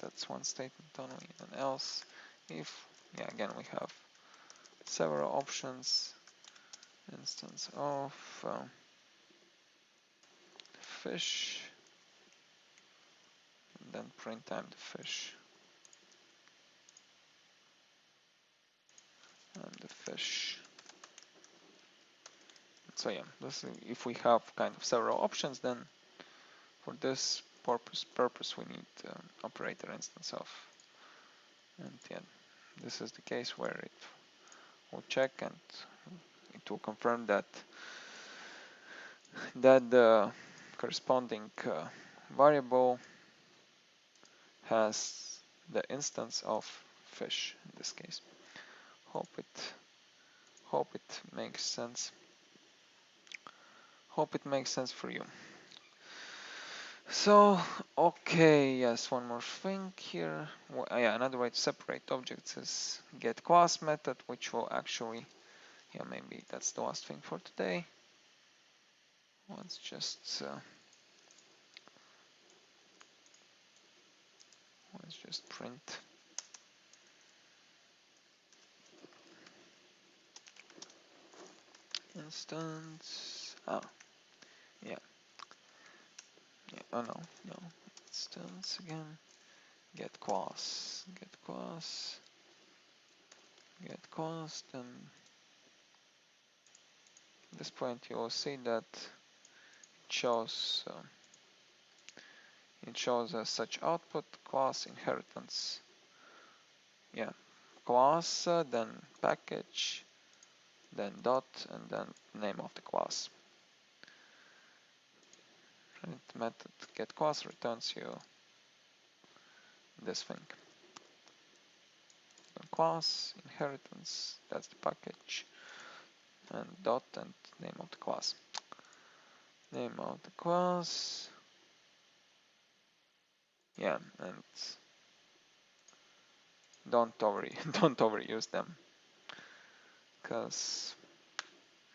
that's one statement only. And else, if yeah, again we have several options. Instance of fish, and then print time the fish. And the fish. So yeah, if we have kind of several options, then for this purpose we need operator instance of. And yeah, this is the case where it will check and it will confirm that the corresponding variable has the instance of fish in this case. Hope it makes sense. Hope it makes sense for you. So, okay, yes, one more thing here. Well, yeah, another way to separate objects is get class method, which will actually, yeah, maybe that's the last thing for today. Let's just print instance. Oh, yeah. Oh no, instance again. Get class. Then at this point you will see that it shows as such output class inheritance. Yeah, class, then package, then dot, and then name of the class. And method get class returns you this thing. Then class inheritance, that's the package, and dot and name of the class. Name of the class. Yeah, and don't overuse them, because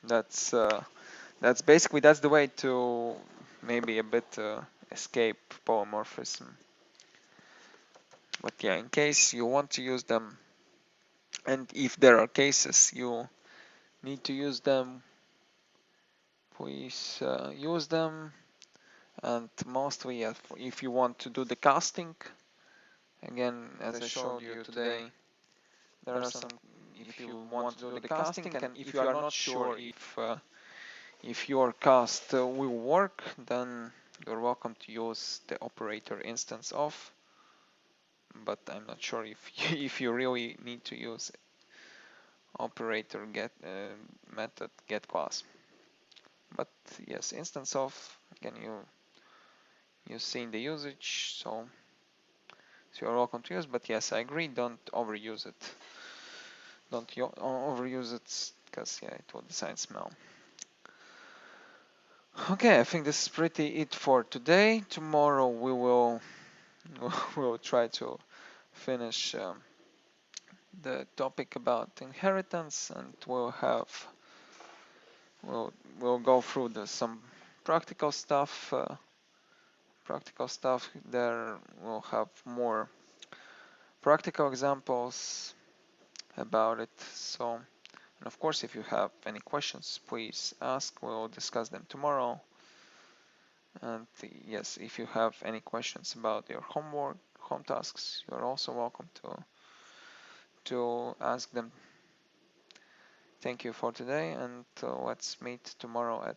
that's basically the way to maybe a bit escape polymorphism. But yeah, in case you want to use them, and if there are cases you need to use them, please use them. And mostly, yeah, if you want to do the casting, again, as I showed you today, there are some, if you want to do the casting, and if you are not sure if your cast will work, then you're welcome to use the operator instance of, but I'm not sure if if you really need to use operator get method get class. But yes, instance of, again, you've seen the usage, so you're welcome to use. But yes, I agree, don't overuse it. Don't overuse it, because yeah, it will design smell. Okay, I think this is pretty it for today. Tomorrow we will we'll try to finish the topic about inheritance, and we'll go through some practical stuff. There. We'll have more practical examples about it. So, and of course, if you have any questions, please ask. We'll discuss them tomorrow. And yes, if you have any questions about your homework, home tasks, you're also welcome to ask them. Thank you for today, and let's meet tomorrow at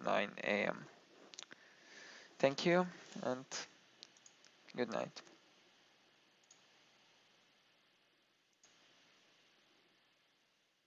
9 a.m. Thank you, and good night.